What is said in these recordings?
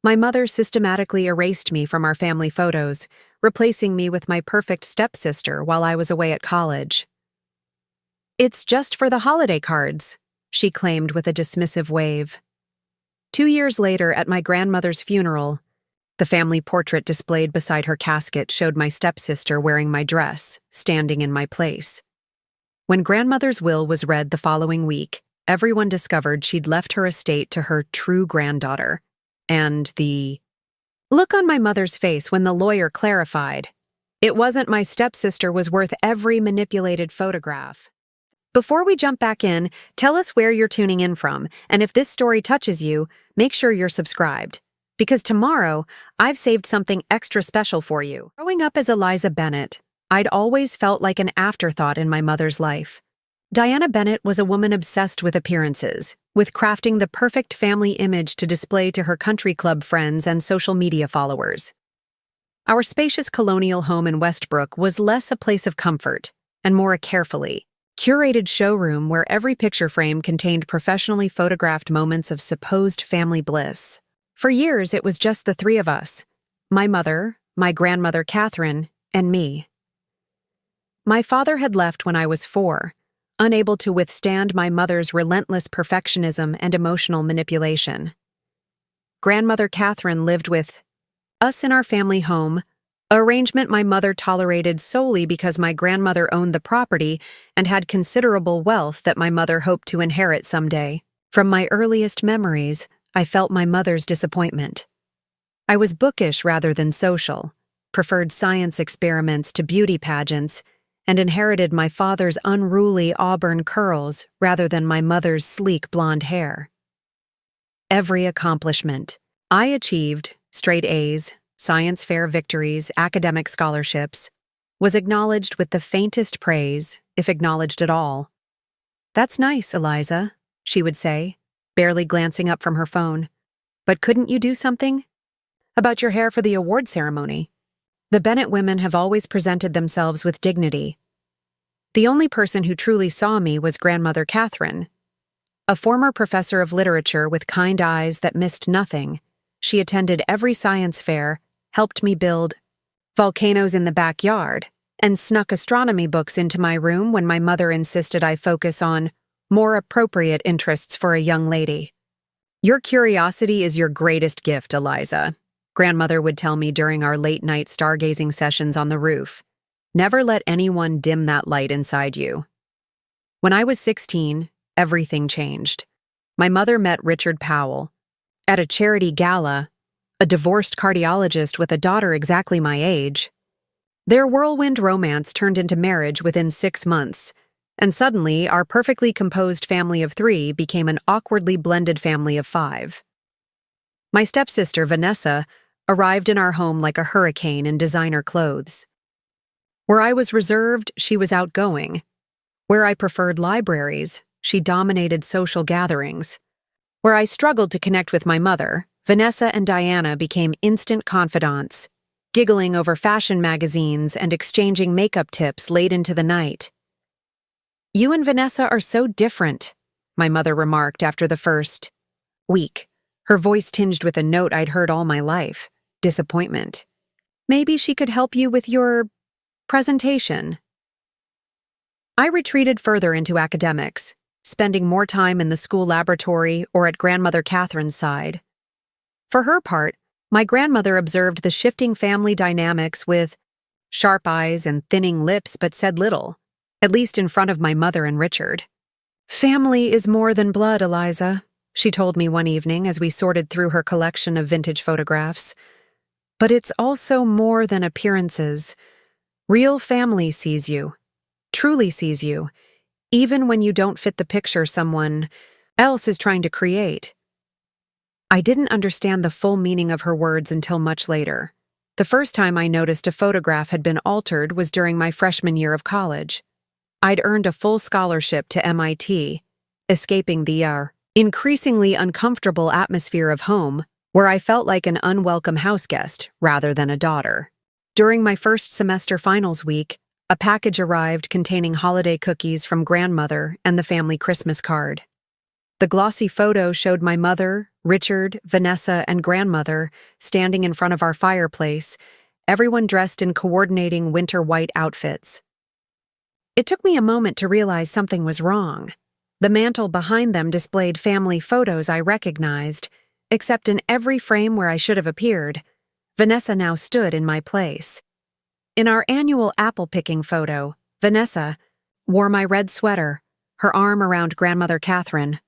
My mother systematically erased me from our family photos, replacing me with my perfect stepsister while I was away at college. "It's just for the holiday cards," she claimed with a dismissive wave. 2 years later, at my grandmother's funeral, the family portrait displayed beside her casket showed my stepsister wearing my dress, standing in my place. When grandmother's will was read the following week, everyone discovered she'd left her estate to her true granddaughter. And the look on my mother's face when the lawyer clarified, it wasn't my stepsister was worth every manipulated photograph. Before we jump back in, tell us where you're tuning in from, and if this story touches you, make sure you're subscribed. Because tomorrow, I've saved something extra special for you. Growing up as Eliza Bennett, I'd always felt like an afterthought in my mother's life. Diana Bennett was a woman obsessed with appearances, with crafting the perfect family image to display to her country club friends and social media followers. Our spacious colonial home in Westbrook was less a place of comfort and more a carefully curated showroom where every picture frame contained professionally photographed moments of supposed family bliss. For years, it was just the three of us: my mother, my grandmother Catherine, and me. My father had left when I was 4, unable to withstand my mother's relentless perfectionism and emotional manipulation. Grandmother Catherine lived with us in our family home, an arrangement my mother tolerated solely because my grandmother owned the property and had considerable wealth that my mother hoped to inherit someday. From my earliest memories, I felt my mother's disappointment. I was bookish rather than social, preferred science experiments to beauty pageants, and inherited my father's unruly auburn curls rather than my mother's sleek blonde hair. Every accomplishment I achieved, straight A's, science fair victories, academic scholarships, was acknowledged with the faintest praise, if acknowledged at all. "That's nice, Eliza," she would say, barely glancing up from her phone. "But couldn't you do something about your hair for the award ceremony?" The Bennett women have always presented themselves with dignity. The only person who truly saw me was Grandmother Catherine. A former professor of literature with kind eyes that missed nothing, she attended every science fair, helped me build volcanoes in the backyard, and snuck astronomy books into my room when my mother insisted I focus on more appropriate interests for a young lady. "Your curiosity is your greatest gift, Eliza," Grandmother would tell me during our late-night stargazing sessions on the roof. "Never let anyone dim that light inside you." When I was 16, everything changed. My mother met Richard Powell at a charity gala, a divorced cardiologist with a daughter exactly my age. Their whirlwind romance turned into marriage within 6 months, and suddenly our perfectly composed family of 3 became an awkwardly blended family of 5. My stepsister, Vanessa, arrived in our home like a hurricane in designer clothes. Where I was reserved, she was outgoing. Where I preferred libraries, she dominated social gatherings. Where I struggled to connect with my mother, Vanessa and Diana became instant confidants, giggling over fashion magazines and exchanging makeup tips late into the night. "You and Vanessa are so different," my mother remarked after the first week, her voice tinged with a note I'd heard all my life: disappointment. "Maybe she could help you with your presentation." I retreated further into academics, spending more time in the school laboratory or at Grandmother Catherine's side. For her part, my grandmother observed the shifting family dynamics with sharp eyes and thinning lips but said little, at least in front of my mother and Richard. "Family is more than blood, Eliza," she told me one evening as we sorted through her collection of vintage photographs. "But it's also more than appearances. Real family sees you, truly sees you, even when you don't fit the picture someone else is trying to create." I didn't understand the full meaning of her words until much later. The first time I noticed a photograph had been altered was during my freshman year of college. I'd earned a full scholarship to MIT, escaping the increasingly uncomfortable atmosphere of home, where I felt like an unwelcome houseguest rather than a daughter. During my first semester finals week, a package arrived containing holiday cookies from grandmother and the family Christmas card. The glossy photo showed my mother, Richard, Vanessa, and grandmother standing in front of our fireplace, everyone dressed in coordinating winter white outfits. It took me a moment to realize something was wrong. The mantel behind them displayed family photos I recognized, except in every frame where I should have appeared, Vanessa now stood in my place. In our annual apple-picking photo, Vanessa wore my red sweater, her arm around grandmother Catherine.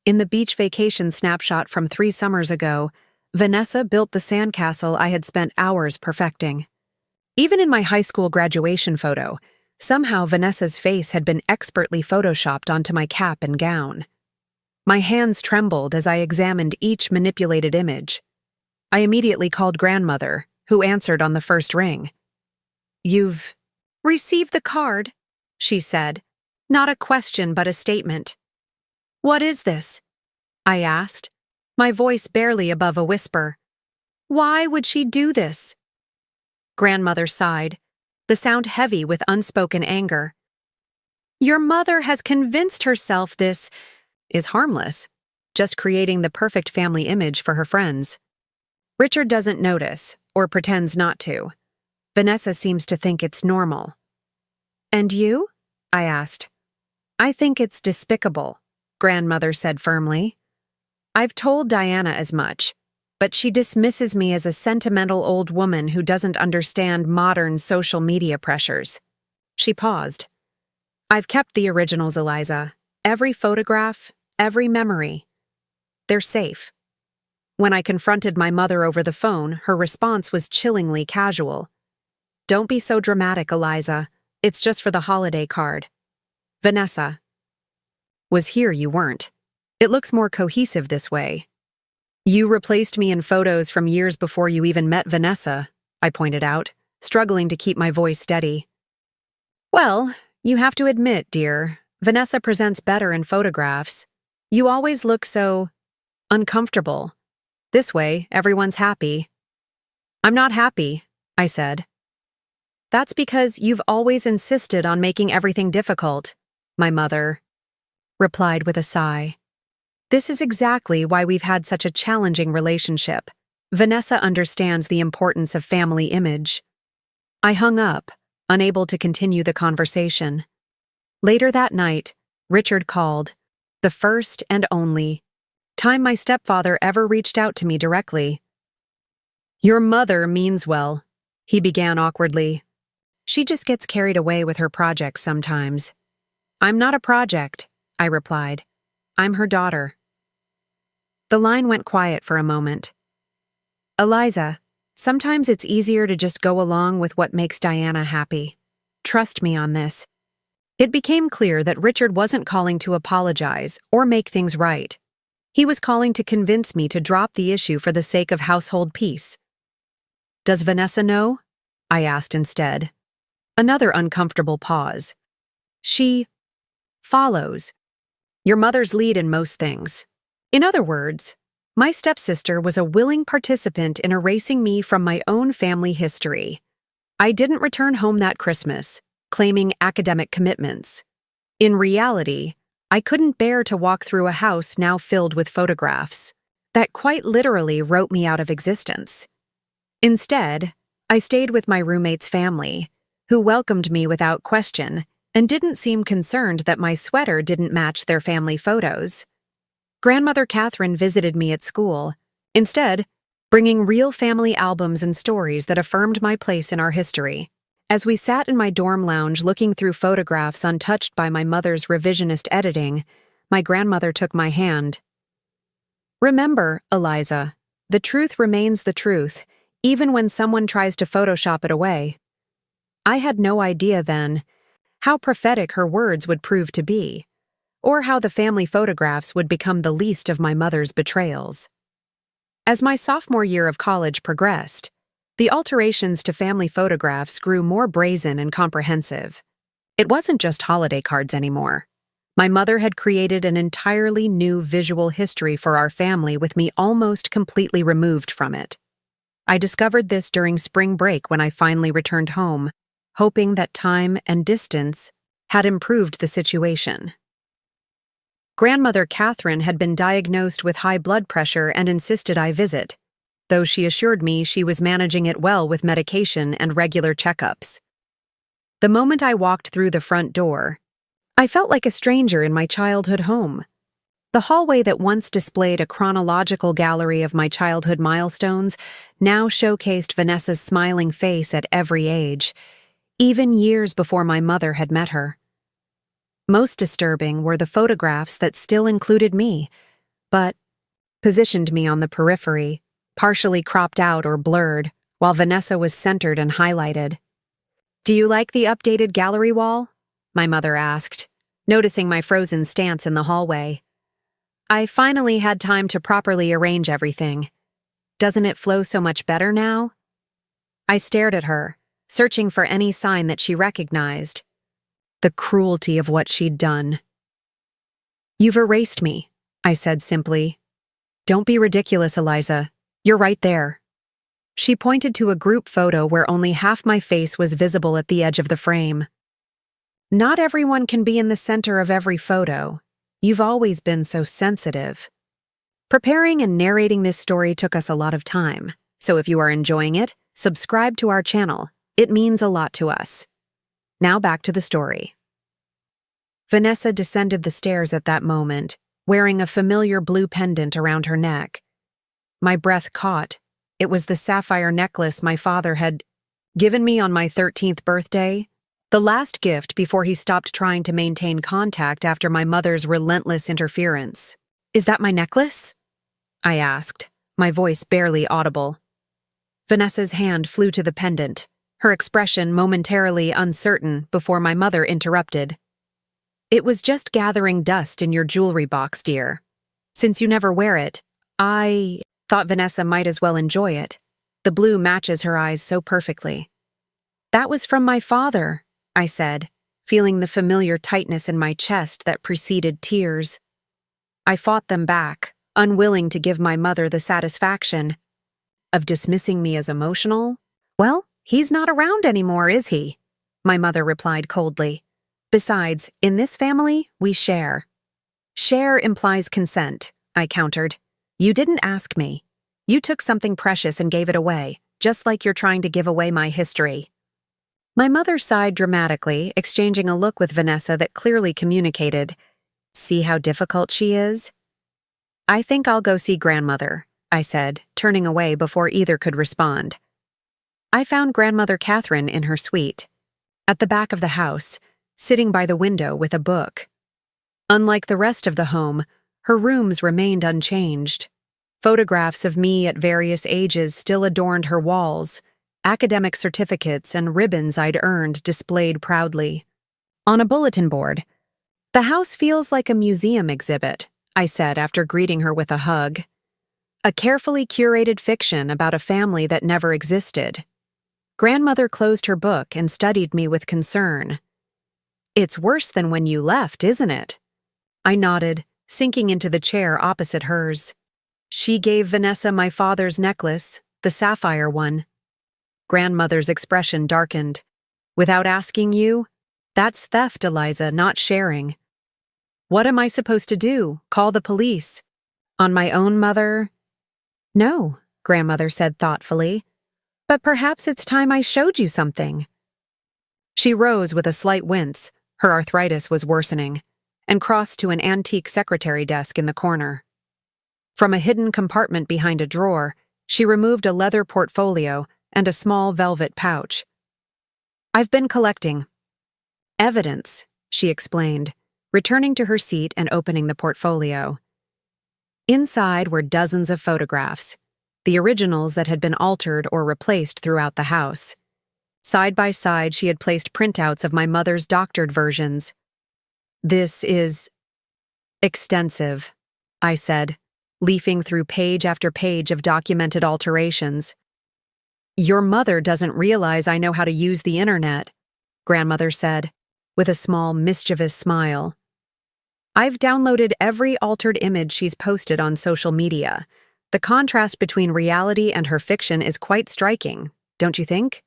In the beach vacation snapshot from 3 summers ago, Vanessa built the sandcastle I had spent hours perfecting. Even in my high school graduation photo, somehow Vanessa's face had been expertly photoshopped onto my cap and gown. My hands trembled as I examined each manipulated image. I immediately called grandmother, who answered on the first ring. "You've received the card," she said. Not a question, but a statement. "What is this?" I asked, my voice barely above a whisper. "Why would she do this?" Grandmother sighed, the sound heavy with unspoken anger. "Your mother has convinced herself this is harmless, just creating the perfect family image for her friends. Richard doesn't notice, or pretends not to. Vanessa seems to think it's normal." "And you?" I asked. "I think it's despicable," grandmother said firmly. "I've told Diana as much, but she dismisses me as a sentimental old woman who doesn't understand modern social media pressures." She paused. "I've kept the originals, Eliza. Every photograph, every memory. They're safe." When I confronted my mother over the phone, her response was chillingly casual. "Don't be so dramatic, Eliza. It's just for the holiday card. Vanessa was here, you weren't. It looks more cohesive this way." "You replaced me in photos from years before you even met Vanessa," I pointed out, struggling to keep my voice steady. "Well, you have to admit, dear, Vanessa presents better in photographs. You always look so uncomfortable. This way, everyone's happy." "I'm not happy," I said. "That's because you've always insisted on making everything difficult," my mother replied with a sigh. "This is exactly why we've had such a challenging relationship. Vanessa understands the importance of family image." I hung up, unable to continue the conversation. Later that night, Richard called, the first and only time my stepfather ever reached out to me directly. "Your mother means well," he began awkwardly. "She just gets carried away with her projects sometimes." "I'm not a project," I replied. "I'm her daughter." The line went quiet for a moment. "Eliza, sometimes it's easier to just go along with what makes Diana happy. Trust me on this." It became clear that Richard wasn't calling to apologize or make things right. He was calling to convince me to drop the issue for the sake of household peace. "Does Vanessa know?" I asked instead. Another uncomfortable pause. "She follows your mother's lead in most things." In other words, my stepsister was a willing participant in erasing me from my own family history. I didn't return home that Christmas, claiming academic commitments. In reality, I couldn't bear to walk through a house now filled with photographs that quite literally wrote me out of existence. Instead, I stayed with my roommate's family, who welcomed me without question and didn't seem concerned that my sweater didn't match their family photos. Grandmother Catherine visited me at school, instead, bringing real family albums and stories that affirmed my place in our history. As we sat in my dorm lounge looking through photographs untouched by my mother's revisionist editing, my grandmother took my hand. "Remember, Eliza, the truth remains the truth, even when someone tries to Photoshop it away." I had no idea then how prophetic her words would prove to be, or how the family photographs would become the least of my mother's betrayals. As my sophomore year of college progressed, the alterations to family photographs grew more brazen and comprehensive. It wasn't just holiday cards anymore. My mother had created an entirely new visual history for our family with me almost completely removed from it. I discovered this during spring break when I finally returned home, hoping that time and distance had improved the situation. Grandmother Catherine had been diagnosed with high blood pressure and insisted I visit, though she assured me she was managing it well with medication and regular checkups. The moment I walked through the front door, I felt like a stranger in my childhood home. The hallway that once displayed a chronological gallery of my childhood milestones now showcased Vanessa's smiling face at every age, even years before my mother had met her. Most disturbing were the photographs that still included me, but positioned me on the periphery, partially cropped out or blurred, while Vanessa was centered and highlighted. "Do you like the updated gallery wall?" my mother asked, noticing my frozen stance in the hallway. I finally had time to properly arrange everything. Doesn't it flow so much better now? I stared at her, searching for any sign that she recognized. The cruelty of what she'd done. "You've erased me," I said simply. "Don't be ridiculous, Eliza. You're right there." She pointed to a group photo where only half my face was visible at the edge of the frame. "Not everyone can be in the center of every photo. You've always been so sensitive." Preparing and narrating this story took us a lot of time, so if you are enjoying it, subscribe to our channel. It means a lot to us. Now back to the story. Vanessa descended the stairs at that moment, wearing a familiar blue pendant around her neck. My breath caught. It was the sapphire necklace my father had given me on my 13th birthday, the last gift before he stopped trying to maintain contact after my mother's relentless interference. "Is that my necklace?" I asked, my voice barely audible. Vanessa's hand flew to the pendant, her expression momentarily uncertain before my mother interrupted. "It was just gathering dust in your jewelry box, dear. Since you never wear it, I thought Vanessa might as well enjoy it. The blue matches her eyes so perfectly." "That was from my father," I said, feeling the familiar tightness in my chest that preceded tears. I fought them back, unwilling to give my mother the satisfaction of dismissing me as emotional. "Well, he's not around anymore, is he?" my mother replied coldly. "Besides, in this family, we share." "Share implies consent," I countered. "You didn't ask me. You took something precious and gave it away, just like you're trying to give away my history." My mother sighed dramatically, exchanging a look with Vanessa that clearly communicated, "See how difficult she is?" "I think I'll go see grandmother," I said, turning away before either could respond. I found Grandmother Catherine in her suite, at the back of the house, sitting by the window with a book. Unlike the rest of the home, her rooms remained unchanged. Photographs of me at various ages still adorned her walls, academic certificates and ribbons I'd earned displayed proudly. On a bulletin board, "The house feels like a museum exhibit," I said after greeting her with a hug. A carefully curated fiction about a family that never existed. Grandmother closed her book and studied me with concern. "It's worse than when you left, isn't it?" I nodded, sinking into the chair opposite hers. "She gave Vanessa my father's necklace, the sapphire one." Grandmother's expression darkened. "Without asking you? That's theft, Eliza, not sharing." "What am I supposed to do? Call the police?" "On my own, Mother?" "No," Grandmother said thoughtfully. "But perhaps it's time I showed you something." She rose with a slight wince, her arthritis was worsening, and crossed to an antique secretary desk in the corner. From a hidden compartment behind a drawer, she removed a leather portfolio and a small velvet pouch. "I've been collecting evidence," she explained, returning to her seat and opening the portfolio. Inside were dozens of photographs, the originals that had been altered or replaced throughout the house. Side by side, she had placed printouts of my mother's doctored versions. "This is extensive," I said, leafing through page after page of documented alterations. "Your mother doesn't realize I know how to use the internet," Grandmother said, with a small, mischievous smile. "I've downloaded every altered image she's posted on social media. The contrast between reality and her fiction is quite striking, don't you think?"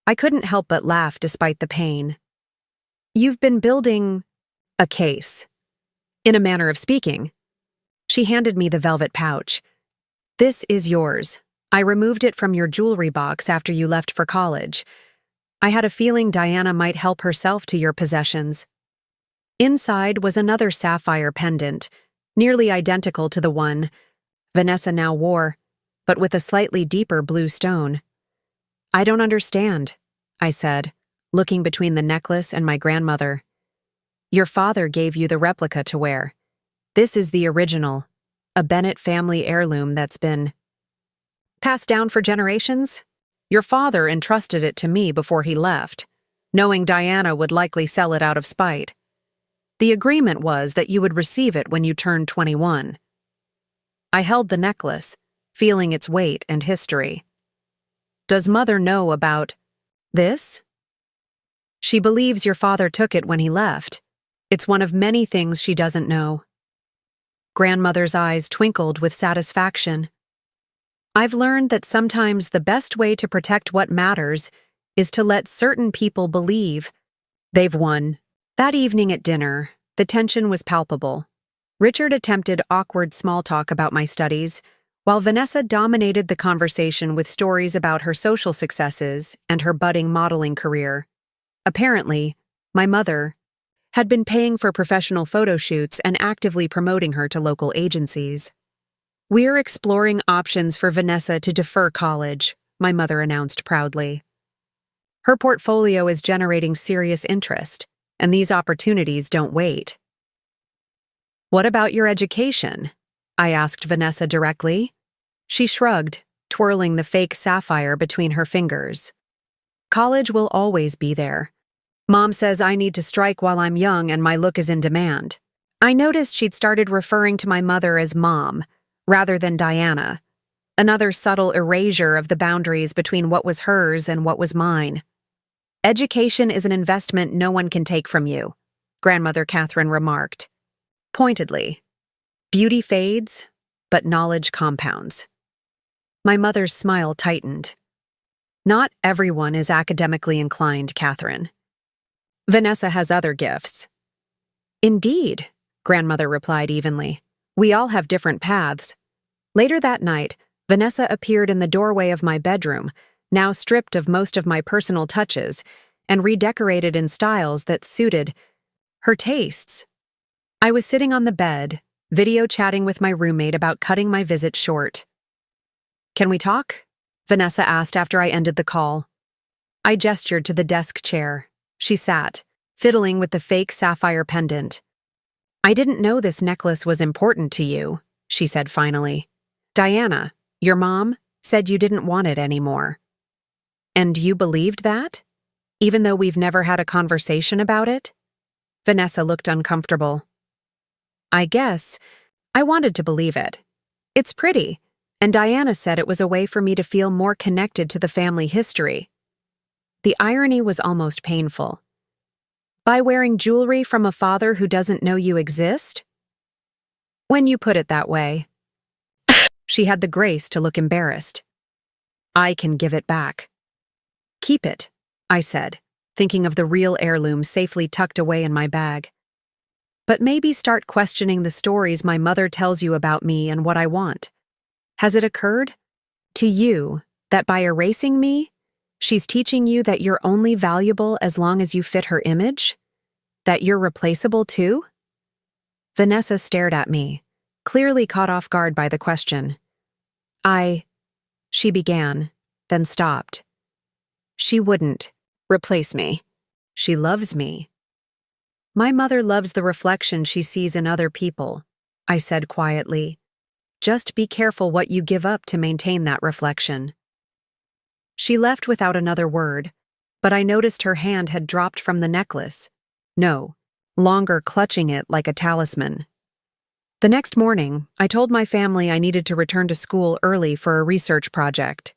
I couldn't help but laugh despite the pain. "You've been building a case." in a manner of speaking. She handed me the velvet pouch. This is yours. I removed it from your jewelry box after you left for college. I had a feeling Diana might help herself to your possessions. Inside was another sapphire pendant, nearly identical to the one Vanessa now wore, but with a slightly deeper blue stone. I don't understand, I said, looking between the necklace and my grandmother. Your father gave you the replica to wear. This is the original, a Bennett family heirloom that's been passed down for generations. Your father entrusted it to me before he left, knowing Diana would likely sell it out of spite. The agreement was that you would receive it when you turned 21. I held the necklace, feeling its weight and history. Does Mother know about this? She believes your father took it when he left. It's one of many things she doesn't know. Grandmother's eyes twinkled with satisfaction. I've learned that sometimes the best way to protect what matters is to let certain people believe they've won. That evening at dinner, the tension was palpable. Richard attempted awkward small talk about my studies, while Vanessa dominated the conversation with stories about her social successes and her budding modeling career. Apparently, my mother had been paying for professional photo shoots and actively promoting her to local agencies. We're exploring options for Vanessa to defer college, my mother announced proudly. Her portfolio is generating serious interest, and these opportunities don't wait. What about your education? I asked Vanessa directly. She shrugged, twirling the fake sapphire between her fingers. College will always be there. Mom says I need to strike while I'm young and my look is in demand. I noticed she'd started referring to my mother as Mom, rather than Diana, another subtle erasure of the boundaries between what was hers and what was mine. Education is an investment no one can take from you, Grandmother Catherine remarked. Pointedly, beauty fades, but knowledge compounds. My mother's smile tightened. Not everyone is academically inclined, Catherine. Vanessa has other gifts. Indeed, Grandmother replied evenly. We all have different paths. Later that night, Vanessa appeared in the doorway of my bedroom, now stripped of most of my personal touches, and redecorated in styles that suited her tastes. I was sitting on the bed, video chatting with my roommate about cutting my visit short. Can we talk? Vanessa asked after I ended the call. I gestured to the desk chair. She sat, fiddling with the fake sapphire pendant. I didn't know this necklace was important to you, she said finally. Diana, your mom, said you didn't want it anymore. And you believed that? Even though we've never had a conversation about it? Vanessa looked uncomfortable. I guess I wanted to believe it. It's pretty, and Diana said it was a way for me to feel more connected to the family history. The irony was almost painful. By wearing jewelry from a father who doesn't know you exist? When you put it that way. She had the grace to look embarrassed. I can give it back. Keep it, I said, thinking of the real heirloom safely tucked away in my bag. But maybe start questioning the stories my mother tells you about me and what I want. Has it occurred to you that by erasing me, she's teaching you that you're only valuable as long as you fit her image? That you're replaceable too? Vanessa stared at me, clearly caught off guard by the question. She began, then stopped. She wouldn't replace me. She loves me. My mother loves the reflection she sees in other people, I said quietly. Just be careful what you give up to maintain that reflection. She left without another word, but I noticed her hand had dropped from the necklace. No, longer clutching it like a talisman. The next morning, I told my family I needed to return to school early for a research project.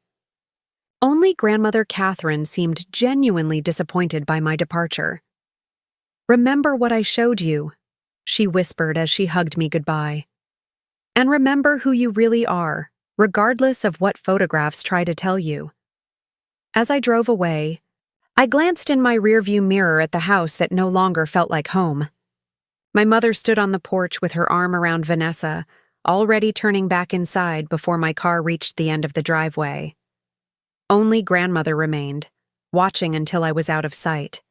Only Grandmother Catherine seemed genuinely disappointed by my departure. Remember what I showed you, she whispered as she hugged me goodbye. And remember who you really are, regardless of what photographs try to tell you. As I drove away, I glanced in my rearview mirror at the house that no longer felt like home. My mother stood on the porch with her arm around Vanessa, already turning back inside before my car reached the end of the driveway. Only grandmother remained, watching until I was out of sight.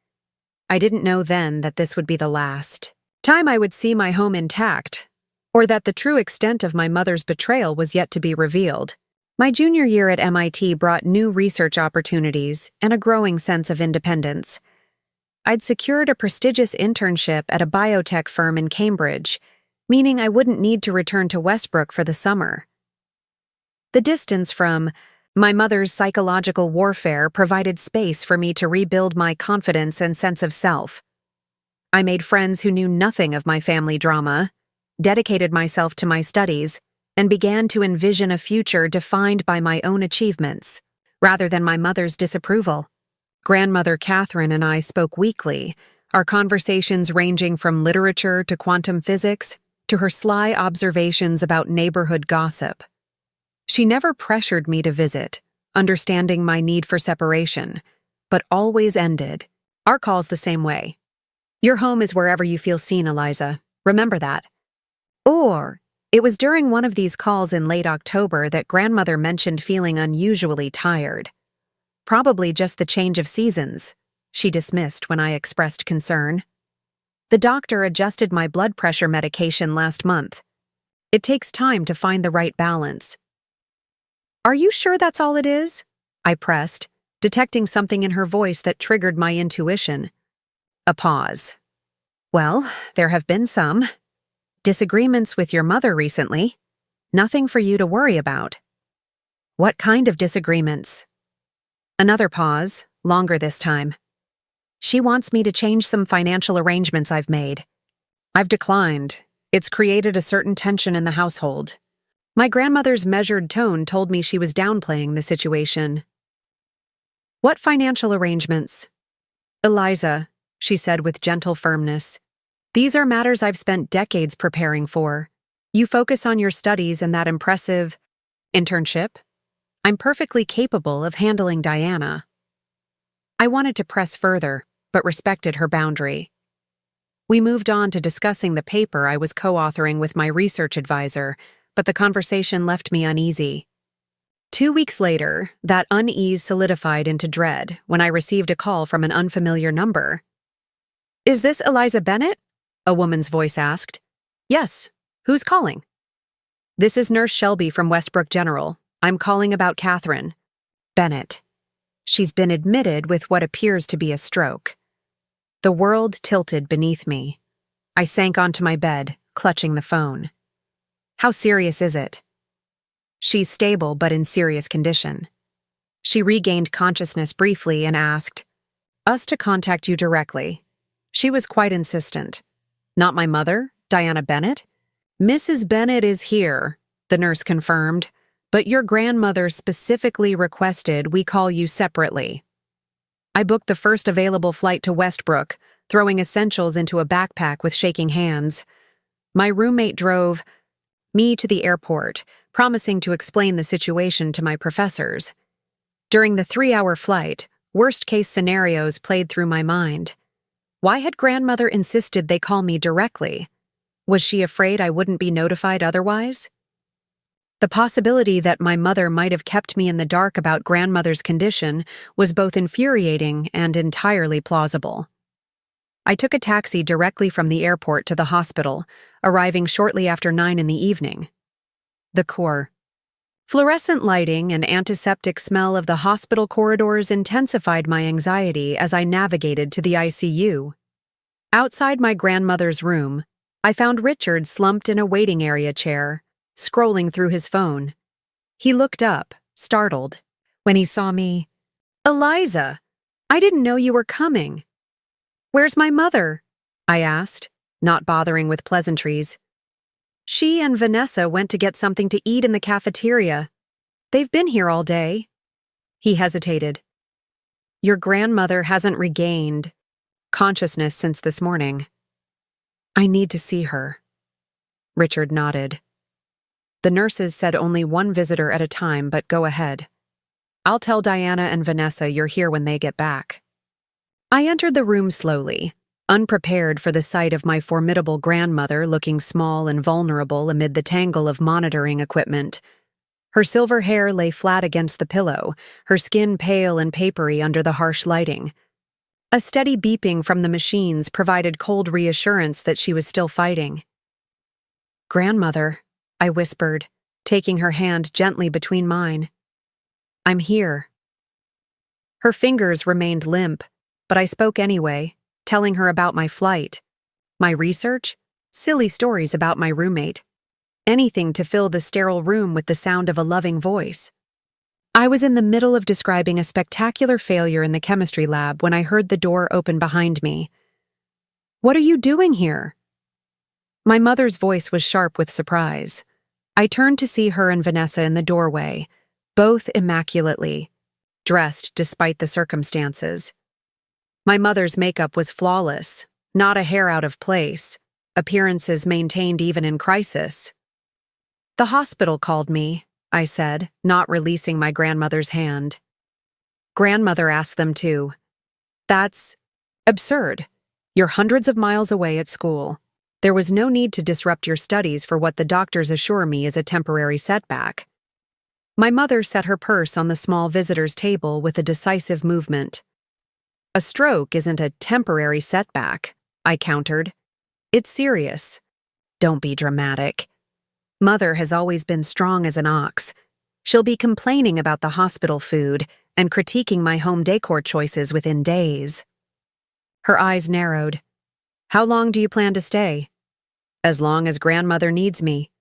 I didn't know then that this would be the last time I would see my home intact, or that the true extent of my mother's betrayal was yet to be revealed. My junior year at MIT brought new research opportunities and a growing sense of independence. I'd secured a prestigious internship at a biotech firm in Cambridge, meaning I wouldn't need to return to Westbrook for the summer. The distance from my mother's psychological warfare provided space for me to rebuild my confidence and sense of self. I made friends who knew nothing of my family drama, dedicated myself to my studies, and began to envision a future defined by my own achievements, rather than my mother's disapproval. Grandmother Catherine and I spoke weekly, our conversations ranging from literature to quantum physics to her sly observations about neighborhood gossip. She never pressured me to visit, understanding my need for separation, but always ended our calls the same way. Your home is wherever you feel seen, Eliza. Remember that. Or, it was during one of these calls in late October that grandmother mentioned feeling unusually tired. Probably just the change of seasons, she dismissed when I expressed concern. The doctor adjusted my blood pressure medication last month. It takes time to find the right balance. Are you sure that's all it is? I pressed, detecting something in her voice that triggered my intuition. A pause. Well, there have been some disagreements with your mother recently. Nothing for you to worry about. What kind of disagreements? Another pause, longer this time. She wants me to change some financial arrangements I've made. I've declined. It's created a certain tension in the household. My grandmother's measured tone told me she was downplaying the situation. What financial arrangements? Eliza, she said with gentle firmness. These are matters I've spent decades preparing for. You focus on your studies and that impressive internship. I'm perfectly capable of handling Diana. I wanted to press further, but respected her boundary. We moved on to discussing the paper I was co-authoring with my research advisor, but the conversation left me uneasy. 2 weeks later, that unease solidified into dread when I received a call from an unfamiliar number. Is this Eliza Bennett? A woman's voice asked. Yes. Who's calling? This is Nurse Shelby from Westbrook General. I'm calling about Catherine. Bennett. She's been admitted with what appears to be a stroke. The world tilted beneath me. I sank onto my bed, clutching the phone. How serious is it? She's stable but in serious condition. She regained consciousness briefly and asked, us to contact you directly. She was quite insistent. Not my mother, Diana Bennett? Mrs. Bennett is here, the nurse confirmed, but your grandmother specifically requested we call you separately. I booked the first available flight to Westbrook, throwing essentials into a backpack with shaking hands. My roommate drove me to the airport, promising to explain the situation to my professors. During the 3-hour flight, worst-case scenarios played through my mind. Why had grandmother insisted they call me directly? Was she afraid I wouldn't be notified otherwise? The possibility that my mother might have kept me in the dark about grandmother's condition was both infuriating and entirely plausible. I took a taxi directly from the airport to the hospital, arriving shortly after 9 in the evening. The core. Fluorescent lighting and antiseptic smell of the hospital corridors intensified my anxiety as I navigated to the ICU. Outside my grandmother's room, I found Richard slumped in a waiting area chair, scrolling through his phone. He looked up, startled, when he saw me. Eliza, I didn't know you were coming. Where's my mother? I asked, not bothering with pleasantries. She and Vanessa went to get something to eat in the cafeteria. They've been here all day. He hesitated. Your grandmother hasn't regained consciousness since this morning. I need to see her. Richard nodded. The nurses said only one visitor at a time, but go ahead. I'll tell Diana and Vanessa you're here when they get back. I entered the room slowly, unprepared for the sight of my formidable grandmother looking small and vulnerable amid the tangle of monitoring equipment. Her silver hair lay flat against the pillow, her skin pale and papery under the harsh lighting. A steady beeping from the machines provided cold reassurance that she was still fighting. "Grandmother," I whispered, taking her hand gently between mine. "I'm here." Her fingers remained limp, but I spoke anyway, telling her about my flight, my research, silly stories about my roommate. Anything to fill the sterile room with the sound of a loving voice. I was in the middle of describing a spectacular failure in the chemistry lab when I heard the door open behind me. "What are you doing here?" My mother's voice was sharp with surprise. I turned to see her and Vanessa in the doorway, both immaculately dressed despite the circumstances. My mother's makeup was flawless, not a hair out of place, appearances maintained even in crisis. "The hospital called me," I said, not releasing my grandmother's hand. "Grandmother asked them to." "That's absurd. You're hundreds of miles away at school. There was no need to disrupt your studies for what the doctors assure me is a temporary setback." My mother set her purse on the small visitor's table with a decisive movement. "A stroke isn't a temporary setback," I countered. "It's serious." "Don't be dramatic. Mother has always been strong as an ox. She'll be complaining about the hospital food and critiquing my home decor choices within days." Her eyes narrowed. "How long do you plan to stay?" "As long as grandmother needs me."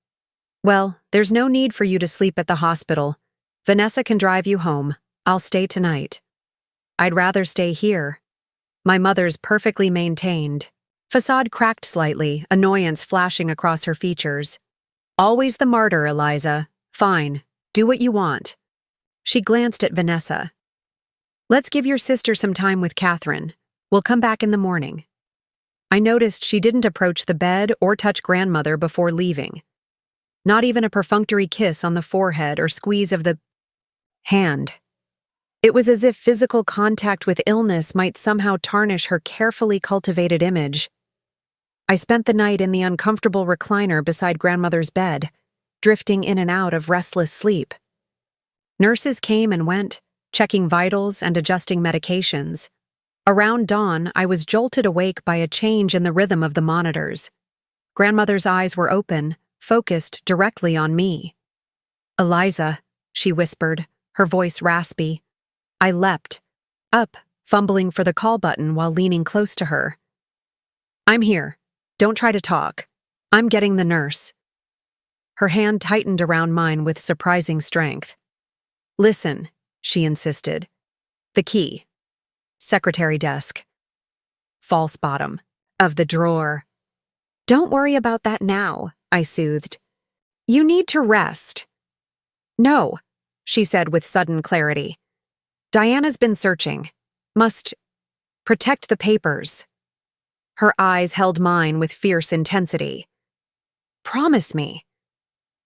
"Well, there's no need for you to sleep at the hospital. Vanessa can drive you home. I'll stay tonight." "I'd rather stay here." My mother's perfectly maintained facade cracked slightly, annoyance flashing across her features. "Always the martyr, Eliza. Fine. Do what you want." She glanced at Vanessa. "Let's give your sister some time with Catherine. We'll come back in the morning." I noticed she didn't approach the bed or touch grandmother before leaving. Not even a perfunctory kiss on the forehead or squeeze of the hand. It was as if physical contact with illness might somehow tarnish her carefully cultivated image. I spent the night in the uncomfortable recliner beside grandmother's bed, drifting in and out of restless sleep. Nurses came and went, checking vitals and adjusting medications. Around dawn, I was jolted awake by a change in the rhythm of the monitors. Grandmother's eyes were open, focused directly on me. "Eliza," she whispered, her voice raspy. I leapt, up, fumbling for the call button while leaning close to her. "I'm here. Don't try to talk. I'm getting the nurse." Her hand tightened around mine with surprising strength. "Listen," she insisted. "The key. Secretary desk. False bottom. Of the drawer." "Don't worry about that now," I soothed. "You need to rest." "No," she said with sudden clarity. "Diana's been searching. Must protect the papers." Her eyes held mine with fierce intensity. "Promise me."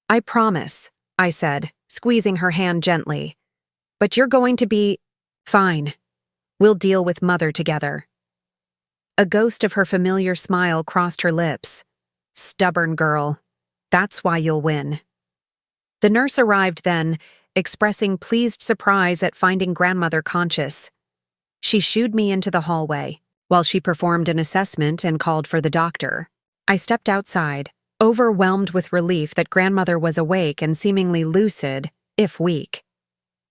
"I promise," I said, squeezing her hand gently. "But you're going to be fine. We'll deal with Mother together." A ghost of her familiar smile crossed her lips. "Stubborn girl. That's why you'll win." The nurse arrived then, expressing pleased surprise at finding grandmother conscious. She shooed me into the hallway, while she performed an assessment and called for the doctor. I stepped outside, overwhelmed with relief that grandmother was awake and seemingly lucid, if weak.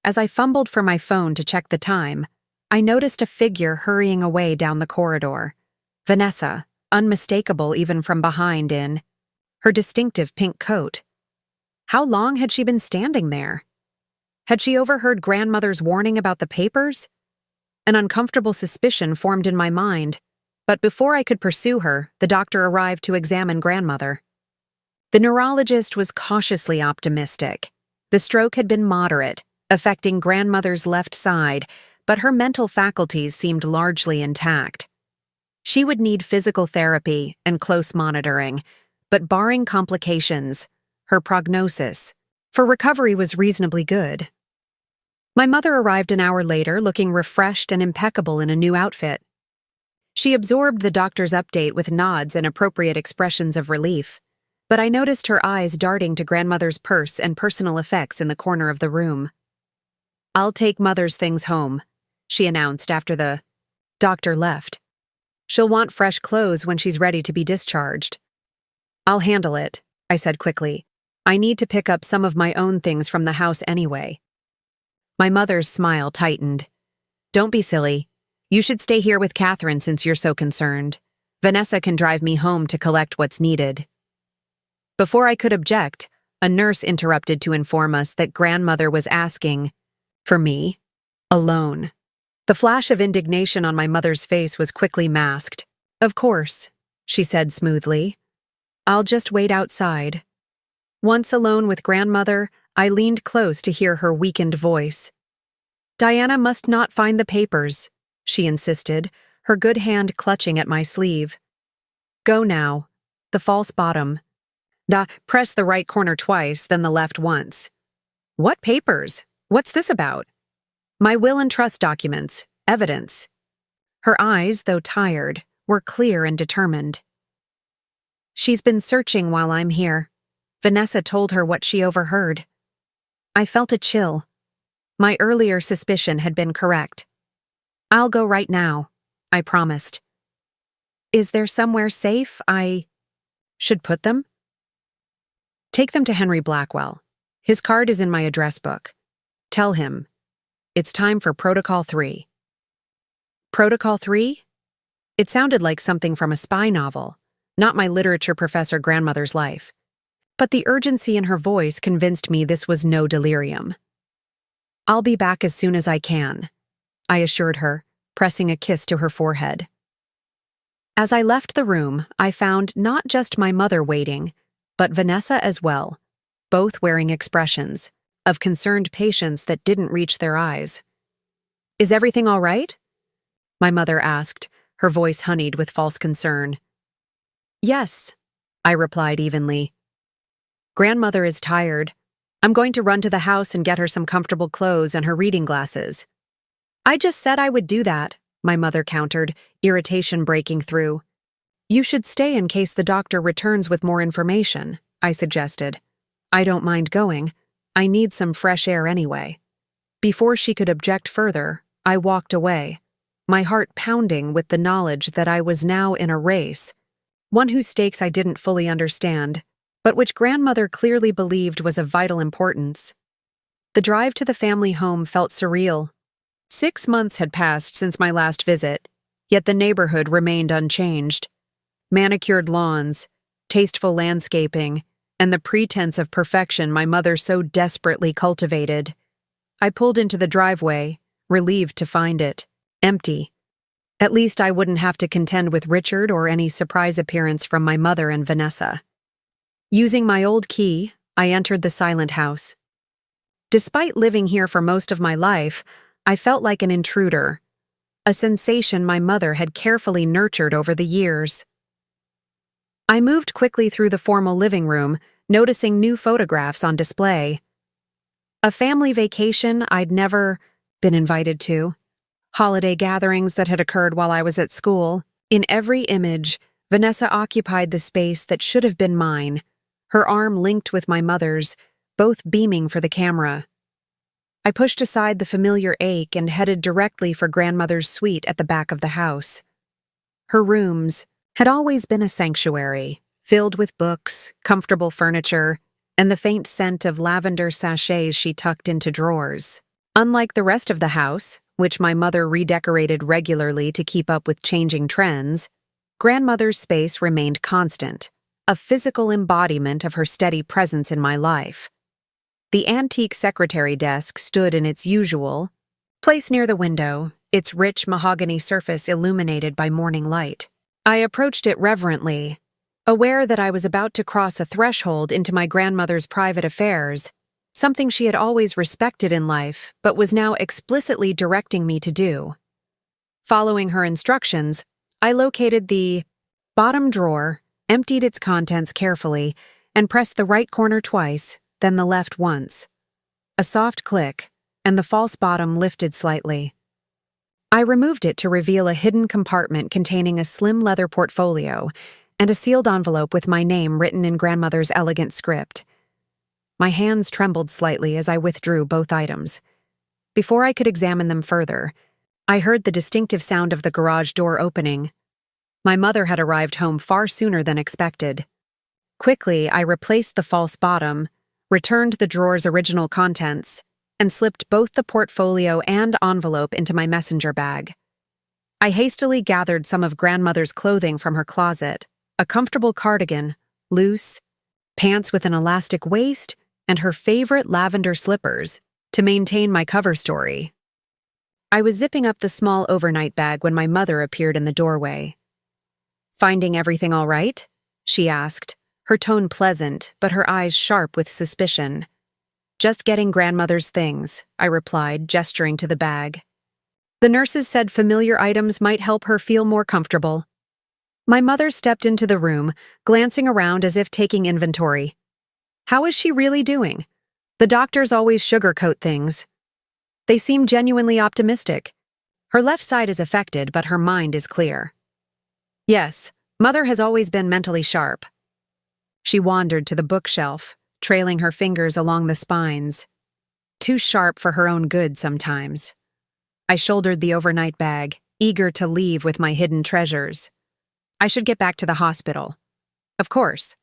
As I fumbled for my phone to check the time, I noticed a figure hurrying away down the corridor. Vanessa, unmistakable even from behind in her distinctive pink coat. How long had she been standing there? Had she overheard grandmother's warning about the papers? An uncomfortable suspicion formed in my mind, but before I could pursue her, the doctor arrived to examine grandmother. The neurologist was cautiously optimistic. The stroke had been moderate, affecting grandmother's left side, but her mental faculties seemed largely intact. She would need physical therapy and close monitoring, but barring complications, her prognosis for recovery was reasonably good. My mother arrived an hour later looking refreshed and impeccable in a new outfit. She absorbed the doctor's update with nods and appropriate expressions of relief, but I noticed her eyes darting to grandmother's purse and personal effects in the corner of the room. "I'll take Mother's things home," she announced after the doctor left. "She'll want fresh clothes when she's ready to be discharged." "I'll handle it," I said quickly. "I need to pick up some of my own things from the house anyway." My mother's smile tightened. "Don't be silly. You should stay here with Catherine since you're so concerned. Vanessa can drive me home to collect what's needed." Before I could object, a nurse interrupted to inform us that grandmother was asking for me alone. The flash of indignation on my mother's face was quickly masked. "Of course," she said smoothly. "I'll just wait outside." Once alone with grandmother, I leaned close to hear her weakened voice. "Diana must not find the papers," she insisted, her good hand clutching at my sleeve. "Go now. The false bottom. Press the right corner twice, then the left once." "What papers? What's this about?" "My will and trust documents. Evidence." Her eyes, though tired, were clear and determined. "She's been searching while I'm here. Vanessa told her what she overheard." I felt a chill. My earlier suspicion had been correct. "I'll go right now," I promised. "Is there somewhere safe I should put them?" "Take them to Henry Blackwell. His card is in my address book. Tell him it's time for Protocol 3. Protocol 3? It sounded like something from a spy novel, not my literature professor grandmother's life. But the urgency in her voice convinced me this was no delirium. "I'll be back as soon as I can," I assured her, pressing a kiss to her forehead. As I left the room, I found not just my mother waiting, but Vanessa as well, both wearing expressions of concerned patience that didn't reach their eyes. "Is everything all right?" my mother asked, her voice honeyed with false concern. "Yes," I replied evenly. "Grandmother is tired. I'm going to run to the house and get her some comfortable clothes and her reading glasses." "I just said I would do that," my mother countered, irritation breaking through. "You should stay in case the doctor returns with more information," I suggested. "I don't mind going. I need some fresh air anyway." Before she could object further, I walked away, my heart pounding with the knowledge that I was now in a race, one whose stakes I didn't fully understand, but which grandmother clearly believed was of vital importance. The drive to the family home felt surreal. 6 months had passed since my last visit, yet the neighborhood remained unchanged. Manicured lawns, tasteful landscaping, and the pretense of perfection my mother so desperately cultivated. I pulled into the driveway, relieved to find it empty. At least I wouldn't have to contend with Richard or any surprise appearance from my mother and Vanessa. Using my old key, I entered the silent house. Despite living here for most of my life, I felt like an intruder, a sensation my mother had carefully nurtured over the years. I moved quickly through the formal living room, noticing new photographs on display. A family vacation I'd never been invited to. Holiday gatherings that had occurred while I was at school. In every image, Vanessa occupied the space that should have been mine, her arm linked with my mother's, both beaming for the camera. I pushed aside the familiar ache and headed directly for grandmother's suite at the back of the house. Her rooms had always been a sanctuary, filled with books, comfortable furniture, and the faint scent of lavender sachets she tucked into drawers. Unlike the rest of the house, which my mother redecorated regularly to keep up with changing trends, grandmother's space remained constant, a physical embodiment of her steady presence in my life. The antique secretary desk stood in its usual place near the window, its rich mahogany surface illuminated by morning light. I approached it reverently, aware that I was about to cross a threshold into my grandmother's private affairs, something she had always respected in life but was now explicitly directing me to do. Following her instructions, I located the bottom drawer, emptied its contents carefully, and pressed the right corner twice, then the left once. A soft click, and the false bottom lifted slightly. I removed it to reveal a hidden compartment containing a slim leather portfolio and a sealed envelope with my name written in grandmother's elegant script. My hands trembled slightly as I withdrew both items. Before I could examine them further, I heard the distinctive sound of the garage door opening. My mother had arrived home far sooner than expected. Quickly, I replaced the false bottom, returned the drawer's original contents, and slipped both the portfolio and envelope into my messenger bag. I hastily gathered some of grandmother's clothing from her closet, a comfortable cardigan, loose, pants with an elastic waist, and her favorite lavender slippers, to maintain my cover story. I was zipping up the small overnight bag when my mother appeared in the doorway. "Finding everything all right?" she asked, her tone pleasant, but her eyes sharp with suspicion. "Just getting grandmother's things," I replied, gesturing to the bag. "The nurses said familiar items might help her feel more comfortable." My mother stepped into the room, glancing around as if taking inventory. "How is she really doing? The doctors always sugarcoat things." They seem genuinely optimistic. "Her left side is affected, but her mind is clear." "Yes, Mother has always been mentally sharp." She wandered to the bookshelf, trailing her fingers along the spines. Too sharp for her own good sometimes. I shouldered the overnight bag, eager to leave with my hidden treasures. I should get back to the hospital. Of course.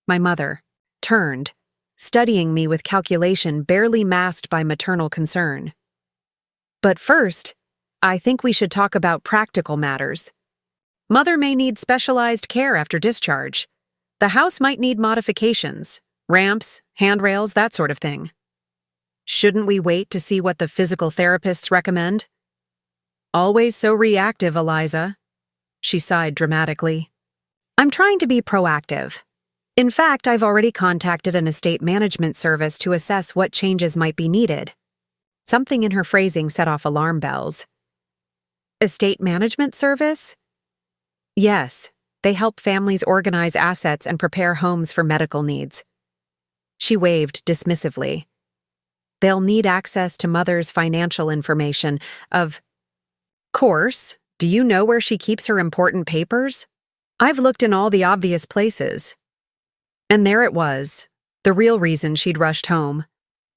My mother turned, studying me with calculation barely masked by maternal concern. "But first, I think we should talk about practical matters. Mother may need specialized care after discharge. The house might need modifications, ramps, handrails, that sort of thing. Shouldn't we wait to see what the physical therapists recommend?" "Always so reactive, Eliza." She sighed dramatically. "I'm trying to be proactive. In fact, I've already contacted an estate management service to assess what changes might be needed." Something in her phrasing set off alarm bells. "Estate management service?" "Yes, they help families organize assets and prepare homes for medical needs." She waved dismissively. "They'll need access to Mother's financial information of course. Do you know where she keeps her important papers? I've looked in all the obvious places." And there it was, the real reason she'd rushed home.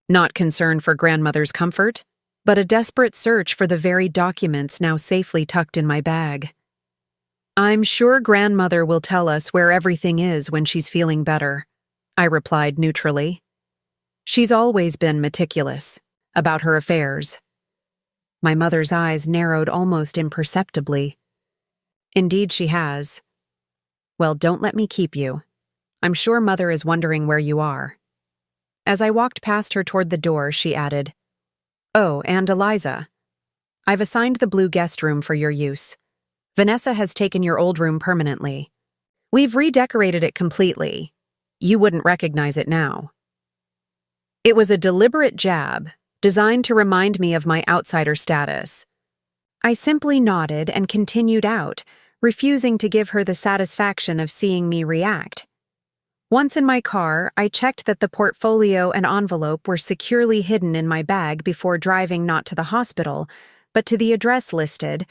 Not concern for grandmother's comfort, but a desperate search for the very documents now safely tucked in my bag. "I'm sure grandmother will tell us where everything is when she's feeling better," I replied neutrally. She's always been meticulous about her affairs. My mother's eyes narrowed almost imperceptibly. "Indeed she has. Well, don't let me keep you. I'm sure Mother is wondering where you are." As I walked past her toward the door, she added, "Oh, and Eliza, I've assigned the blue guest room for your use. Vanessa has taken your old room permanently. We've redecorated it completely. You wouldn't recognize it now." It was a deliberate jab, designed to remind me of my outsider status. I simply nodded and continued out, refusing to give her the satisfaction of seeing me react. Once in my car, I checked that the portfolio and envelope were securely hidden in my bag before driving not to the hospital, but to the address listed,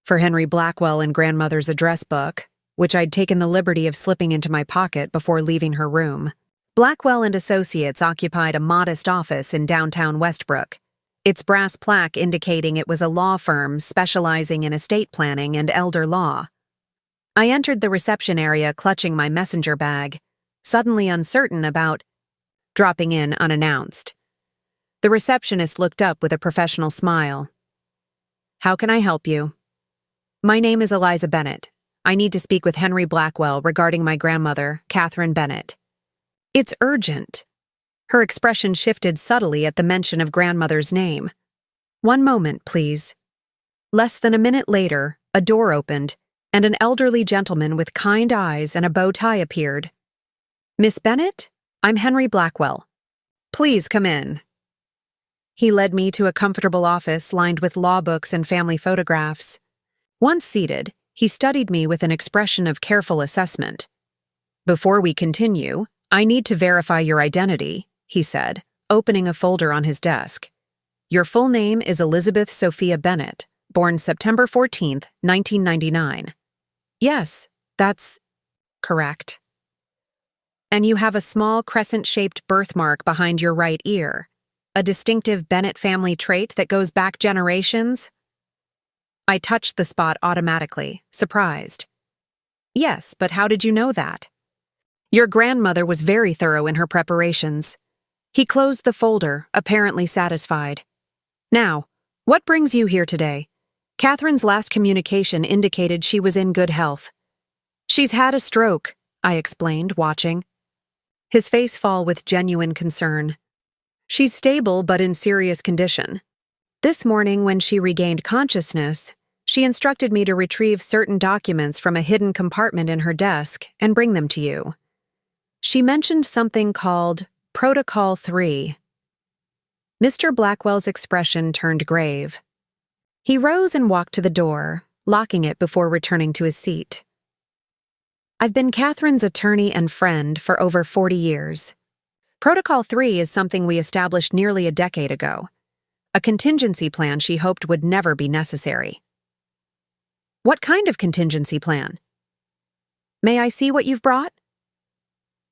for Henry Blackwell in grandmother's address book, which I'd taken the liberty of slipping into my pocket before leaving her room. Blackwell and Associates occupied a modest office in downtown Westbrook, its brass plaque indicating it was a law firm specializing in estate planning and elder law. I entered the reception area clutching my messenger bag, suddenly uncertain about dropping in unannounced. The receptionist looked up with a professional smile. "How can I help you?" "My name is Eliza Bennett. I need to speak with Henry Blackwell regarding my grandmother, Catherine Bennett." "It's urgent." Her expression shifted subtly at the mention of grandmother's name. "One moment, please." Less than a minute later, a door opened, and an elderly gentleman with kind eyes and a bow tie appeared. "Miss Bennett, I'm Henry Blackwell. Please come in." He led me to a comfortable office lined with law books and family photographs. Once seated, he studied me with an expression of careful assessment. "Before we continue, I need to verify your identity," he said, opening a folder on his desk. "Your full name is Elizabeth Sophia Bennett, born September 14th, 1999. Yes, that's correct. And you have a small crescent-shaped birthmark behind your right ear, a distinctive Bennett family trait that goes back generations? I touched the spot automatically, surprised. Yes, but how did you know that? Your grandmother was very thorough in her preparations. He closed the folder, apparently satisfied. Now, what brings you here today? Catherine's last communication indicated she was in good health. She's had a stroke, I explained, watching. His face fall with genuine concern. She's stable but in serious condition. This morning, when she regained consciousness, she instructed me to retrieve certain documents from a hidden compartment in her desk and bring them to you. She mentioned something called Protocol 3. Mr. Blackwell's expression turned grave. He rose and walked to the door, locking it before returning to his seat. I've been Catherine's attorney and friend for over 40 years. Protocol 3 is something we established nearly a decade ago, a contingency plan she hoped would never be necessary. What kind of contingency plan? May I see what you've brought?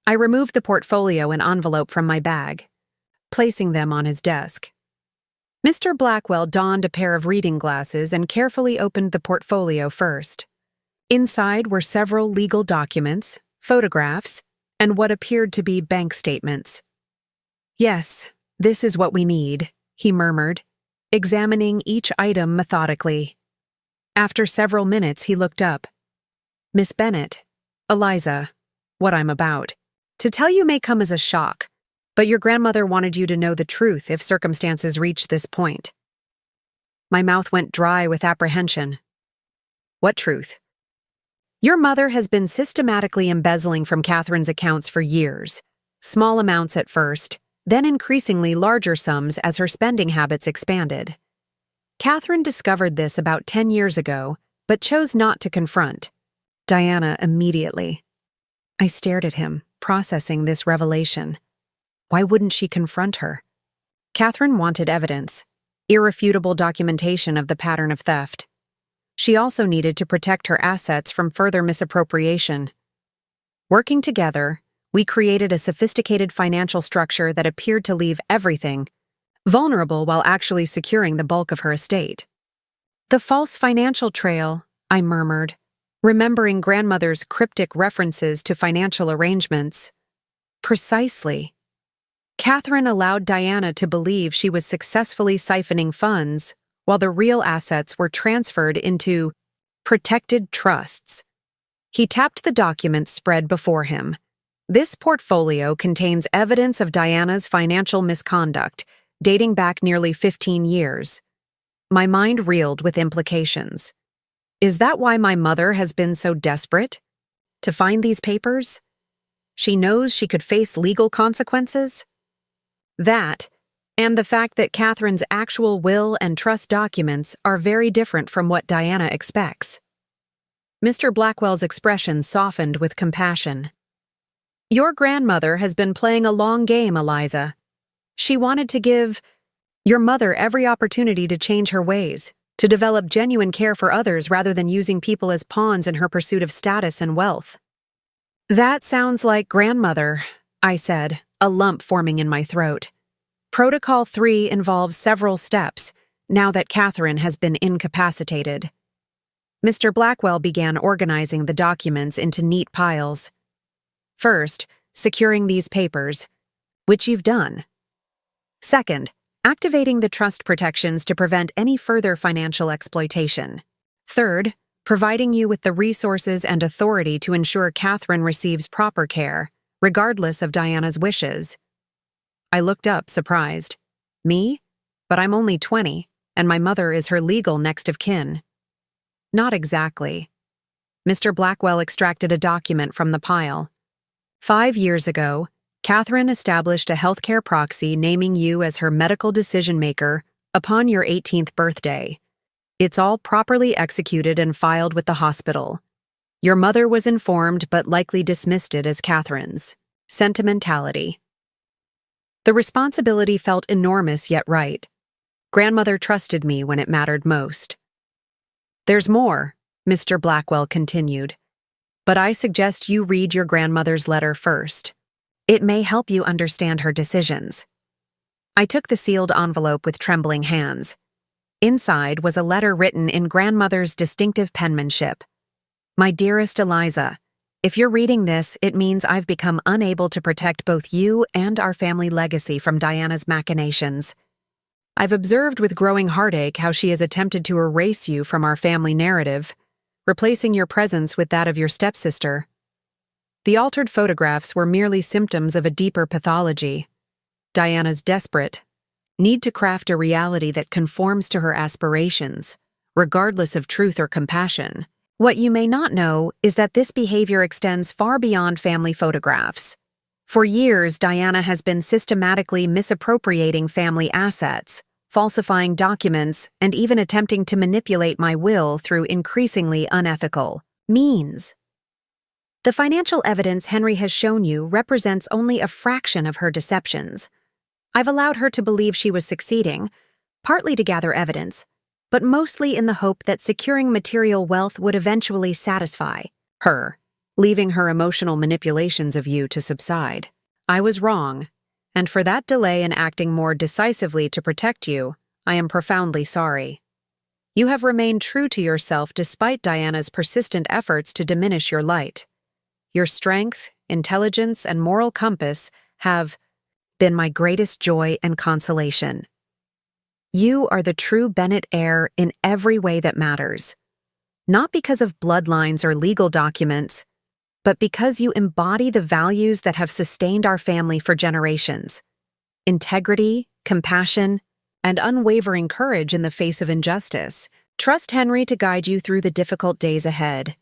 I removed the portfolio and envelope from my bag, placing them on his desk. Mr. Blackwell donned a pair of reading glasses and carefully opened the portfolio first. Inside were several legal documents, photographs, and what appeared to be bank statements. Yes, this is what we need, he murmured, examining each item methodically. After several minutes, he looked up. Miss Bennett, Eliza, what I'm about. To tell you may come as a shock, but your grandmother wanted you to know the truth if circumstances reach this point. My mouth went dry with apprehension. What truth? Your mother has been systematically embezzling from Catherine's accounts for years, small amounts at first, then increasingly larger sums as her spending habits expanded. Catherine discovered this about 10 years ago, but chose not to confront Diana immediately. I stared at him, processing this revelation. Why wouldn't she confront her? Catherine wanted evidence, irrefutable documentation of the pattern of theft. She also needed to protect her assets from further misappropriation. Working together, we created a sophisticated financial structure that appeared to leave everything vulnerable while actually securing the bulk of her estate. The false financial trail, I murmured, remembering grandmother's cryptic references to financial arrangements. Precisely. Catherine allowed Diana to believe she was successfully siphoning funds, while the real assets were transferred into protected trusts. He tapped the documents spread before him. This portfolio contains evidence of Diana's financial misconduct, dating back nearly 15 years. My mind reeled with implications. Is that why my mother has been so desperate? To find these papers? She knows she could face legal consequences? That, and the fact that Catherine's actual will and trust documents are very different from what Diana expects. Mr. Blackwell's expression softened with compassion. Your grandmother has been playing a long game, Eliza. She wanted to give your mother every opportunity to change her ways, to develop genuine care for others rather than using people as pawns in her pursuit of status and wealth. That sounds like grandmother, I said, a lump forming in my throat. Protocol 3 involves several steps, now that Catherine has been incapacitated. Mr. Blackwell began organizing the documents into neat piles. First, securing these papers, which you've done. Second, activating the trust protections to prevent any further financial exploitation. Third, providing you with the resources and authority to ensure Catherine receives proper care, regardless of Diana's wishes. I looked up, surprised. Me? But I'm only 20, and my mother is her legal next of kin. Not exactly. Mr. Blackwell extracted a document from the pile. 5 years ago, Catherine established a healthcare proxy naming you as her medical decision-maker upon your 18th birthday. It's all properly executed and filed with the hospital. Your mother was informed but likely dismissed it as Catherine's sentimentality. The responsibility felt enormous yet right. Grandmother trusted me when it mattered most. There's more, Mr. Blackwell continued, but I suggest you read your grandmother's letter first. It may help you understand her decisions. I took the sealed envelope with trembling hands. Inside was a letter written in grandmother's distinctive penmanship. My dearest Eliza, if you're reading this, it means I've become unable to protect both you and our family legacy from Diana's machinations. I've observed with growing heartache how she has attempted to erase you from our family narrative, replacing your presence with that of your stepsister. The altered photographs were merely symptoms of a deeper pathology. Diana's desperate need to craft a reality that conforms to her aspirations, regardless of truth or compassion. What you may not know is that this behavior extends far beyond family photographs. For years, Diana has been systematically misappropriating family assets, falsifying documents, and even attempting to manipulate my will through increasingly unethical means. The financial evidence Henry has shown you represents only a fraction of her deceptions. I've allowed her to believe she was succeeding, partly to gather evidence, but mostly in the hope that securing material wealth would eventually satisfy her, leaving her emotional manipulations of you to subside. I was wrong, and for that delay in acting more decisively to protect you, I am profoundly sorry. You have remained true to yourself despite Diana's persistent efforts to diminish your light. Your strength, intelligence, and moral compass have been my greatest joy and consolation. You are the true Bennett heir in every way that matters, not because of bloodlines or legal documents, but because you embody the values that have sustained our family for generations: integrity, compassion, and unwavering courage in the face of injustice. Trust Henry to guide you through the difficult days ahead.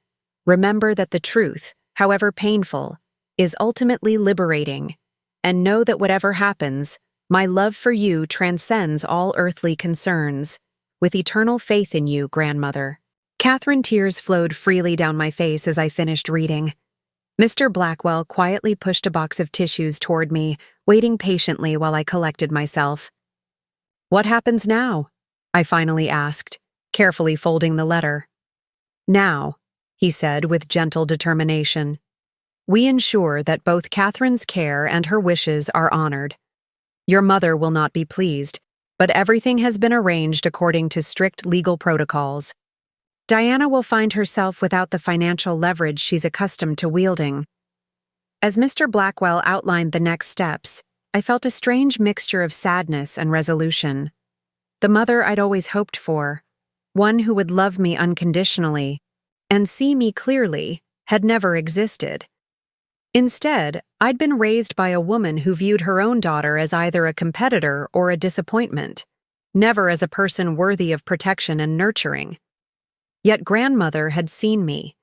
Remember that the truth, however painful, is ultimately liberating, and know that whatever happens, my love for you transcends all earthly concerns. With eternal faith in you, grandmother. Catherine, tears flowed freely down my face as I finished reading. Mr. Blackwell quietly pushed a box of tissues toward me, waiting patiently while I collected myself. What happens now? I finally asked, carefully folding the letter. Now, he said with gentle determination, we ensure that both Catherine's care and her wishes are honored. Your mother will not be pleased, but everything has been arranged according to strict legal protocols. Diana will find herself without the financial leverage she's accustomed to wielding. As Mr. Blackwell outlined the next steps, I felt a strange mixture of sadness and resolution. The mother I'd always hoped for, one who would love me unconditionally and see me clearly, had never existed. Instead, I'd been raised by a woman who viewed her own daughter as either a competitor or a disappointment, never as a person worthy of protection and nurturing. Yet grandmother had seen me,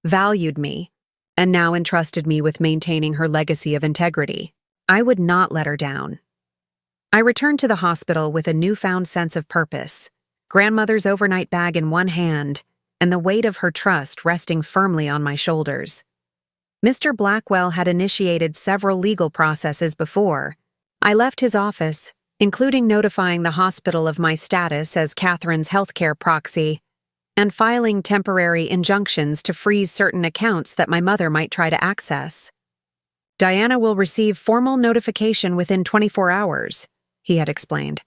valued me, and now entrusted me with maintaining her legacy of integrity. I would not let her down. I returned to the hospital with a newfound sense of purpose, grandmother's overnight bag in one hand, and the weight of her trust resting firmly on my shoulders. Mr. Blackwell had initiated several legal processes before. I left his office, including notifying the hospital of my status as Catherine's healthcare proxy, and filing temporary injunctions to freeze certain accounts that my mother might try to access. Diana will receive formal notification within 24 hours, he had explained.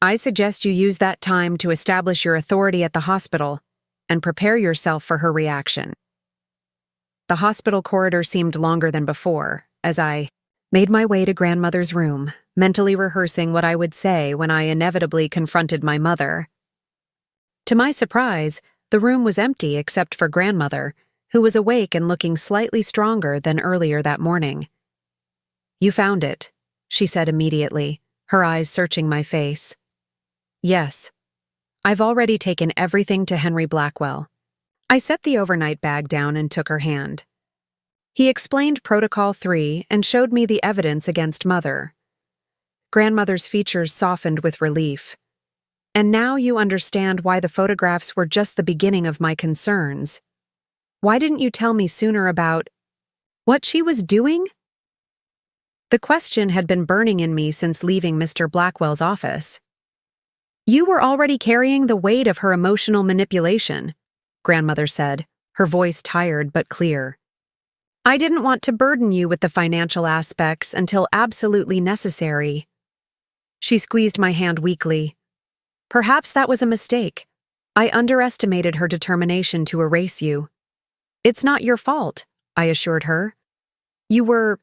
I suggest you use that time to establish your authority at the hospital and prepare yourself for her reaction. The hospital corridor seemed longer than before, as I made my way to grandmother's room, mentally rehearsing what I would say when I inevitably confronted my mother. To my surprise, the room was empty except for grandmother, who was awake and looking slightly stronger than earlier that morning. You found it, she said immediately, her eyes searching my face. Yes. I've already taken everything to Henry Blackwell. I set the overnight bag down and took her hand. He explained Protocol 3 and showed me the evidence against Mother. Grandmother's features softened with relief. And now you understand why the photographs were just the beginning of my concerns. Why didn't you tell me sooner about what she was doing? The question had been burning in me since leaving Mr. Blackwell's office. You were already carrying the weight of her emotional manipulation, grandmother said, her voice tired but clear. I didn't want to burden you with the financial aspects until absolutely necessary. She squeezed my hand weakly. Perhaps that was a mistake. I underestimated her determination to erase you. It's not your fault, I assured her. You were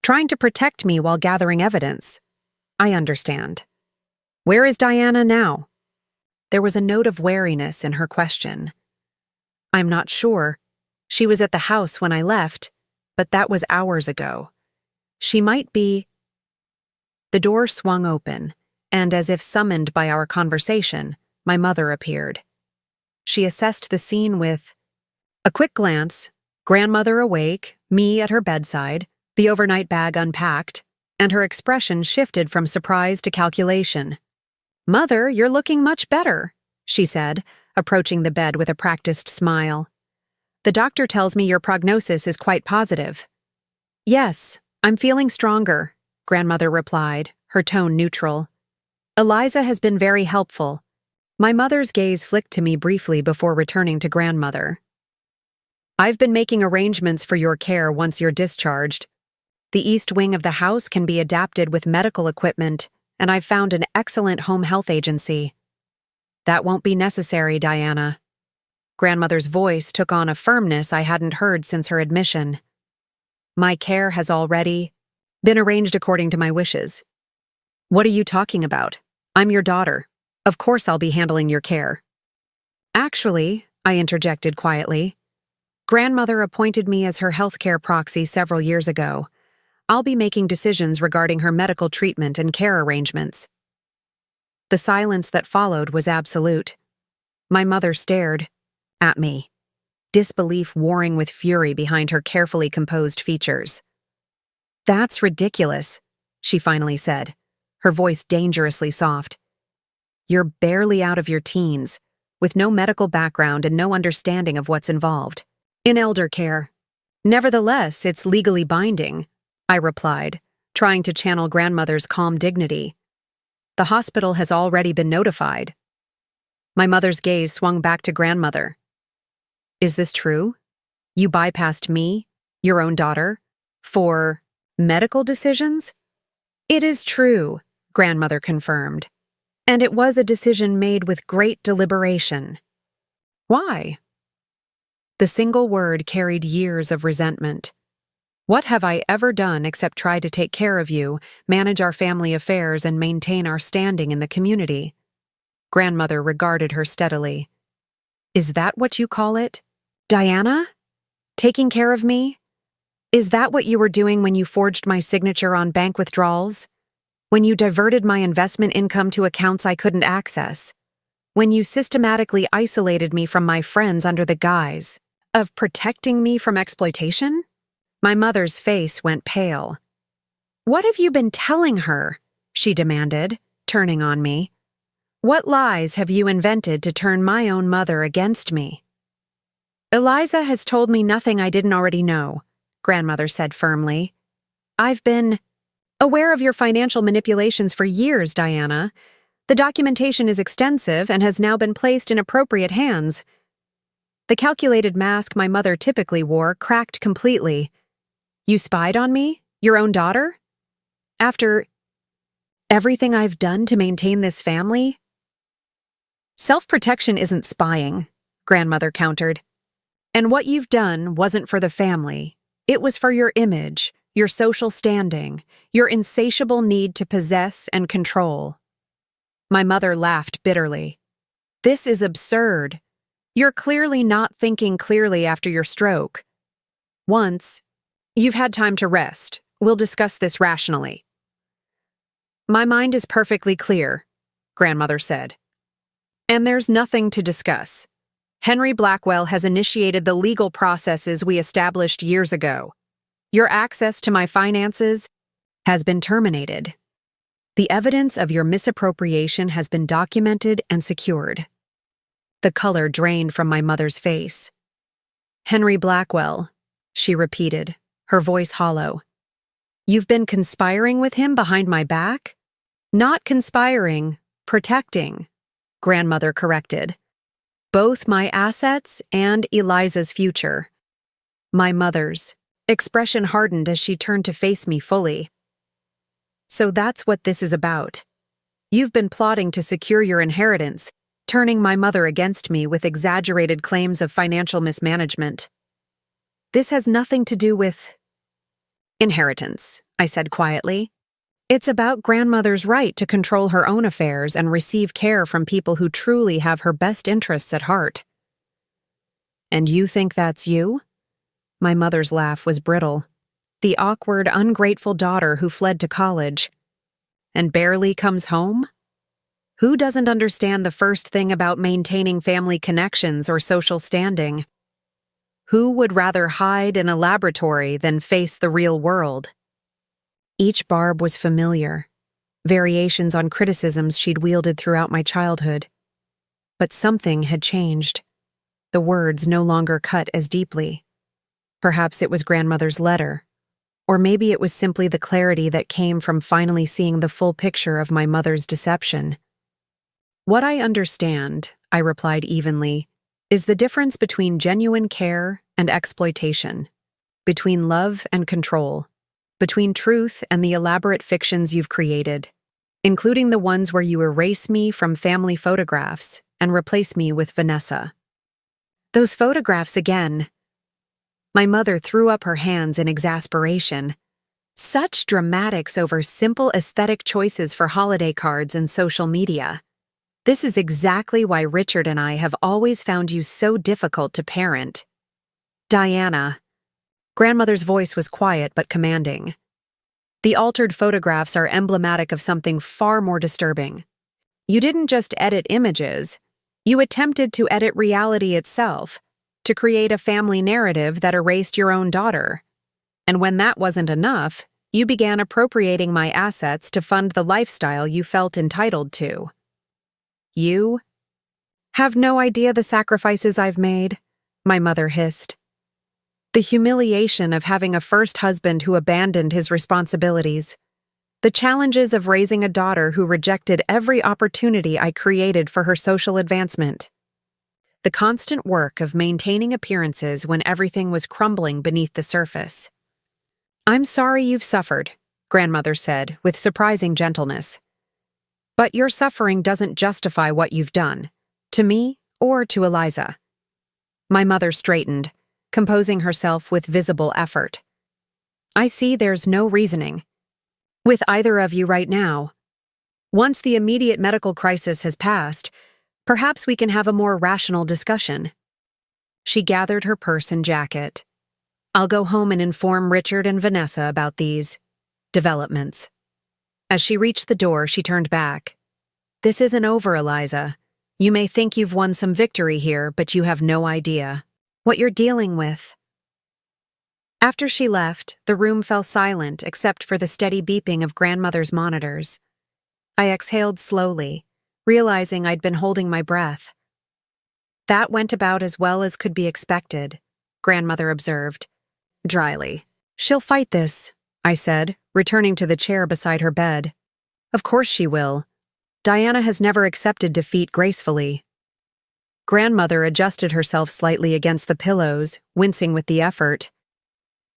trying to protect me while gathering evidence. I understand. Where is Diana now? There was a note of wariness in her question. I'm not sure. She was at the house when I left, but that was hours ago. She might be... The door swung open, and as if summoned by our conversation, my mother appeared. She assessed the scene with a quick glance, grandmother awake, me at her bedside, the overnight bag unpacked, and her expression shifted from surprise to calculation. Mother, you're looking much better, she said, approaching the bed with a practiced smile. The doctor tells me your prognosis is quite positive. Yes, I'm feeling stronger, grandmother replied, her tone neutral. Eliza has been very helpful. My mother's gaze flicked to me briefly before returning to grandmother. I've been making arrangements for your care once you're discharged. The east wing of the house can be adapted with medical equipment, and I've found an excellent home health agency. That won't be necessary, Diana. Grandmother's voice took on a firmness I hadn't heard since her admission. My care has already been arranged according to my wishes. What are you talking about? I'm your daughter. Of course I'll be handling your care. Actually, I interjected quietly, grandmother appointed me as her healthcare proxy several years ago. I'll be making decisions regarding her medical treatment and care arrangements. The silence that followed was absolute. My mother stared at me, disbelief warring with fury behind her carefully composed features. That's ridiculous, she finally said, her voice dangerously soft. You're barely out of your teens, with no medical background and no understanding of what's involved in elder care. Nevertheless, it's legally binding, I replied, trying to channel grandmother's calm dignity. The hospital has already been notified. My mother's gaze swung back to grandmother. Is this true? You bypassed me, your own daughter, for medical decisions? It is true, grandmother confirmed. And it was a decision made with great deliberation. Why? The single word carried years of resentment. What have I ever done except try to take care of you, manage our family affairs, and maintain our standing in the community? Grandmother regarded her steadily. Is that what you call it? Diana? Taking care of me? Is that what you were doing when you forged my signature on bank withdrawals? When you diverted my investment income to accounts I couldn't access? When you systematically isolated me from my friends under the guise of protecting me from exploitation? My mother's face went pale. What have you been telling her? She demanded, turning on me. What lies have you invented to turn my own mother against me? Eliza has told me nothing I didn't already know, grandmother said firmly. I've been aware of your financial manipulations for years, Diana. The documentation is extensive and has now been placed in appropriate hands. The calculated mask my mother typically wore cracked completely. You spied on me? Your own daughter? After everything I've done to maintain this family? Self-protection isn't spying, grandmother countered. And what you've done wasn't for the family. It was for your image, your social standing, your insatiable need to possess and control. My mother laughed bitterly. This is absurd. You're clearly not thinking clearly after your stroke. Once, you've had time to rest. We'll discuss this rationally. My mind is perfectly clear, grandmother said. And there's nothing to discuss. Henry Blackwell has initiated the legal processes we established years ago. Your access to my finances has been terminated. The evidence of your misappropriation has been documented and secured. The color drained from my mother's face. Henry Blackwell, she repeated, her voice hollow. You've been conspiring with him behind my back? Not conspiring, protecting, grandmother corrected. Both my assets and Eliza's future. My mother's. Expression hardened as she turned to face me fully. So that's what this is about. You've been plotting to secure your inheritance, turning my mother against me with exaggerated claims of financial mismanagement. This has nothing to do with inheritance, I said quietly. It's about grandmother's right to control her own affairs and receive care from people who truly have her best interests at heart. And you think that's you? My mother's laugh was brittle. The awkward, ungrateful daughter who fled to college and barely comes home? Who doesn't understand the first thing about maintaining family connections or social standing? Who would rather hide in a laboratory than face the real world? Each barb was familiar, variations on criticisms she'd wielded throughout my childhood. But something had changed. The words no longer cut as deeply. Perhaps it was grandmother's letter, or maybe it was simply the clarity that came from finally seeing the full picture of my mother's deception. What I understand, I replied evenly, is the difference between genuine care and exploitation, between love and control, between truth and the elaborate fictions you've created, including the ones where you erase me from family photographs and replace me with Vanessa. Those photographs again. My mother threw up her hands in exasperation. Such dramatics over simple aesthetic choices for holiday cards and social media. This is exactly why Richard and I have always found you so difficult to parent. Diana. Grandmother's voice was quiet but commanding. The altered photographs are emblematic of something far more disturbing. You didn't just edit images, you attempted to edit reality itself, to create a family narrative that erased your own daughter. And when that wasn't enough, you began appropriating my assets to fund the lifestyle you felt entitled to. You have no idea the sacrifices I've made, my mother hissed. The humiliation of having a first husband who abandoned his responsibilities. The challenges of raising a daughter who rejected every opportunity I created for her social advancement. The constant work of maintaining appearances when everything was crumbling beneath the surface. I'm sorry you've suffered, grandmother said with surprising gentleness. But your suffering doesn't justify what you've done, to me or to Eliza. My mother straightened, composing herself with visible effort. I see there's no reasoning with either of you right now. Once the immediate medical crisis has passed, perhaps we can have a more rational discussion. She gathered her purse and jacket. I'll go home and inform Richard and Vanessa about these developments. As she reached the door, she turned back. This isn't over, Eliza. You may think you've won some victory here, but you have no idea what you're dealing with. After she left, the room fell silent except for the steady beeping of grandmother's monitors. I exhaled slowly, realizing I'd been holding my breath. That went about as well as could be expected, grandmother observed, dryly. She'll fight this, I said, returning to the chair beside her bed. Of course she will. Diana has never accepted defeat gracefully. Grandmother adjusted herself slightly against the pillows, wincing with the effort.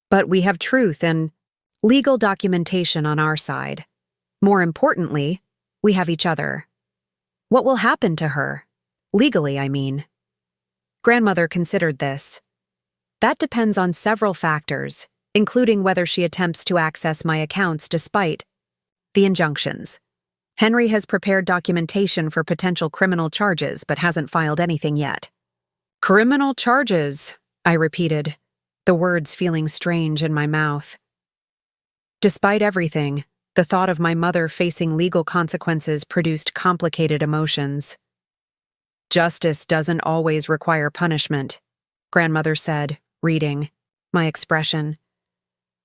But we have truth and legal documentation on our side. More importantly, we have each other. What will happen to her? Legally, I mean. Grandmother considered this. That depends on several factors, including whether she attempts to access my accounts despite the injunctions. Henry has prepared documentation for potential criminal charges but hasn't filed anything yet. Criminal charges, I repeated, the words feeling strange in my mouth. Despite everything, the thought of my mother facing legal consequences produced complicated emotions. Justice doesn't always require punishment, grandmother said, reading my expression.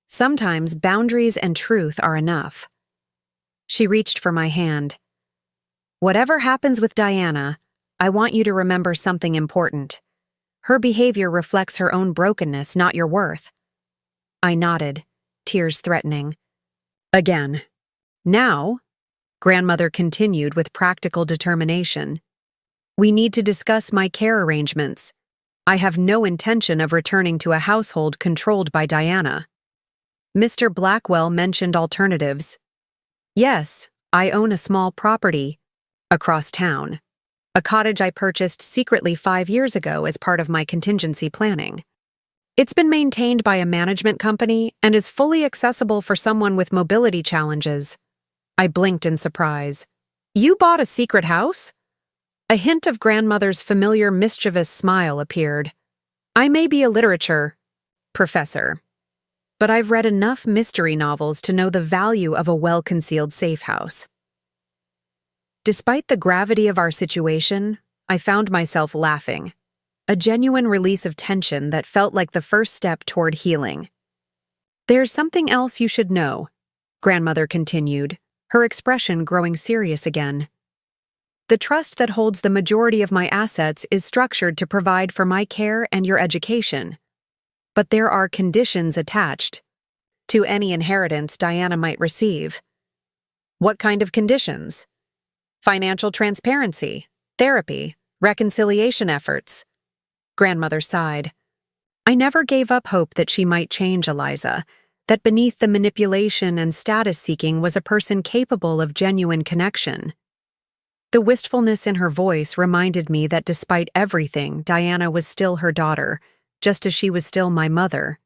Sometimes boundaries and truth are enough. She reached for my hand. Whatever happens with Diana, I want you to remember something important. Her behavior reflects her own brokenness, not your worth. I nodded, tears threatening. Again. Now, grandmother continued with practical determination, We need to discuss my care arrangements. I have no intention of returning to a household controlled by Diana. Mr. Blackwell mentioned alternatives. Yes, I own a small property across town. A cottage I purchased secretly 5 years ago as part of my contingency planning. It's been maintained by a management company and is fully accessible for someone with mobility challenges. I blinked in surprise. You bought a secret house? A hint of grandmother's familiar mischievous smile appeared. I may be a literature professor, but I've read enough mystery novels to know the value of a well-concealed safe house. Despite the gravity of our situation, I found myself laughing, a genuine release of tension that felt like the first step toward healing. There's something else you should know, grandmother continued, her expression growing serious again. The trust that holds the majority of my assets is structured to provide for my care and your education. But there are conditions attached to any inheritance Diana might receive. What kind of conditions? Financial transparency, therapy, reconciliation efforts. Grandmother sighed. I never gave up hope that she might change Eliza, that beneath the manipulation and status-seeking was a person capable of genuine connection. The wistfulness in her voice reminded me that despite everything, Diana was still her daughter, just as she was still my mother.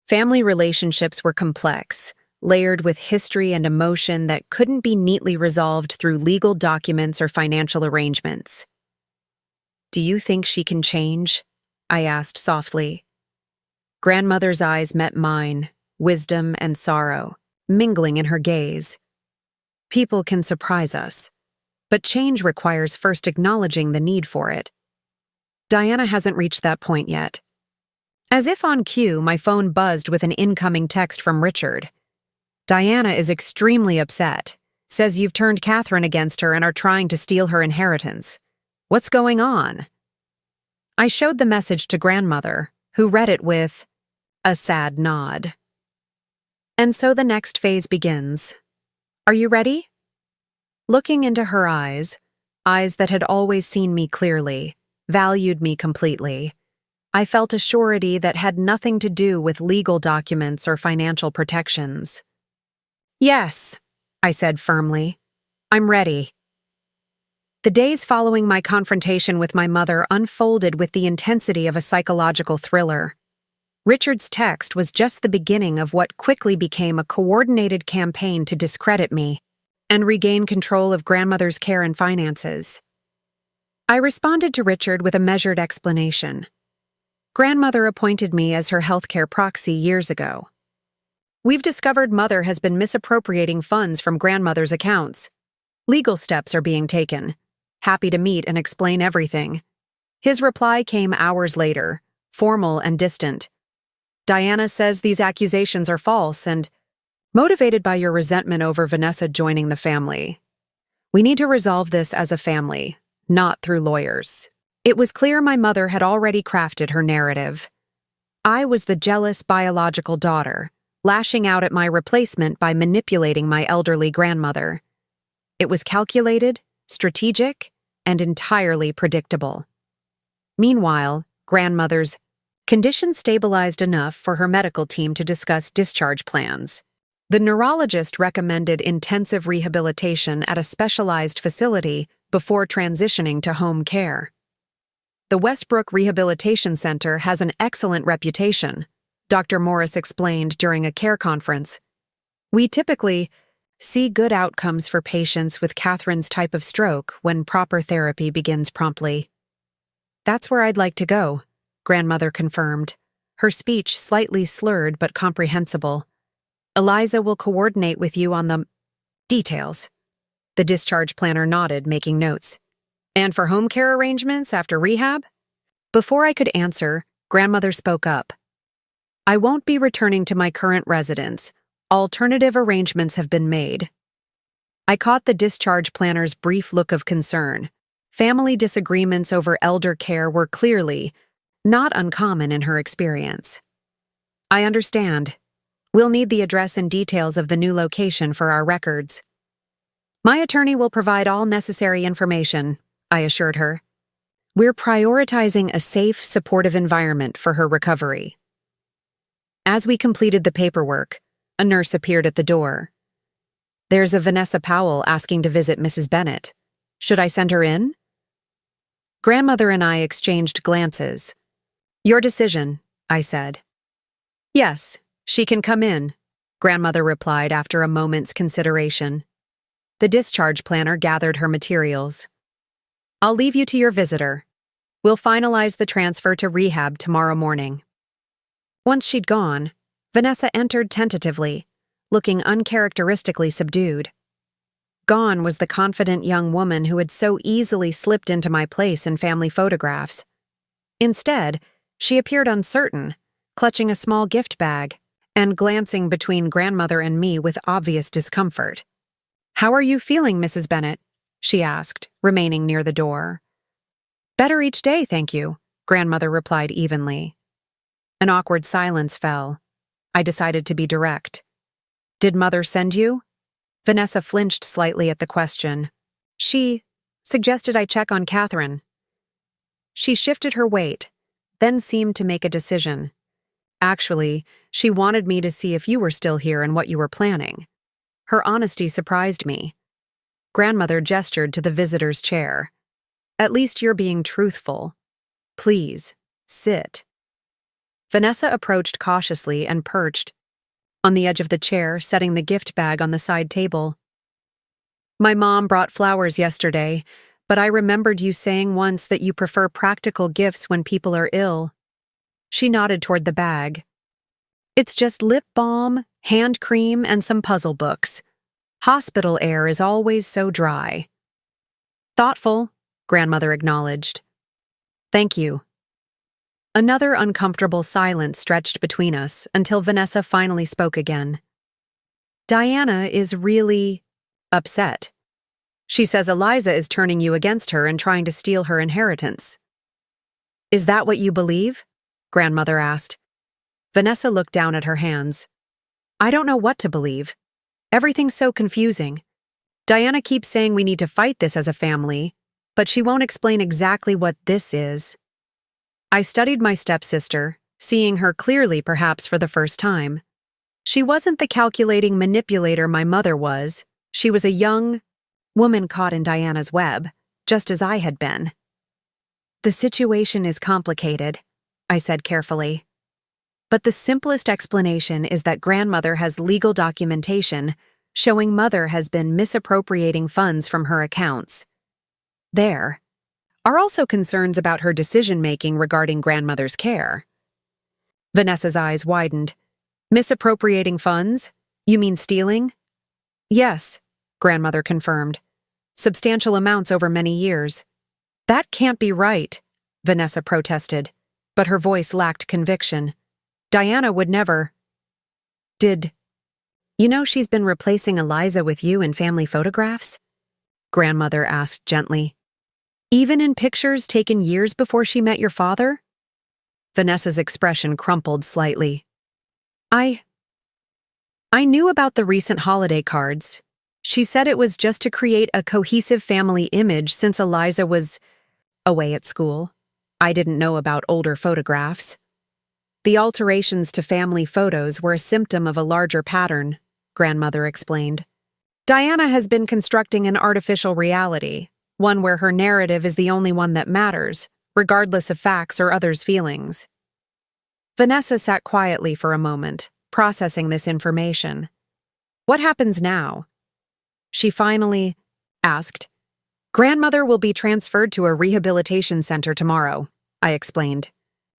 Family relationships were complex, layered with history and emotion that couldn't be neatly resolved through legal documents or financial arrangements. Do you think she can change? I asked softly. Grandmother's eyes met mine, wisdom and sorrow, mingling in her gaze. People can surprise us, but change requires first acknowledging the need for it. Diana hasn't reached that point yet. As if on cue, my phone buzzed with an incoming text from Richard. Diana is extremely upset, says you've turned Catherine against her and are trying to steal her inheritance. What's going on? I showed the message to grandmother, who read it with a sad nod. And so the next phase begins. Are you ready? Looking into her eyes that had always seen me clearly, valued me completely, I felt a surety that had nothing to do with legal documents or financial protections. Yes, I said firmly. I'm ready. The days following my confrontation with my mother unfolded with the intensity of a psychological thriller. Richard's text was just the beginning of what quickly became a coordinated campaign to discredit me and regain control of grandmother's care and finances. I responded to Richard with a measured explanation. Grandmother appointed me as her healthcare proxy years ago. We've discovered Mother has been misappropriating funds from grandmother's accounts. Legal steps are being taken. Happy to meet and explain everything. His reply came hours later, formal and distant. Diana says these accusations are false and motivated by your resentment over Vanessa joining the family. We need to resolve this as a family, not through lawyers. It was clear my mother had already crafted her narrative. I was the jealous biological daughter, lashing out at my replacement by manipulating my elderly grandmother. It was calculated, strategic, and entirely predictable. Meanwhile, grandmother's condition stabilized enough for her medical team to discuss discharge plans. The neurologist recommended intensive rehabilitation at a specialized facility before transitioning to home care. The Westbrook Rehabilitation Center has an excellent reputation, Dr. Morris explained during a care conference. We typically see good outcomes for patients with Catherine's type of stroke when proper therapy begins promptly. That's where I'd like to go, grandmother confirmed, her speech slightly slurred but comprehensible. Eliza will coordinate with you on the details. The discharge planner nodded, making notes. And for home care arrangements after rehab? Before I could answer, grandmother spoke up. I won't be returning to my current residence. Alternative arrangements have been made. I caught the discharge planner's brief look of concern. Family disagreements over elder care were clearly not uncommon in her experience. I understand. We'll need the address and details of the new location for our records. My attorney will provide all necessary information, I assured her. We're prioritizing a safe, supportive environment for her recovery. As we completed the paperwork, a nurse appeared at the door. There's a Vanessa Powell asking to visit Mrs. Bennett. Should I send her in? Grandmother and I exchanged glances. Your decision, I said. Yes, she can come in, Grandmother replied after a moment's consideration. The discharge planner gathered her materials. I'll leave you to your visitor. We'll finalize the transfer to rehab tomorrow morning. Once she'd gone, Vanessa entered tentatively, looking uncharacteristically subdued. Gone was the confident young woman who had so easily slipped into my place in family photographs. Instead, she appeared uncertain, clutching a small gift bag and glancing between Grandmother and me with obvious discomfort. How are you feeling, Mrs. Bennett? She asked, remaining near the door. Better each day, thank you, Grandmother replied evenly. An awkward silence fell. I decided to be direct. Did Mother send you? Vanessa flinched slightly at the question. She suggested I check on Catherine. She shifted her weight, then seemed to make a decision. Actually, she wanted me to see if you were still here and what you were planning. Her honesty surprised me. Grandmother gestured to the visitor's chair. At least you're being truthful. Please, sit. Vanessa approached cautiously and perched on the edge of the chair, setting the gift bag on the side table. My mom brought flowers yesterday, but I remembered you saying once that you prefer practical gifts when people are ill. She nodded toward the bag. It's just lip balm, hand cream, and some puzzle books. Hospital air is always so dry. Thoughtful, Grandmother acknowledged. Thank you. Another uncomfortable silence stretched between us until Vanessa finally spoke again. Diana is really upset. She says Eliza is turning you against her and trying to steal her inheritance. Is that what you believe? Grandmother asked. Vanessa looked down at her hands. I don't know what to believe. Everything's so confusing. Diana keeps saying we need to fight this as a family, but she won't explain exactly what this is. I studied my stepsister, seeing her clearly perhaps for the first time. She wasn't the calculating manipulator my mother was. She was a young woman caught in Diana's web, just as I had been. The situation is complicated, I said carefully. But the simplest explanation is that Grandmother has legal documentation showing Mother has been misappropriating funds from her accounts. There are also concerns about her decision-making regarding Grandmother's care. Vanessa's eyes widened. Misappropriating funds? You mean stealing? Yes, Grandmother confirmed. Substantial amounts over many years. That can't be right, Vanessa protested, but her voice lacked conviction. Diana would never. Did you know she's been replacing Eliza with you in family photographs? Grandmother asked gently. Even in pictures taken years before she met your father? Vanessa's expression crumpled slightly. I knew about the recent holiday cards. She said it was just to create a cohesive family image since Eliza was away at school. I didn't know about older photographs. The alterations to family photos were a symptom of a larger pattern, Grandmother explained. Diana has been constructing an artificial reality, one where her narrative is the only one that matters, regardless of facts or others' feelings. Vanessa sat quietly for a moment, processing this information. What happens now? She finally asked. Grandmother will be transferred to a rehabilitation center tomorrow, I explained.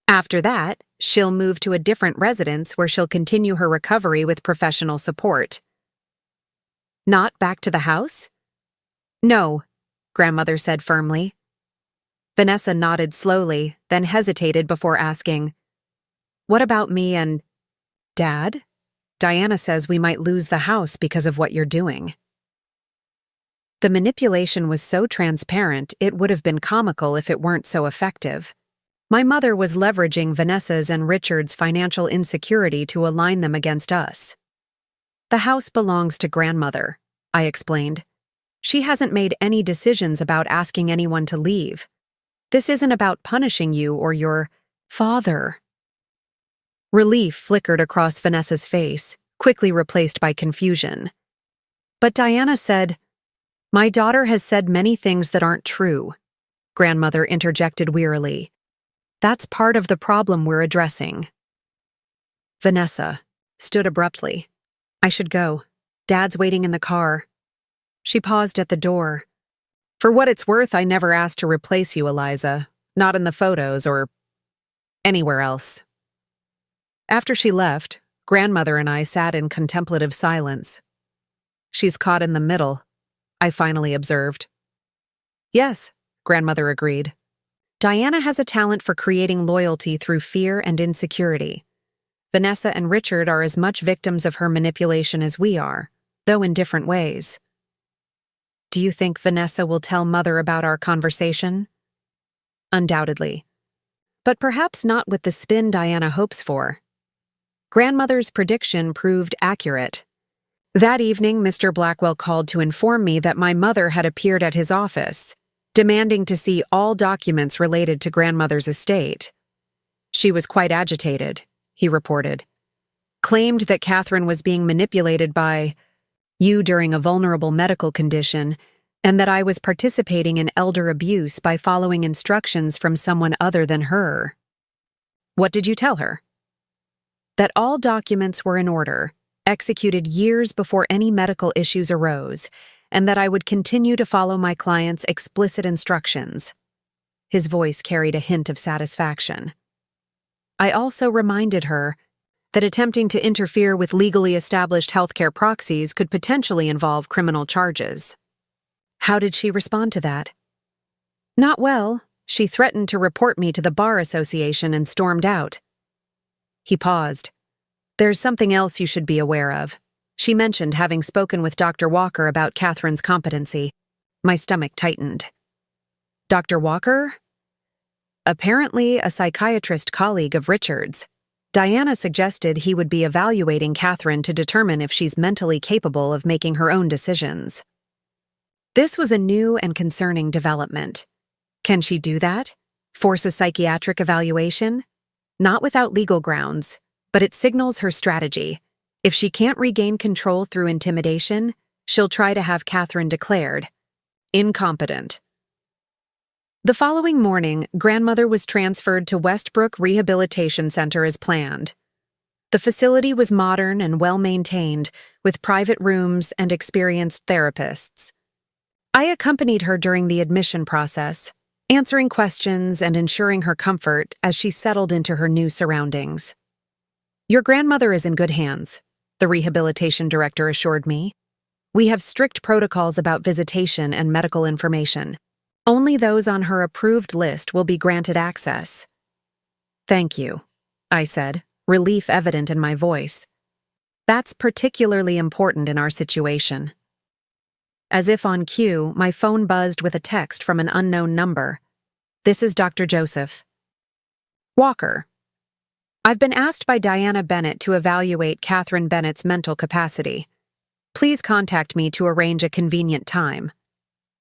After that, she'll move to a different residence where she'll continue her recovery with professional support. Not back to the house? No, Grandmother said firmly. Vanessa nodded slowly, then hesitated before asking, What about me and Dad? Diana says we might lose the house because of what you're doing. The manipulation was so transparent it would have been comical if it weren't so effective. My mother was leveraging Vanessa's and Richard's financial insecurity to align them against us. The house belongs to Grandmother, I explained. She hasn't made any decisions about asking anyone to leave. This isn't about punishing you or your father. Relief flickered across Vanessa's face, quickly replaced by confusion. But Diana said, "My daughter has said many things that aren't true," grandmother interjected wearily. "That's part of the problem we're addressing." Vanessa stood abruptly. "I should go. Dad's waiting in the car." She paused at the door. "For what it's worth, I never asked to replace you, Eliza. Not in the photos or anywhere else." After she left, grandmother and I sat in contemplative silence. "She's caught in the middle," I finally observed. "Yes," grandmother agreed. "Diana has a talent for creating loyalty through fear and insecurity. Vanessa and Richard are as much victims of her manipulation as we are, though in different ways." "Do you think Vanessa will tell Mother about our conversation?" "Undoubtedly. But perhaps not with the spin Diana hopes for." Grandmother's prediction proved accurate. That evening, Mr. Blackwell called to inform me that my mother had appeared at his office, demanding to see all documents related to grandmother's estate. She was quite agitated, he reported. Claimed that Catherine was being manipulated by you during a vulnerable medical condition, and that I was participating in elder abuse by following instructions from someone other than her. "What did you tell her?" "That all documents were in order, executed years before any medical issues arose, and that I would continue to follow my client's explicit instructions." His voice carried a hint of satisfaction. "I also reminded her that attempting to interfere with legally established healthcare proxies could potentially involve criminal charges." "How did she respond to that?" "Not well. She threatened to report me to the Bar Association and stormed out." He paused. "There's something else you should be aware of. She mentioned having spoken with Dr. Walker about Catherine's competency." My stomach tightened. "Dr. Walker?" "Apparently a psychiatrist colleague of Richard's. Diana suggested he would be evaluating Catherine to determine if she's mentally capable of making her own decisions." This was a new and concerning development. Can she do that? Force a psychiatric evaluation? Not without legal grounds, but it signals her strategy. If she can't regain control through intimidation, she'll try to have Catherine declared incompetent. The following morning, grandmother was transferred to Westbrook Rehabilitation Center as planned. The facility was modern and well-maintained, with private rooms and experienced therapists. I accompanied her during the admission process, answering questions and ensuring her comfort as she settled into her new surroundings. "Your grandmother is in good hands," the rehabilitation director assured me. "We have strict protocols about visitation and medical information. Only those on her approved list will be granted access." "Thank you," I said, relief evident in my voice. "That's particularly important in our situation." As if on cue, my phone buzzed with a text from an unknown number. "This is Dr. Joseph." "Walker. I've been asked by Diana Bennett to evaluate Catherine Bennett's mental capacity. Please contact me to arrange a convenient time."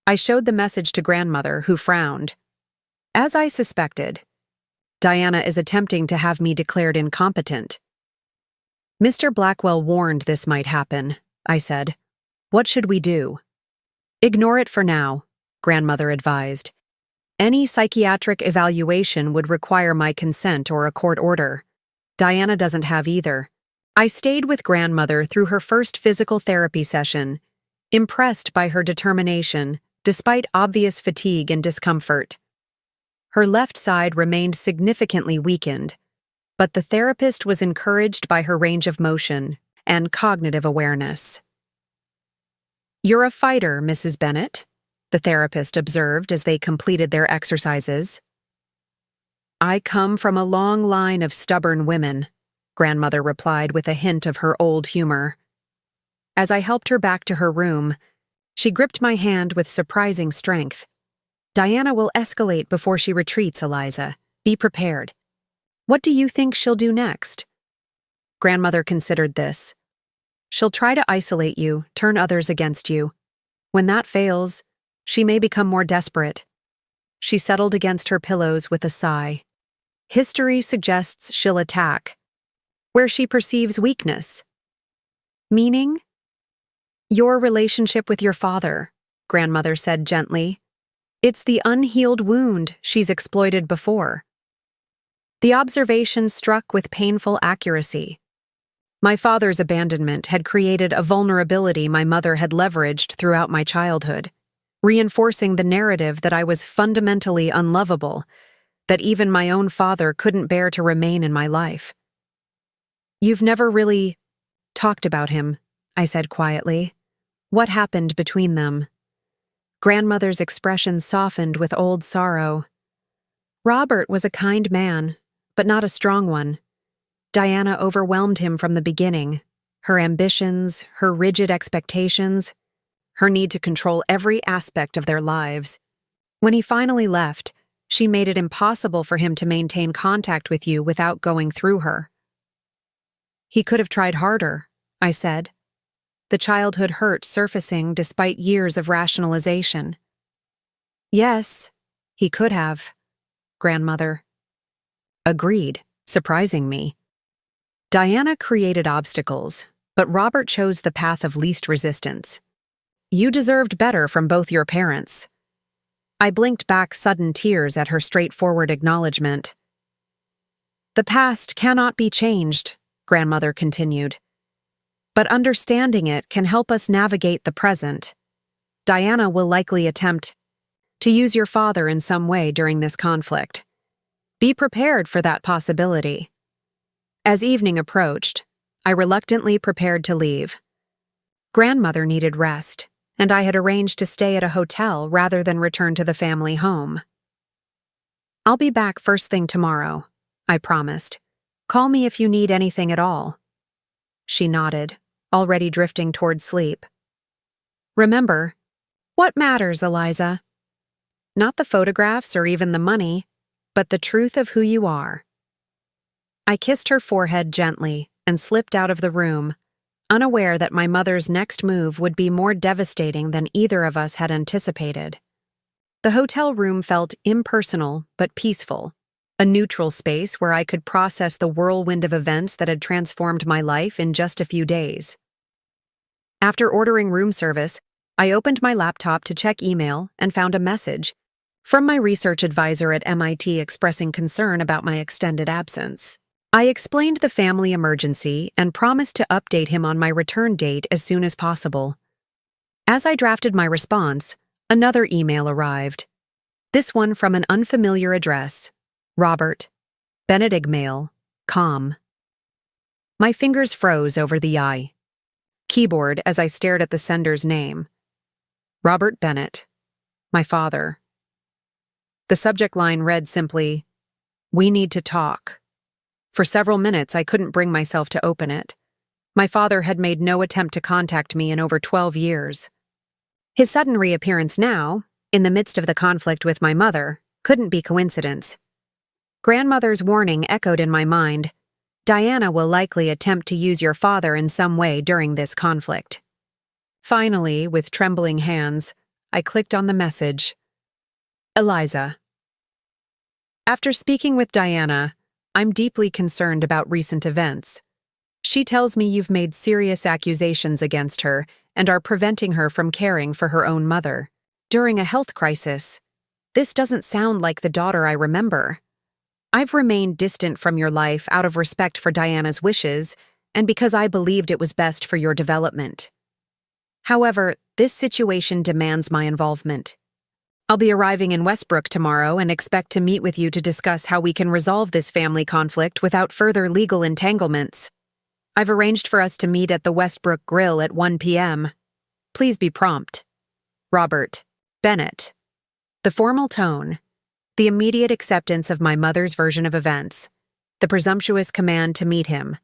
I showed the message to grandmother, who frowned. As I suspected, Diana is attempting to have me declared incompetent. "Mr. Blackwell warned this might happen," I said. "What should we do?" "Ignore it for now," grandmother advised. "Any psychiatric evaluation would require my consent or a court order. Diana doesn't have either." I stayed with grandmother through her first physical therapy session, impressed by her determination, despite obvious fatigue and discomfort. Her left side remained significantly weakened, but the therapist was encouraged by her range of motion and cognitive awareness. "You're a fighter, Mrs. Bennett," the therapist observed as they completed their exercises. "I come from a long line of stubborn women," grandmother replied with a hint of her old humor. As I helped her back to her room, she gripped my hand with surprising strength. "Diana will escalate before she retreats, Eliza. Be prepared. What do you think she'll do next?" Grandmother considered this. "She'll try to isolate you, turn others against you. When that fails, she may become more desperate. She settled against her pillows with a sigh. History suggests she'll attack, where she perceives weakness. Meaning? Your relationship with your father, grandmother said gently. It's the unhealed wound she's exploited before. The observation struck with painful accuracy. My father's abandonment had created a vulnerability my mother had leveraged throughout my childhood, reinforcing the narrative that I was fundamentally unlovable, that even my own father couldn't bear to remain in my life. You've never really talked about him, I said quietly. What happened between them? Grandmother's expression softened with old sorrow. Robert was a kind man, but not a strong one. Diana overwhelmed him from the beginning. Her ambitions, her rigid expectations, her need to control every aspect of their lives. When he finally left, she made it impossible for him to maintain contact with you without going through her. He could have tried harder, I said. The childhood hurt surfacing despite years of rationalization. Yes, he could have, grandmother. Agreed, surprising me. Diana created obstacles, but Robert chose the path of least resistance. You deserved better from both your parents. I blinked back sudden tears at her straightforward acknowledgement. The past cannot be changed, grandmother continued. But understanding it can help us navigate the present. Diana will likely attempt to use your father in some way during this conflict. Be prepared for that possibility. As evening approached, I reluctantly prepared to leave. Grandmother needed rest, and I had arranged to stay at a hotel rather than return to the family home. I'll be back first thing tomorrow, I promised. Call me if you need anything at all. She nodded, already drifting toward sleep. Remember, what matters, Eliza? Not the photographs or even the money, but the truth of who you are. I kissed her forehead gently and slipped out of the room, unaware that my mother's next move would be more devastating than either of us had anticipated. The hotel room felt impersonal but peaceful, a neutral space where I could process the whirlwind of events that had transformed my life in just a few days. After ordering room service, I opened my laptop to check email and found a message from my research advisor at MIT expressing concern about my extended absence. I explained the family emergency and promised to update him on my return date as soon as possible. As I drafted my response, another email arrived. This one from an unfamiliar address. Robert, Benedict Mail, com. My fingers froze over the keyboard as I stared at the sender's name. Robert Bennett, my father. The subject line read simply, "We need to talk." For several minutes, I couldn't bring myself to open it. My father had made no attempt to contact me in over 12 years. His sudden reappearance now, in the midst of the conflict with my mother, couldn't be coincidence. Grandmother's warning echoed in my mind. Diana will likely attempt to use your father in some way during this conflict. Finally, with trembling hands, I clicked on the message. Eliza. After speaking with Diana, I'm deeply concerned about recent events. She tells me you've made serious accusations against her and are preventing her from caring for her own mother. During a health crisis, this doesn't sound like the daughter I remember. I've remained distant from your life out of respect for Diana's wishes and because I believed it was best for your development. However, this situation demands my involvement. I'll be arriving in Westbrook tomorrow and expect to meet with you to discuss how we can resolve this family conflict without further legal entanglements. I've arranged for us to meet at the Westbrook Grill at 1 p.m. Please be prompt. Robert, Bennett. The formal tone, the immediate acceptance of my mother's version of events, the presumptuous command to meet him.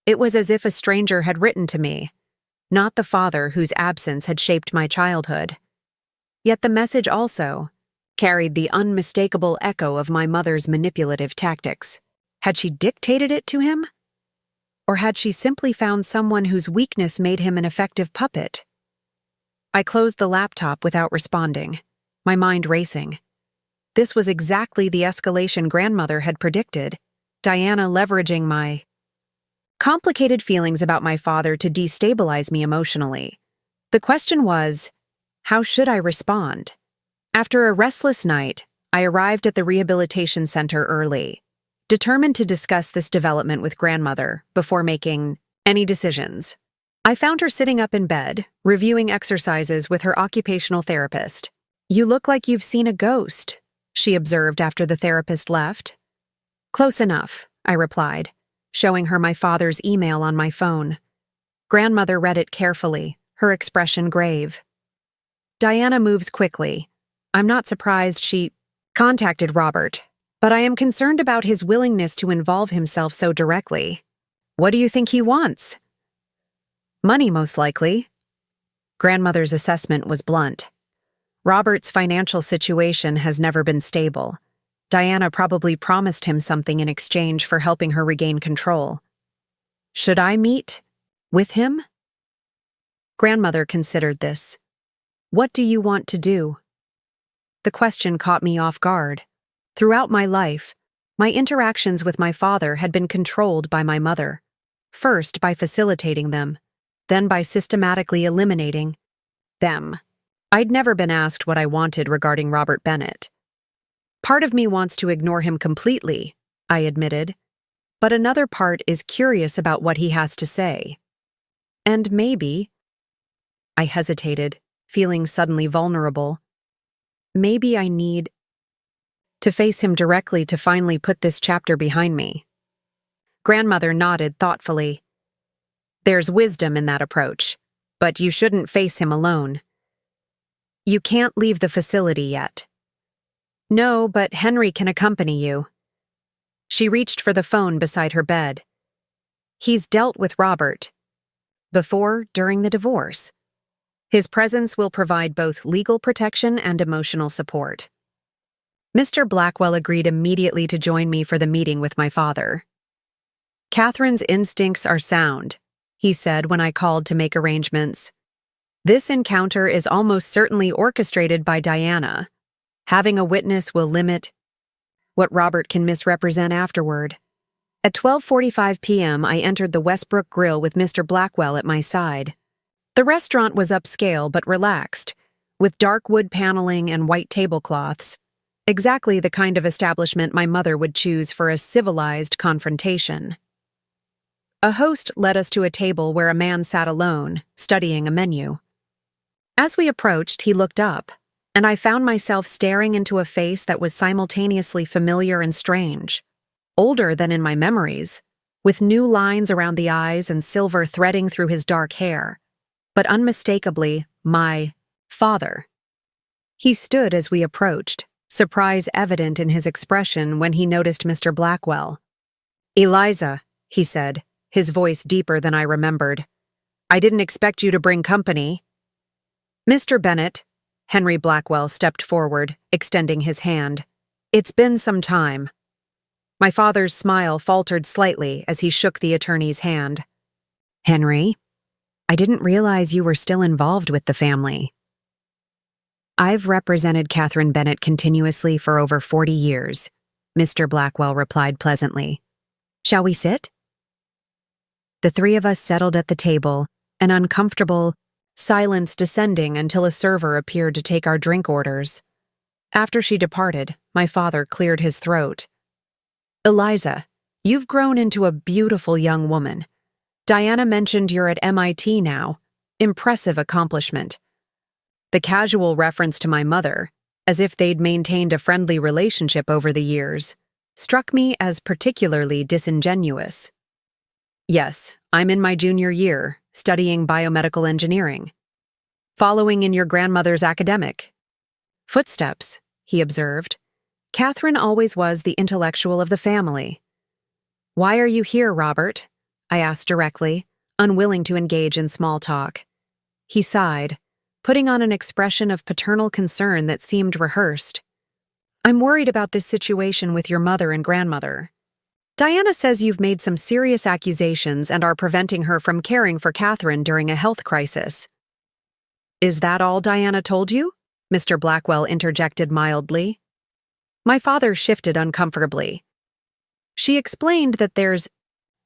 It was as if a stranger had written to me, not the father whose absence had shaped my childhood. Yet the message also carried the unmistakable echo of my mother's manipulative tactics. Had she dictated it to him? Or had she simply found someone whose weakness made him an effective puppet? I closed the laptop without responding, my mind racing. This was exactly the escalation grandmother had predicted, Diana leveraging my complicated feelings about my father to destabilize me emotionally. The question was, how should I respond? After a restless night, I arrived at the rehabilitation center early, determined to discuss this development with grandmother before making any decisions. I found her sitting up in bed, reviewing exercises with her occupational therapist. "You look like you've seen a ghost," she observed after the therapist left. "Close enough," I replied, showing her my father's email on my phone. Grandmother read it carefully, her expression grave. "Diana moves quickly. I'm not surprised she contacted Robert, but I am concerned about his willingness to involve himself so directly. What do you think he wants?" "Money, most likely." Grandmother's assessment was blunt. Robert's financial situation has never been stable. Diana probably promised him something in exchange for helping her regain control. "Should I meet with him?" Grandmother considered this. "What do you want to do?" The question caught me off guard. Throughout my life, my interactions with my father had been controlled by my mother, first by facilitating them, then by systematically eliminating them. I'd never been asked what I wanted regarding Robert Bennett. "Part of me wants to ignore him completely," I admitted, "but another part is curious about what he has to say. And maybe—" I hesitated, feeling suddenly vulnerable. "Maybe I need to face him directly to finally put this chapter behind me." Grandmother nodded thoughtfully. "There's wisdom in that approach, but you shouldn't face him alone. You can't leave the facility yet." "No, but Henry can accompany you." She reached for the phone beside her bed. "He's dealt with Robert before, during the divorce. His presence will provide both legal protection and emotional support." Mr. Blackwell agreed immediately to join me for the meeting with my father. "Catherine's instincts are sound," he said when I called to make arrangements. "This encounter is almost certainly orchestrated by Diana. Having a witness will limit what Robert can misrepresent afterward." At 12:45 p.m., I entered the Westbrook Grill with Mr. Blackwell at my side. The restaurant was upscale but relaxed, with dark wood paneling and white tablecloths, exactly the kind of establishment my mother would choose for a civilized confrontation. A host led us to a table where a man sat alone, studying a menu. As we approached, he looked up, and I found myself staring into a face that was simultaneously familiar and strange. Older than in my memories, with new lines around the eyes and silver threading through his dark hair, but unmistakably my father. He stood as we approached, surprise evident in his expression when he noticed Mr. Blackwell. "Eliza," he said, his voice deeper than I remembered. "I didn't expect you to bring company." "Mr. Bennett," Henry Blackwell stepped forward, extending his hand. "It's been some time." My father's smile faltered slightly as he shook the attorney's hand. "Henry, I didn't realize you were still involved with the family." "I've represented Catherine Bennett continuously for over 40 years, Mr. Blackwell replied pleasantly. "Shall we sit?" The three of us settled at the table, an uncomfortable silence descending until a server appeared to take our drink orders. After she departed, my father cleared his throat. "Eliza, you've grown into a beautiful young woman. Diana mentioned you're at MIT now. Impressive accomplishment." The casual reference to my mother, as if they'd maintained a friendly relationship over the years, struck me as particularly disingenuous. "Yes, I'm in my junior year, studying biomedical engineering. Following in your grandmother's academic footsteps," he observed. "Catherine always was the intellectual of the family." "Why are you here, Robert?" I asked directly, unwilling to engage in small talk. He sighed, putting on an expression of paternal concern that seemed rehearsed. "I'm worried about this situation with your mother and grandmother. Diana says you've made some serious accusations and are preventing her from caring for Catherine during a health crisis." "Is that all Diana told you?" Mr. Blackwell interjected mildly. My father shifted uncomfortably. She explained that there's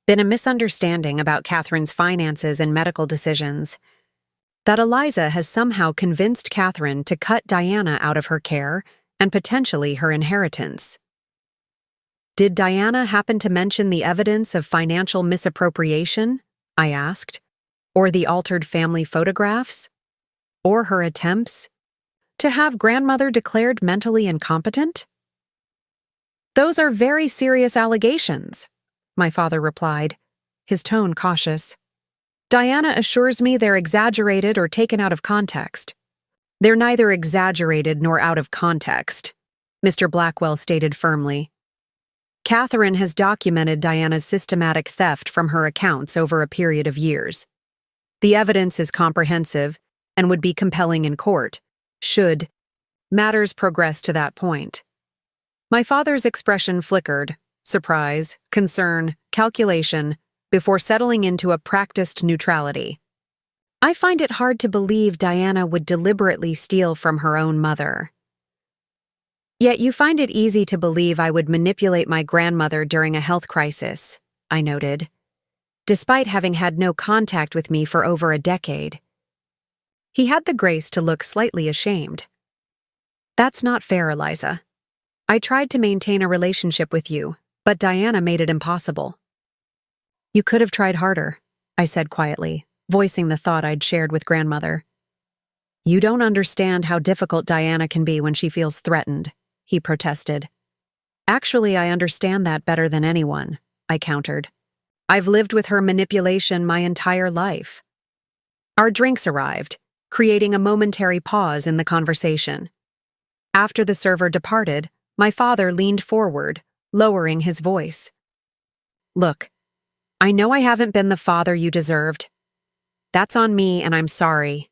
been a misunderstanding about Catherine's finances and medical decisions, that Eliza has somehow convinced Catherine to cut Diana out of her care and potentially her inheritance. Did Diana happen to mention the evidence of financial misappropriation? I asked. Or the altered family photographs? Or her attempts to have grandmother declared mentally incompetent? Those are very serious allegations, my father replied, his tone cautious. Diana assures me they're exaggerated or taken out of context. They're neither exaggerated nor out of context, Mr. Blackwell stated firmly. Catherine has documented Diana's systematic theft from her accounts over a period of years. The evidence is comprehensive and would be compelling in court, should matters progress to that point. My father's expression flickered, surprise, concern, calculation, before settling into a practiced neutrality. I find it hard to believe Diana would deliberately steal from her own mother. Yet you find it easy to believe I would manipulate my grandmother during a health crisis, I noted, despite having had no contact with me for over a decade. He had the grace to look slightly ashamed. That's not fair, Eliza. I tried to maintain a relationship with you, but Diana made it impossible. You could have tried harder, I said quietly, voicing the thought I'd shared with grandmother. You don't understand how difficult Diana can be when she feels threatened, he protested. Actually, I understand that better than anyone, I countered. I've lived with her manipulation my entire life. Our drinks arrived, creating a momentary pause in the conversation. After the server departed, my father leaned forward, lowering his voice. Look, I know I haven't been the father you deserved. That's on me, and I'm sorry.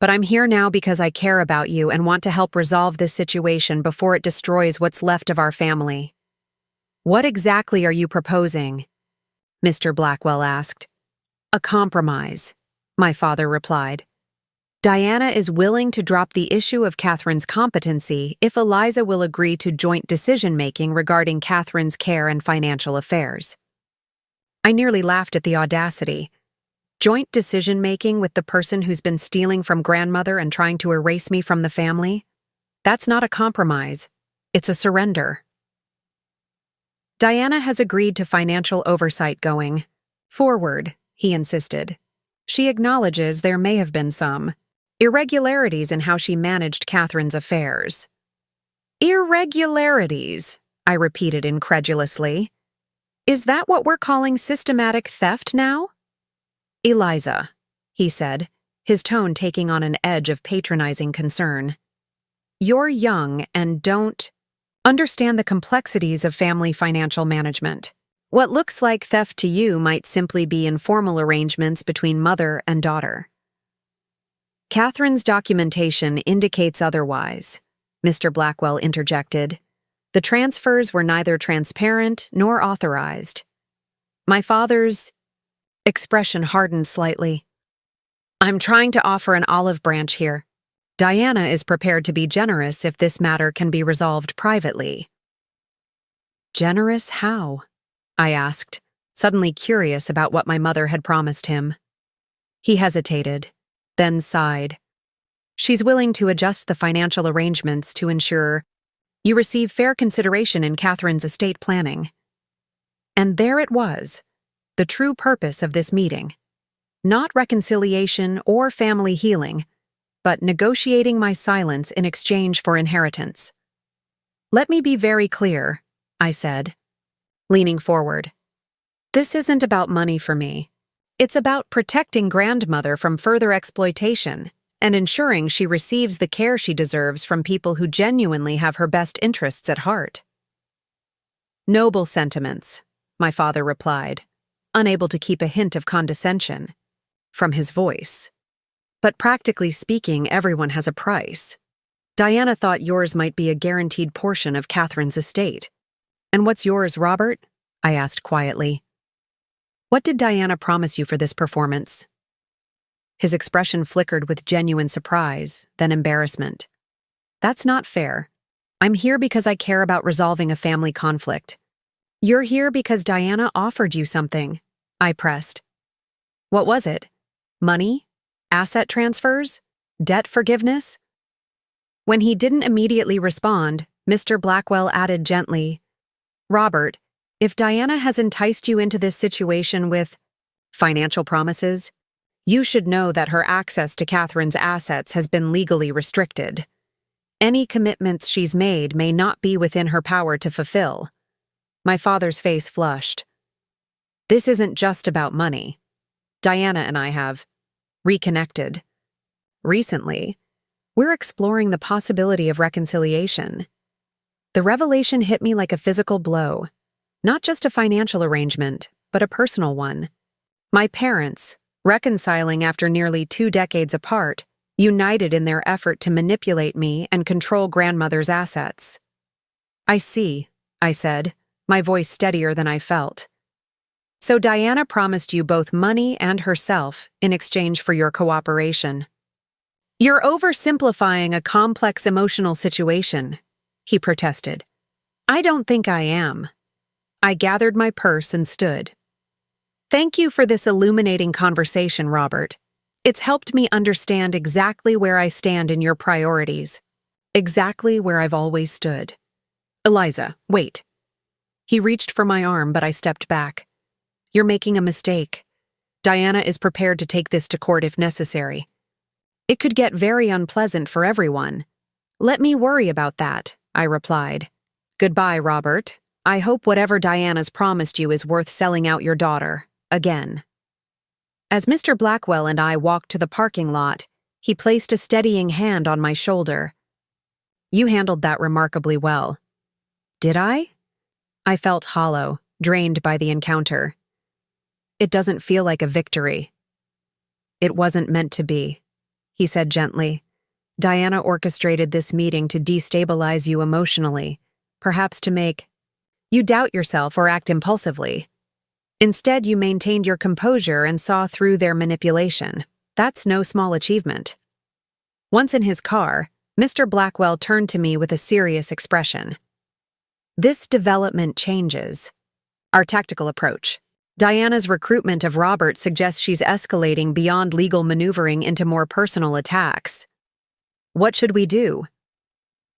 But I'm here now because I care about you and want to help resolve this situation before it destroys what's left of our family. What exactly are you proposing? Mr. Blackwell asked. A compromise, my father replied. Diana is willing to drop the issue of Catherine's competency if Eliza will agree to joint decision-making regarding Catherine's care and financial affairs. I nearly laughed at the audacity. Joint decision-making with the person who's been stealing from grandmother and trying to erase me from the family? That's not a compromise. It's a surrender. Diana has agreed to financial oversight going forward, he insisted. She acknowledges there may have been some irregularities in how she managed Catherine's affairs. Irregularities, I repeated incredulously. Is that what we're calling systematic theft now? Eliza, he said, his tone taking on an edge of patronizing concern. You're young and don't understand the complexities of family financial management. What looks like theft to you might simply be informal arrangements between mother and daughter. Catherine's documentation indicates otherwise, Mr. Blackwell interjected. The transfers were neither transparent nor authorized. My father's expression hardened slightly. I'm trying to offer an olive branch here. Diana is prepared to be generous if this matter can be resolved privately. Generous how? I asked, suddenly curious about what my mother had promised him. He hesitated, then sighed. She's willing to adjust the financial arrangements to ensure you receive fair consideration in Catherine's estate planning. And there it was, the true purpose of this meeting. Not reconciliation or family healing, but negotiating my silence in exchange for inheritance. Let me be very clear, I said, leaning forward. This isn't about money for me. It's about protecting grandmother from further exploitation and ensuring she receives the care she deserves from people who genuinely have her best interests at heart. Noble sentiments, my father replied, unable to keep a hint of condescension from his voice. But practically speaking, everyone has a price. Diana thought yours might be a guaranteed portion of Catherine's estate. And what's yours, Robert? I asked quietly. What did Diana promise you for this performance? His expression flickered with genuine surprise, then embarrassment. That's not fair, I'm here because I care about resolving a family conflict. You're here because Diana offered you something, I pressed. What was it? Money? Asset transfers? Debt forgiveness? When he didn't immediately respond, Mr. Blackwell added gently, Robert, if Diana has enticed you into this situation with financial promises, you should know that her access to Catherine's assets has been legally restricted. Any commitments she's made may not be within her power to fulfill. My father's face flushed. This isn't just about money. Diana and I have reconnected. Recently, we're exploring the possibility of reconciliation. The revelation hit me like a physical blow, not just a financial arrangement, but a personal one. My parents, reconciling after nearly 2 decades apart, united in their effort to manipulate me and control grandmother's assets. I see, I said, my voice steadier than I felt. So Diana promised you both money and herself in exchange for your cooperation. You're oversimplifying a complex emotional situation, he protested. I don't think I am. I gathered my purse and stood. Thank you for this illuminating conversation, Robert. It's helped me understand exactly where I stand in your priorities. Exactly where I've always stood. Eliza, wait. He reached for my arm, but I stepped back. You're making a mistake. Diana is prepared to take this to court if necessary. It could get very unpleasant for everyone. Let me worry about that, I replied. Goodbye, Robert. I hope whatever Diana's promised you is worth selling out your daughter, again. As Mr. Blackwell and I walked to the parking lot, he placed a steadying hand on my shoulder. You handled that remarkably well. Did I? I felt hollow, drained by the encounter. It doesn't feel like a victory. It wasn't meant to be, he said gently. Diana orchestrated this meeting to destabilize you emotionally, perhaps to make you doubt yourself or act impulsively. Instead, you maintained your composure and saw through their manipulation. That's no small achievement. Once in his car, Mr. Blackwell turned to me with a serious expression. This development changes our tactical approach. Diana's recruitment of Robert suggests she's escalating beyond legal maneuvering into more personal attacks. What should we do?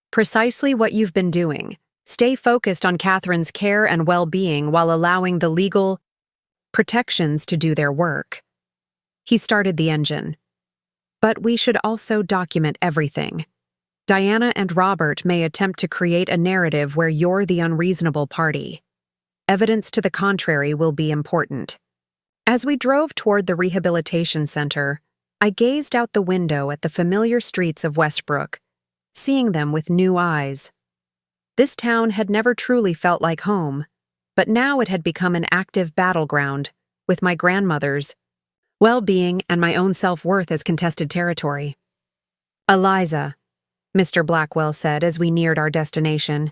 Precisely what you've been doing. Stay focused on Catherine's care and well-being while allowing the legal protections to do their work. He started the engine. But we should also document everything. Diana and Robert may attempt to create a narrative where you're the unreasonable party. Evidence to the contrary will be important. As we drove toward the rehabilitation center, I gazed out the window at the familiar streets of Westbrook, seeing them with new eyes. This town had never truly felt like home, but now it had become an active battleground, with my grandmother's well-being and my own self-worth as contested territory. Eliza, Mr. Blackwell said as we neared our destination.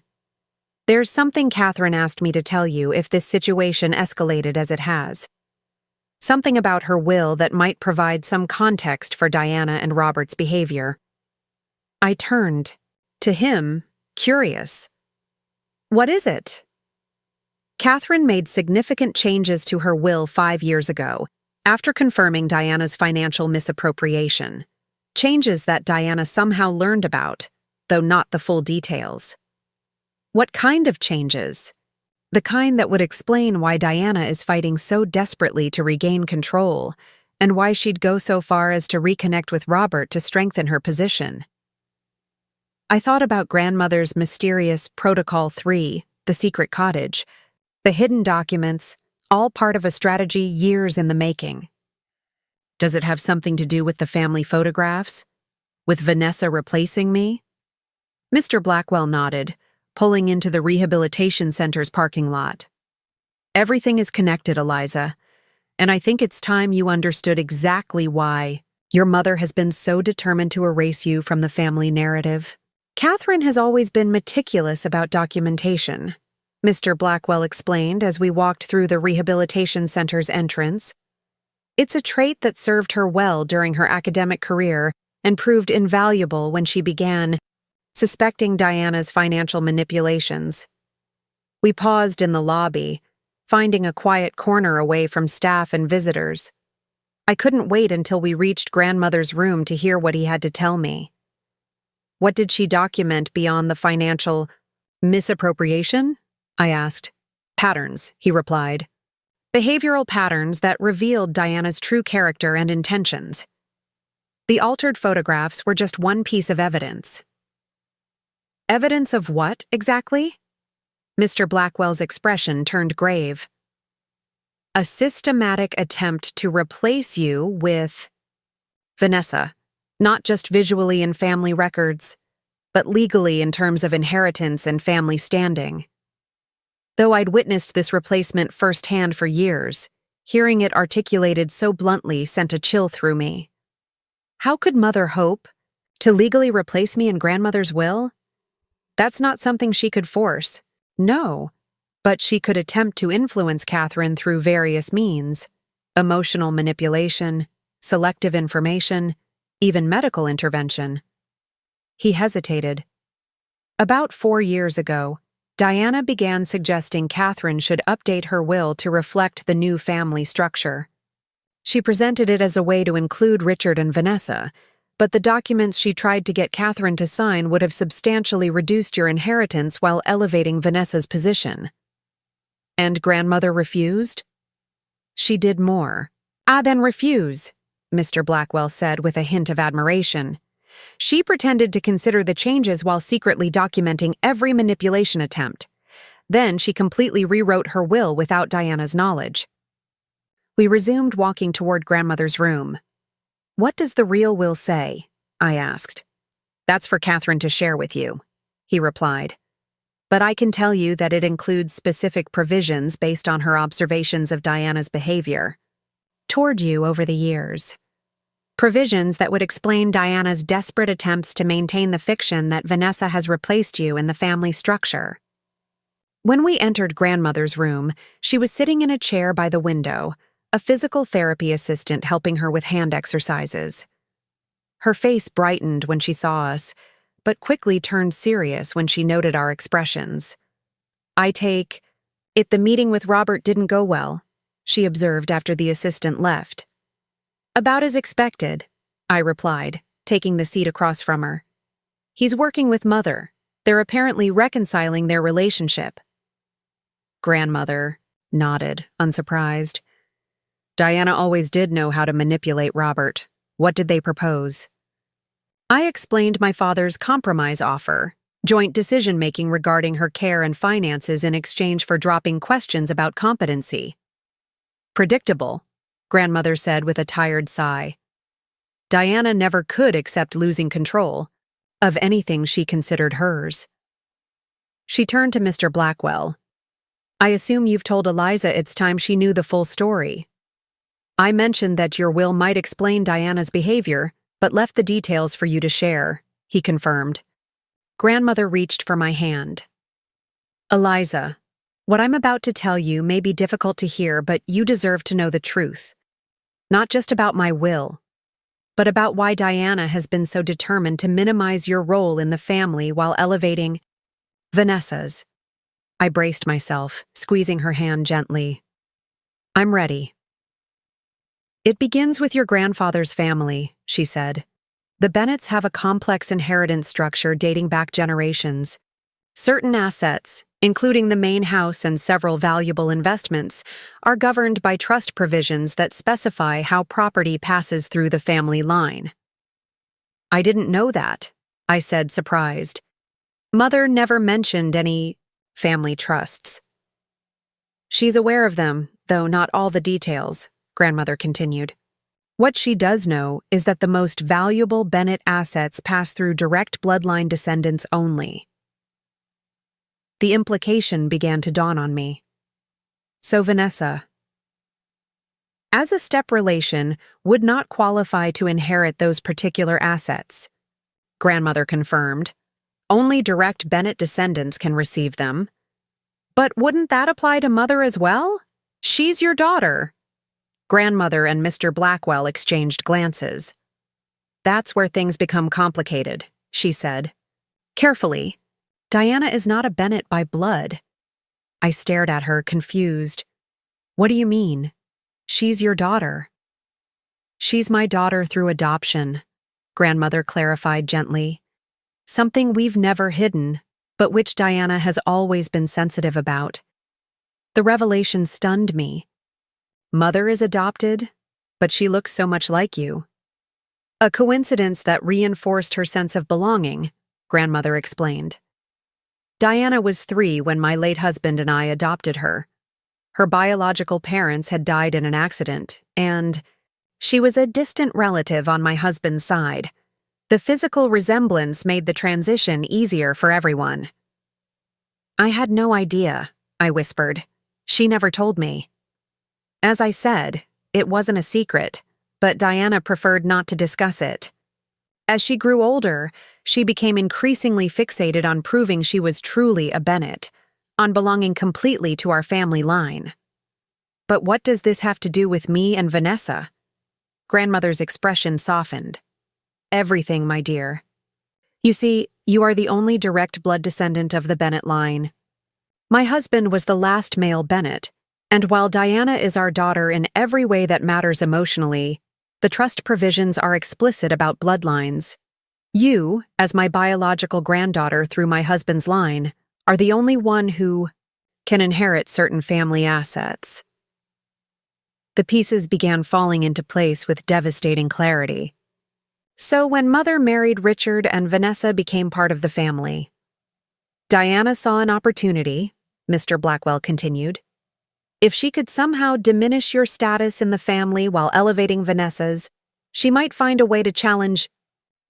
There's something Catherine asked me to tell you if this situation escalated as it has. Something about her will that might provide some context for Diana and Robert's behavior. I turned to him, curious. What is it? Catherine made significant changes to her will 5 years ago, after confirming Diana's financial misappropriation. Changes that Diana somehow learned about, though not the full details. What kind of changes? The kind that would explain why Diana is fighting so desperately to regain control, and why she'd go so far as to reconnect with Robert to strengthen her position. I thought about grandmother's mysterious Protocol 3, the secret cottage, the hidden documents, all part of a strategy years in the making. Does it have something to do with the family photographs? With Vanessa replacing me? Mr. Blackwell nodded, pulling into the rehabilitation center's parking lot. Everything is connected, Eliza, and I think it's time you understood exactly why your mother has been so determined to erase you from the family narrative. Catherine has always been meticulous about documentation, Mr. Blackwell explained as we walked through the rehabilitation center's entrance. It's a trait that served her well during her academic career and proved invaluable when she began suspecting Diana's financial manipulations. We paused in the lobby, finding a quiet corner away from staff and visitors. I couldn't wait until we reached grandmother's room to hear what he had to tell me. What did she document beyond the financial misappropriation? I asked. Patterns, he replied. Behavioral patterns that revealed Diana's true character and intentions. The altered photographs were just one piece of evidence. Evidence of what, exactly? Mr. Blackwell's expression turned grave. A systematic attempt to replace you with Vanessa, not just visually in family records, but legally in terms of inheritance and family standing. Though I'd witnessed this replacement firsthand for years, hearing it articulated so bluntly sent a chill through me. How could Mother hope to legally replace me in grandmother's will? That's not something she could force, no, but she could attempt to influence Catherine through various means: emotional manipulation, selective information, even medical intervention. He hesitated. About 4 years ago, Diana began suggesting Catherine should update her will to reflect the new family structure. She presented it as a way to include Richard and Vanessa, but the documents she tried to get Catherine to sign would have substantially reduced your inheritance while elevating Vanessa's position. And grandmother refused? She did more. Then refuse, Mr. Blackwell said with a hint of admiration. She pretended to consider the changes while secretly documenting every manipulation attempt. Then she completely rewrote her will without Diana's knowledge. We resumed walking toward grandmother's room. What does the real will say? I asked. That's for Catherine to share with you, he replied. But I can tell you that it includes specific provisions based on her observations of Diana's behavior toward you over the years. Provisions that would explain Diana's desperate attempts to maintain the fiction that Vanessa has replaced you in the family structure. When we entered grandmother's room, she was sitting in a chair by the window, a physical therapy assistant helping her with hand exercises. Her face brightened when she saw us, but quickly turned serious when she noted our expressions. I take it the meeting with Robert didn't go well, she observed after the assistant left. About as expected, I replied, taking the seat across from her. He's working with Mother. They're apparently reconciling their relationship. Grandmother nodded, unsurprised. Diana always did know how to manipulate Robert. What did they propose? I explained my father's compromise offer, joint decision-making regarding her care and finances in exchange for dropping questions about competency. Predictable, grandmother said with a tired sigh. Diana never could accept losing control of anything she considered hers. She turned to Mr. Blackwell. I assume you've told Eliza it's time she knew the full story. I mentioned that your will might explain Diana's behavior, but left the details for you to share, he confirmed. Grandmother reached for my hand. Eliza, what I'm about to tell you may be difficult to hear, but you deserve to know the truth. Not just about my will, but about why Diana has been so determined to minimize your role in the family while elevating Vanessa's. I braced myself, squeezing her hand gently. I'm ready. It begins with your grandfather's family, she said. The Bennetts have a complex inheritance structure dating back generations. Certain assets, including the main house and several valuable investments, are governed by trust provisions that specify how property passes through the family line. I didn't know that, I said, surprised. Mother never mentioned any family trusts. She's aware of them, though not all the details, grandmother continued. What she does know is that the most valuable Bennett assets pass through direct bloodline descendants only. The implication began to dawn on me. So Vanessa, as a step relation, would not qualify to inherit those particular assets. Grandmother confirmed. Only direct Bennett descendants can receive them. But wouldn't that apply to Mother as well? She's your daughter. Grandmother and Mr. Blackwell exchanged glances. That's where things become complicated, she said. Carefully. Diana is not a Bennett by blood. I stared at her, confused. What do you mean? She's your daughter. She's my daughter through adoption, grandmother clarified gently. Something we've never hidden, but which Diana has always been sensitive about. The revelation stunned me. Mother is adopted, but she looks so much like you. A coincidence that reinforced her sense of belonging, grandmother explained. Diana was 3 when my late husband and I adopted her. Her biological parents had died in an accident, and she was a distant relative on my husband's side. The physical resemblance made the transition easier for everyone. I had no idea, I whispered. She never told me. As I said, it wasn't a secret, but Diana preferred not to discuss it. As she grew older, she became increasingly fixated on proving she was truly a Bennett, on belonging completely to our family line. But what does this have to do with me and Vanessa? Grandmother's expression softened. Everything, my dear. You see, you are the only direct blood descendant of the Bennett line. My husband was the last male Bennett, and while Diana is our daughter in every way that matters emotionally, the trust provisions are explicit about bloodlines. You, as my biological granddaughter through my husband's line, are the only one who can inherit certain family assets. The pieces began falling into place with devastating clarity. So when Mother married Richard and Vanessa became part of the family, Diana saw an opportunity, Mr. Blackwell continued. If she could somehow diminish your status in the family while elevating Vanessa's, she might find a way to challenge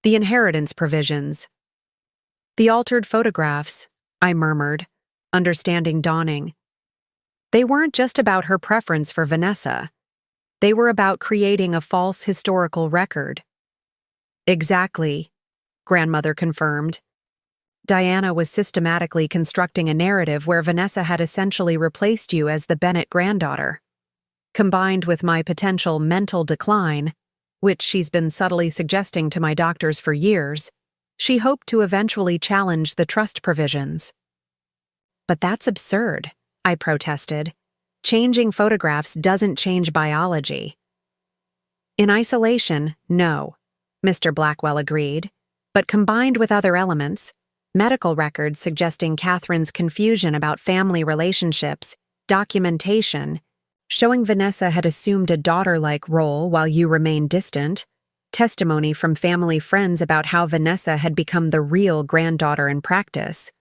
the inheritance provisions. The altered photographs, I murmured, understanding dawning. They weren't just about her preference for Vanessa. They were about creating a false historical record. Exactly, grandmother confirmed. Diana was systematically constructing a narrative where Vanessa had essentially replaced you as the Bennett granddaughter. Combined with my potential mental decline, which she's been subtly suggesting to my doctors for years, she hoped to eventually challenge the trust provisions. But that's absurd, I protested. Changing photographs doesn't change biology. In isolation, no, Mr. Blackwell agreed, but combined with other elements, medical records suggesting Catherine's confusion about family relationships, documentation, showing Vanessa had assumed a daughter-like role while you remained distant, testimony from family friends about how Vanessa had become the real granddaughter in practice.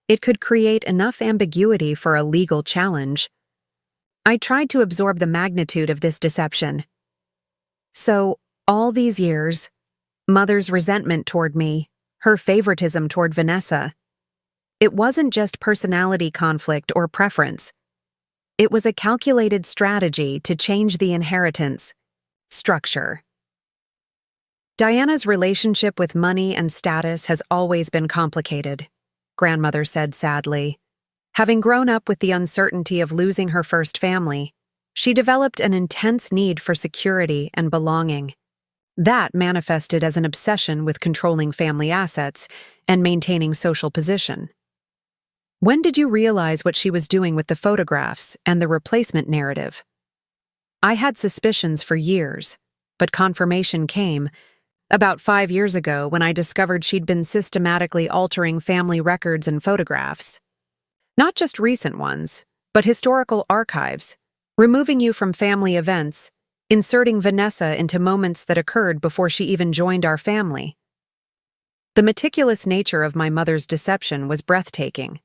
It could create enough ambiguity for a legal challenge. I tried to absorb the magnitude of this deception. So, all these years, Mother's resentment toward me, her favoritism toward Vanessa, it wasn't just personality conflict or preference. It was a calculated strategy to change the inheritance structure. Diana's relationship with money and status has always been complicated, grandmother said sadly. Having grown up with the uncertainty of losing her first family, she developed an intense need for security and belonging. That manifested as an obsession with controlling family assets and maintaining social position. When did you realize what she was doing with the photographs and the replacement narrative? I had suspicions for years, but confirmation came about 5 years ago when I discovered she'd been systematically altering family records and photographs. Not just recent ones, but historical archives, removing you from family events, inserting Vanessa into moments that occurred before she even joined our family. The meticulous nature of my mother's deception was breathtaking.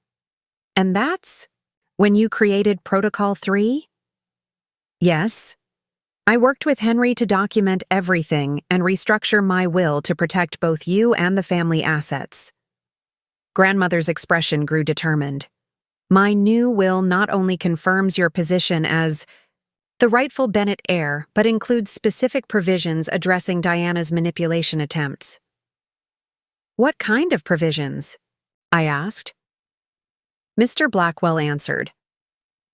And that's when you created Protocol 3? Yes. I worked with Henry to document everything and restructure my will to protect both you and the family assets. Grandmother's expression grew determined. My new will not only confirms your position as the rightful Bennett heir, but includes specific provisions addressing Diana's manipulation attempts. What kind of provisions? I asked. Mr. Blackwell answered.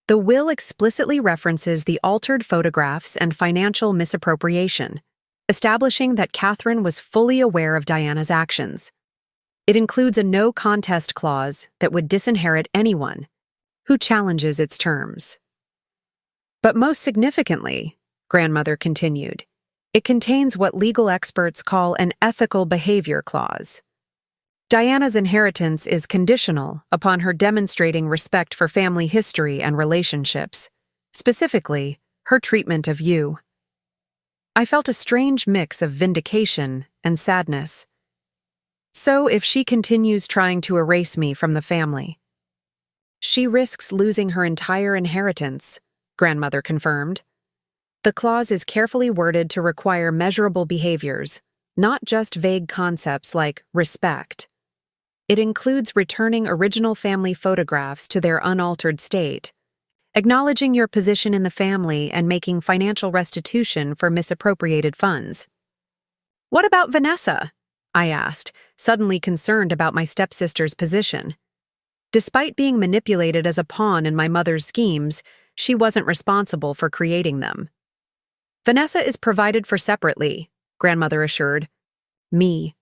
The will explicitly references the altered photographs and financial misappropriation, establishing that Catherine was fully aware of Diana's actions. It includes a no contest clause that would disinherit anyone who challenges its terms. But most significantly, grandmother continued, it contains what legal experts call an ethical behavior clause. Diana's inheritance is conditional upon her demonstrating respect for family history and relationships, specifically, her treatment of you. I felt a strange mix of vindication and sadness. So if she continues trying to erase me from the family, she risks losing her entire inheritance, grandmother confirmed. The clause is carefully worded to require measurable behaviors, not just vague concepts like respect. It includes returning original family photographs to their unaltered state, acknowledging your position in the family and making financial restitution for misappropriated funds. What about Vanessa? I asked, suddenly concerned about my stepsister's position. Despite being manipulated as a pawn in my mother's schemes, she wasn't responsible for creating them. Vanessa is provided for separately, grandmother assured me.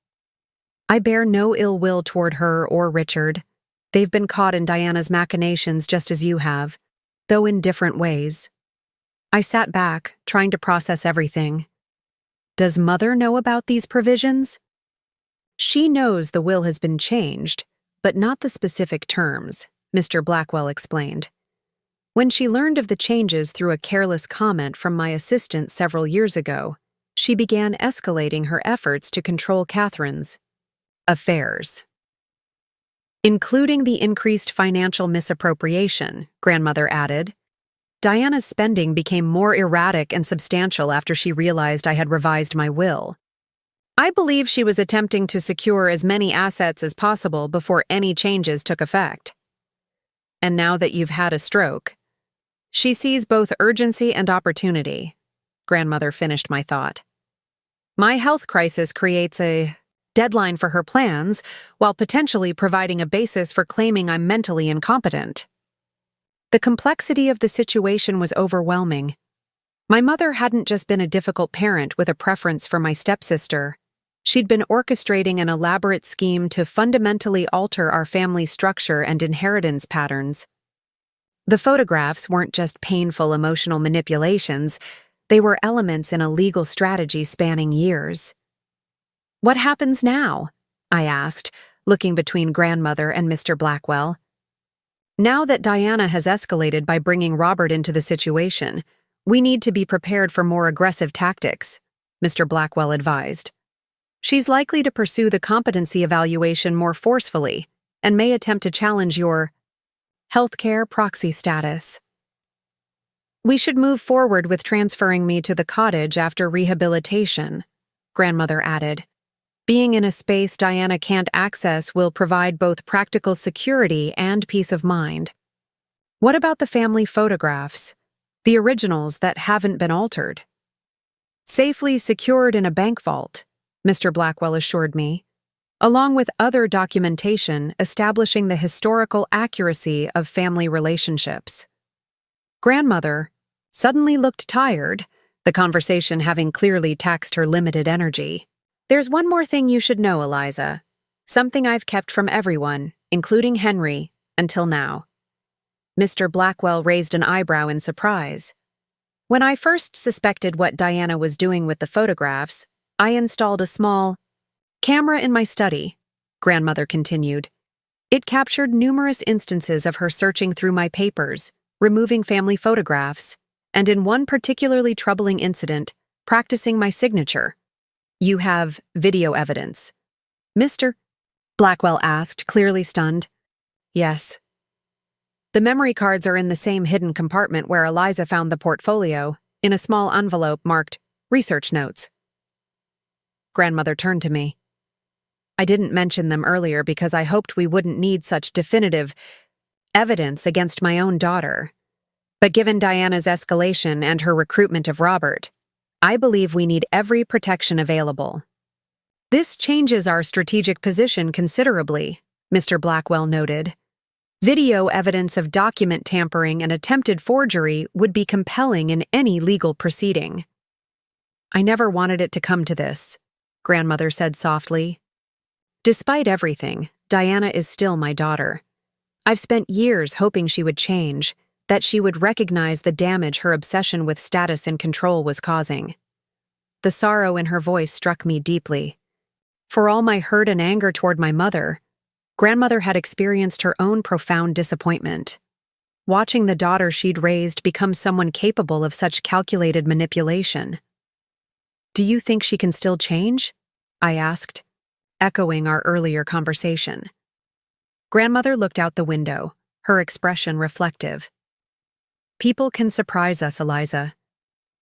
I bear no ill will toward her or Richard. They've been caught in Diana's machinations just as you have, though in different ways. I sat back, trying to process everything. Does Mother know about these provisions? She knows the will has been changed, but not the specific terms, Mr. Blackwell explained. When she learned of the changes through a careless comment from my assistant several years ago, she began escalating her efforts to control Catherine's affairs, including the increased financial misappropriation, grandmother added. Diana's spending became more erratic and substantial after she realized I had revised my will. I believe she was attempting to secure as many assets as possible before any changes took effect. And now that you've had a stroke, she sees both urgency and opportunity, grandmother finished my thought. My health crisis creates a deadline for her plans, while potentially providing a basis for claiming I'm mentally incompetent. The complexity of the situation was overwhelming. My mother hadn't just been a difficult parent with a preference for my stepsister. She'd been orchestrating an elaborate scheme to fundamentally alter our family structure and inheritance patterns. The photographs weren't just painful emotional manipulations, they were elements in a legal strategy spanning years. What happens now? I asked, looking between grandmother and Mr. Blackwell. Now that Diana has escalated by bringing Robert into the situation, we need to be prepared for more aggressive tactics, Mr. Blackwell advised. She's likely to pursue the competency evaluation more forcefully and may attempt to challenge your healthcare proxy status. We should move forward with transferring me to the cottage after rehabilitation, grandmother added. Being in a space Diana can't access will provide both practical security and peace of mind. What about the family photographs, the originals that haven't been altered? Safely secured in a bank vault, Mr. Blackwell assured me, along with other documentation establishing the historical accuracy of family relationships. Grandmother suddenly looked tired, the conversation having clearly taxed her limited energy. There's one more thing you should know, Eliza. Something I've kept from everyone, including Henry, until now. Mr. Blackwell raised an eyebrow in surprise. When I first suspected what Diana was doing with the photographs, I installed a small camera in my study, grandmother continued. It captured numerous instances of her searching through my papers, removing family photographs, and in one particularly troubling incident, practicing my signature. You have video evidence, Mr. Blackwell asked, clearly stunned. Yes. The memory cards are in the same hidden compartment where Eliza found the portfolio, in a small envelope marked research notes. Grandmother turned to me. I didn't mention them earlier because I hoped we wouldn't need such definitive evidence against my own daughter. But given Diana's escalation and her recruitment of Robert, I believe we need every protection available. This changes our strategic position considerably, Mr. Blackwell noted. Video evidence of document tampering and attempted forgery would be compelling in any legal proceeding. I never wanted it to come to this, grandmother said softly. Despite everything, Diana is still my daughter. I've spent years hoping she would change, that she would recognize the damage her obsession with status and control was causing. The sorrow in her voice struck me deeply. For all my hurt and anger toward my mother, grandmother had experienced her own profound disappointment. Watching the daughter she'd raised become someone capable of such calculated manipulation. "Do you think she can still change?" I asked, echoing our earlier conversation. Grandmother looked out the window, her expression reflective. "People can surprise us, Eliza,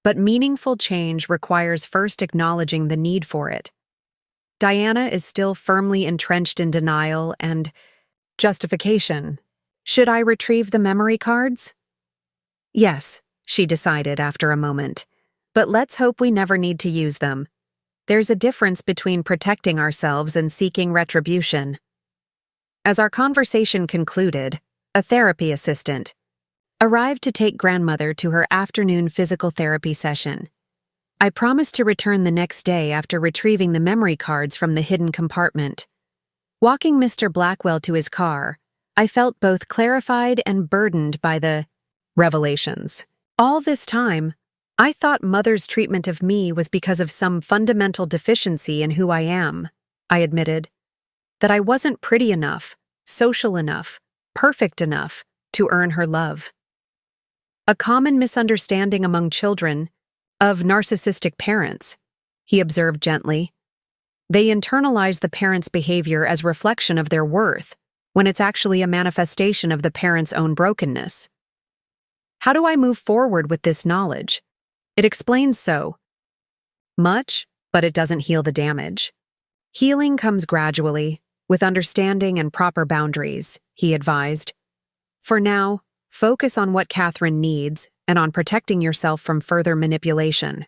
but meaningful change requires first acknowledging the need for it. Diana is still firmly entrenched in denial and justification. Should I retrieve the memory cards?" "Yes," she decided after a moment, "but let's hope we never need to use them. There's a difference between protecting ourselves and seeking retribution." As our conversation concluded, a therapy assistant arrived to take grandmother to her afternoon physical therapy session. I promised to return the next day after retrieving the memory cards from the hidden compartment. Walking Mr. Blackwell to his car, I felt both clarified and burdened by the revelations. All this time, I thought Mother's treatment of me was because of some fundamental deficiency in who I am, I admitted. That I wasn't pretty enough, social enough, perfect enough to earn her love. A common misunderstanding among children of narcissistic parents, he observed gently. They internalize the parent's behavior as reflection of their worth, when it's actually a manifestation of the parent's own brokenness. How do I move forward with this knowledge? It explains so much, but it doesn't heal the damage. Healing comes gradually, with understanding and proper boundaries, he advised. For now, focus on what Catherine needs and on protecting yourself from further manipulation.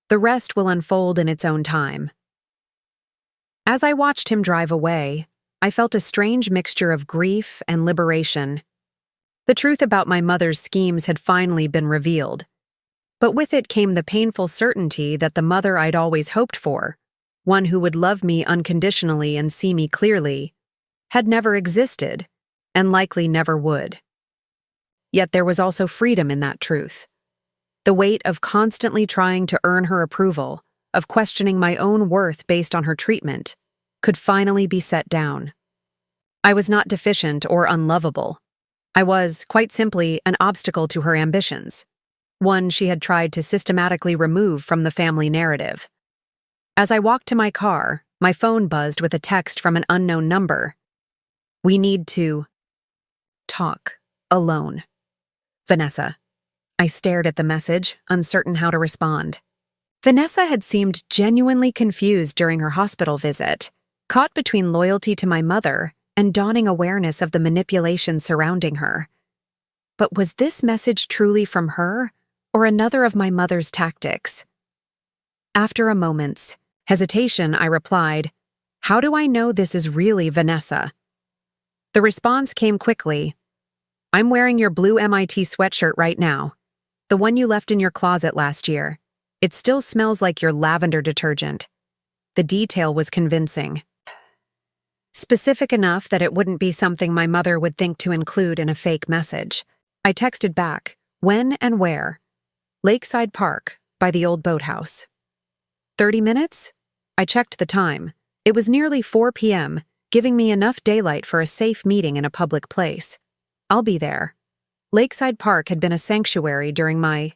The rest will unfold in its own time. As I watched him drive away, I felt a strange mixture of grief and liberation. The truth about my mother's schemes had finally been revealed, but with it came the painful certainty that the mother I'd always hoped for, one who would love me unconditionally and see me clearly, had never existed, and likely never would. Yet there was also freedom in that truth. The weight of constantly trying to earn her approval, of questioning my own worth based on her treatment, could finally be set down. I was not deficient or unlovable. I was, quite simply, an obstacle to her ambitions, one she had tried to systematically remove from the family narrative. As I walked to my car, my phone buzzed with a text from an unknown number. "We need to talk alone. Vanessa." I stared at the message, uncertain how to respond. Vanessa had seemed genuinely confused during her hospital visit, caught between loyalty to my mother and dawning awareness of the manipulation surrounding her. But was this message truly from her, or another of my mother's tactics? After a moment's hesitation, I replied, "How do I know this is really Vanessa?" The response came quickly. "I'm wearing your blue MIT sweatshirt right now, the one you left in your closet last year. It still smells like your lavender detergent." The detail was convincing. Specific enough that it wouldn't be something my mother would think to include in a fake message. I texted back, "When and where?" "Lakeside Park, by the old boathouse." 30 minutes? I checked the time. It was nearly 4 p.m., giving me enough daylight for a safe meeting in a public place. "I'll be there." Lakeside Park had been a sanctuary during my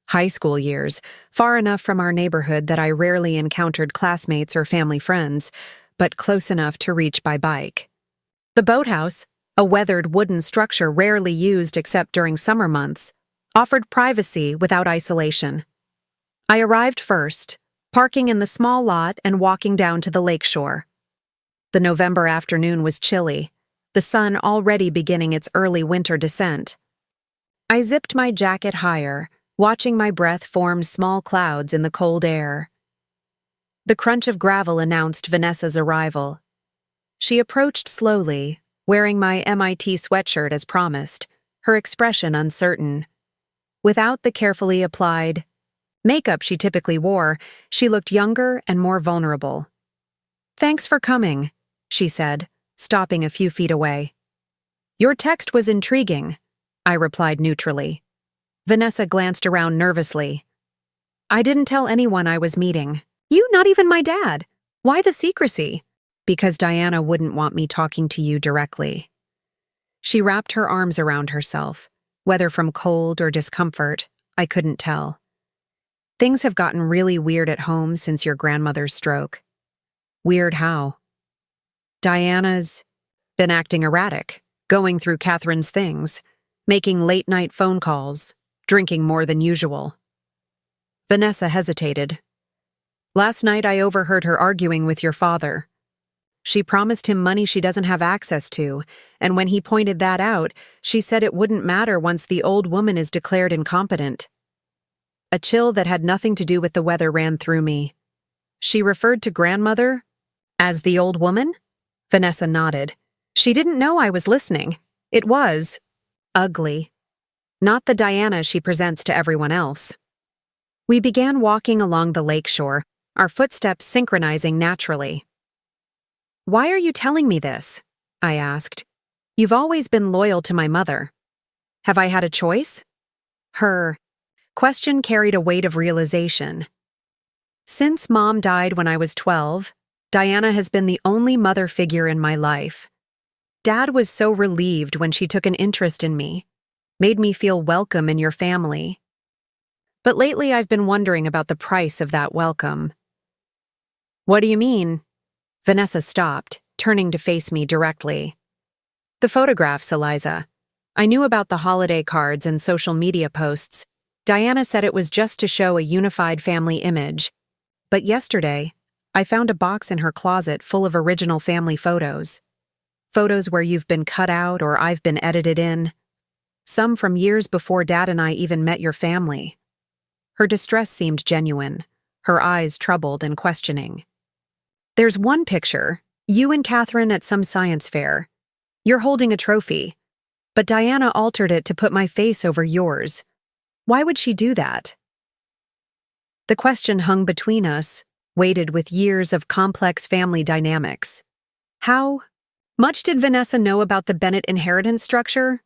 high school years, far enough from our neighborhood that I rarely encountered classmates or family friends, but close enough to reach by bike. The boathouse, a weathered wooden structure rarely used except during summer months, offered privacy without isolation. I arrived first, parking in the small lot and walking down to the lakeshore. The November afternoon was chilly, the sun already beginning its early winter descent. I zipped my jacket higher, watching my breath form small clouds in the cold air. The crunch of gravel announced Vanessa's arrival. She approached slowly, wearing my MIT sweatshirt as promised, her expression uncertain. Without the carefully applied makeup she typically wore, she looked younger and more vulnerable. Thanks for coming, she said, stopping a few feet away. Your text was intriguing, I replied neutrally. Vanessa glanced around nervously. I didn't tell anyone I was meeting. You, not even my dad. Why the secrecy? Because Diana wouldn't want me talking to you directly. She wrapped her arms around herself. Whether from cold or discomfort, I couldn't tell. Things have gotten really weird at home since your grandmother's stroke. Weird how? Diana's been acting erratic, going through Catherine's things, making late-night phone calls, drinking more than usual. Vanessa hesitated. Last night I overheard her arguing with your father. She promised him money she doesn't have access to, and when he pointed that out, she said it wouldn't matter once the old woman is declared incompetent. A chill that had nothing to do with the weather ran through me. She referred to grandmother as the old woman? Vanessa nodded. She didn't know I was listening. It was ugly. Not the Diana she presents to everyone else. We began walking along the lakeshore, our footsteps synchronizing naturally. Why are you telling me this? I asked. You've always been loyal to my mother. Have I had a choice? Her question carried a weight of realization. Since Mom died when I was 12, Diana has been the only mother figure in my life. Dad was so relieved when she took an interest in me, made me feel welcome in your family. But lately I've been wondering about the price of that welcome. What do you mean? Vanessa stopped, turning to face me directly. The photographs, Eliza. I knew about the holiday cards and social media posts. Diana said it was just to show a unified family image. But yesterday, I found a box in her closet full of original family photos. Photos where you've been cut out or I've been edited in. Some from years before Dad and I even met your family. Her distress seemed genuine, her eyes troubled and questioning. There's one picture, you and Catherine at some science fair. You're holding a trophy, but Diana altered it to put my face over yours. Why would she do that? The question hung between us, weighted with years of complex family dynamics. How much did Vanessa know about the Bennett inheritance structure?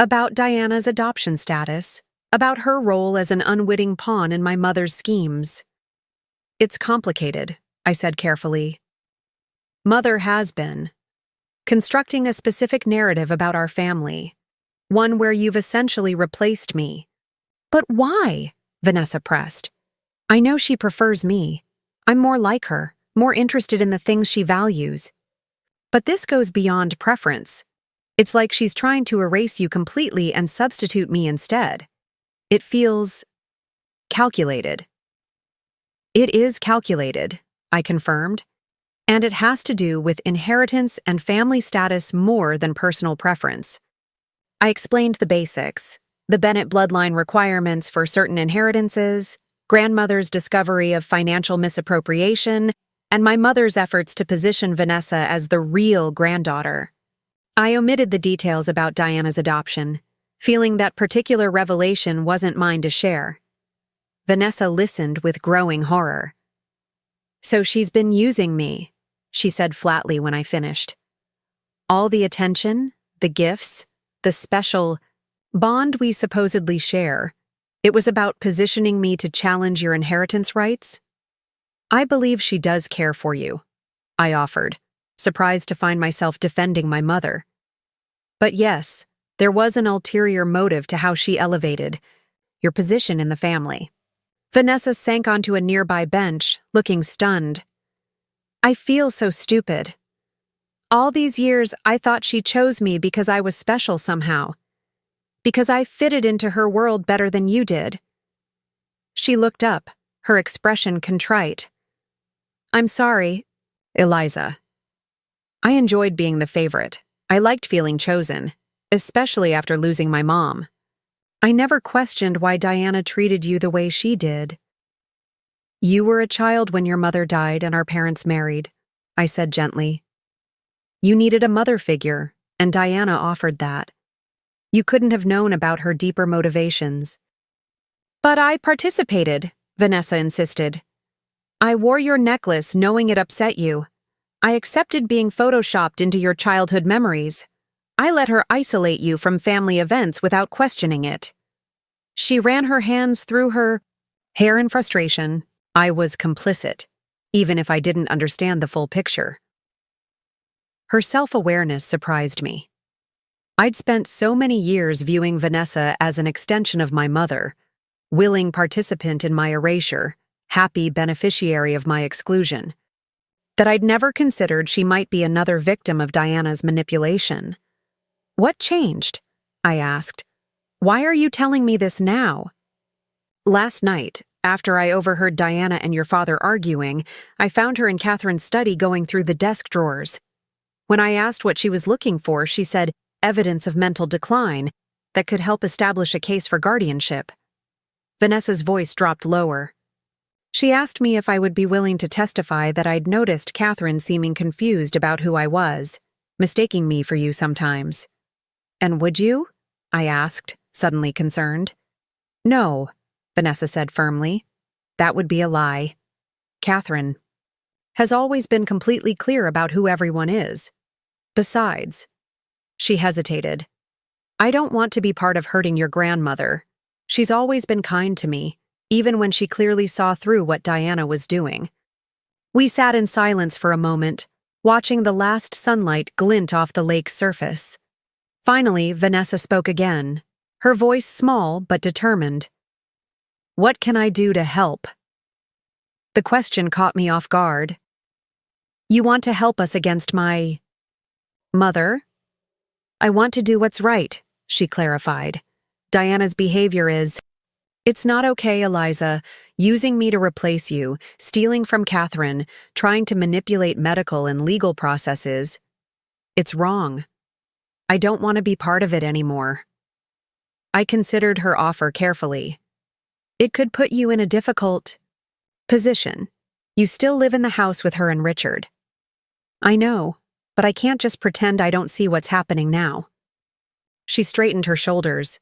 About Diana's adoption status? About her role as an unwitting pawn in my mother's schemes? It's complicated, I said carefully. Mother has been constructing a specific narrative about our family, one where you've essentially replaced me. But why? Vanessa pressed. I know she prefers me. I'm more like her, more interested in the things she values. But this goes beyond preference. It's like she's trying to erase you completely and substitute me instead. It feels calculated. It is calculated, I confirmed, and it has to do with inheritance and family status more than personal preference. I explained the basics, the Bennett bloodline requirements for certain inheritances, grandmother's discovery of financial misappropriation, and my mother's efforts to position Vanessa as the real granddaughter. I omitted the details about Diana's adoption, feeling that particular revelation wasn't mine to share. Vanessa listened with growing horror. So she's been using me, she said flatly when I finished. All the attention, the gifts, the special bond we supposedly share, it was about positioning me to challenge your inheritance rights? I believe she does care for you, I offered, surprised to find myself defending my mother. But yes, there was an ulterior motive to how she elevated your position in the family. Vanessa sank onto a nearby bench, looking stunned. I feel so stupid. All these years, I thought she chose me because I was special somehow. Because I fitted into her world better than you did. She looked up, her expression contrite. I'm sorry, Eliza. I enjoyed being the favorite. I liked feeling chosen, especially after losing my mom. I never questioned why Diana treated you the way she did. You were a child when your mother died and our parents married, I said gently. You needed a mother figure, and Diana offered that. You couldn't have known about her deeper motivations. But I participated, Vanessa insisted. I wore your necklace knowing it upset you. I accepted being photoshopped into your childhood memories. I let her isolate you from family events without questioning it. She ran her hands through her hair in frustration. I was complicit, even if I didn't understand the full picture. Her self-awareness surprised me. I'd spent so many years viewing Vanessa as an extension of my mother, willing participant in my erasure, happy beneficiary of my exclusion, that I'd never considered she might be another victim of Diana's manipulation. What changed? I asked. Why are you telling me this now? Last night, after I overheard Diana and your father arguing, I found her in Catherine's study going through the desk drawers. When I asked what she was looking for, she said evidence of mental decline that could help establish a case for guardianship. Vanessa's voice dropped lower. She asked me if I would be willing to testify that I'd noticed Catherine seeming confused about who I was, mistaking me for you sometimes. And would you? I asked, suddenly concerned. No, Vanessa said firmly. That would be a lie. Catherine has always been completely clear about who everyone is. Besides, she hesitated. I don't want to be part of hurting your grandmother. She's always been kind to me, even when she clearly saw through what Diana was doing. We sat in silence for a moment, watching the last sunlight glint off the lake's surface. Finally, Vanessa spoke again, her voice small but determined. What can I do to help? The question caught me off guard. You want to help us against my mother? I want to do what's right, she clarified. Diana's behavior is, it's not okay, Eliza, using me to replace you, stealing from Catherine, trying to manipulate medical and legal processes. It's wrong. I don't want to be part of it anymore. I considered her offer carefully. It could put you in a difficult position. You still live in the house with her and Richard. I know, but I can't just pretend I don't see what's happening now. She straightened her shoulders.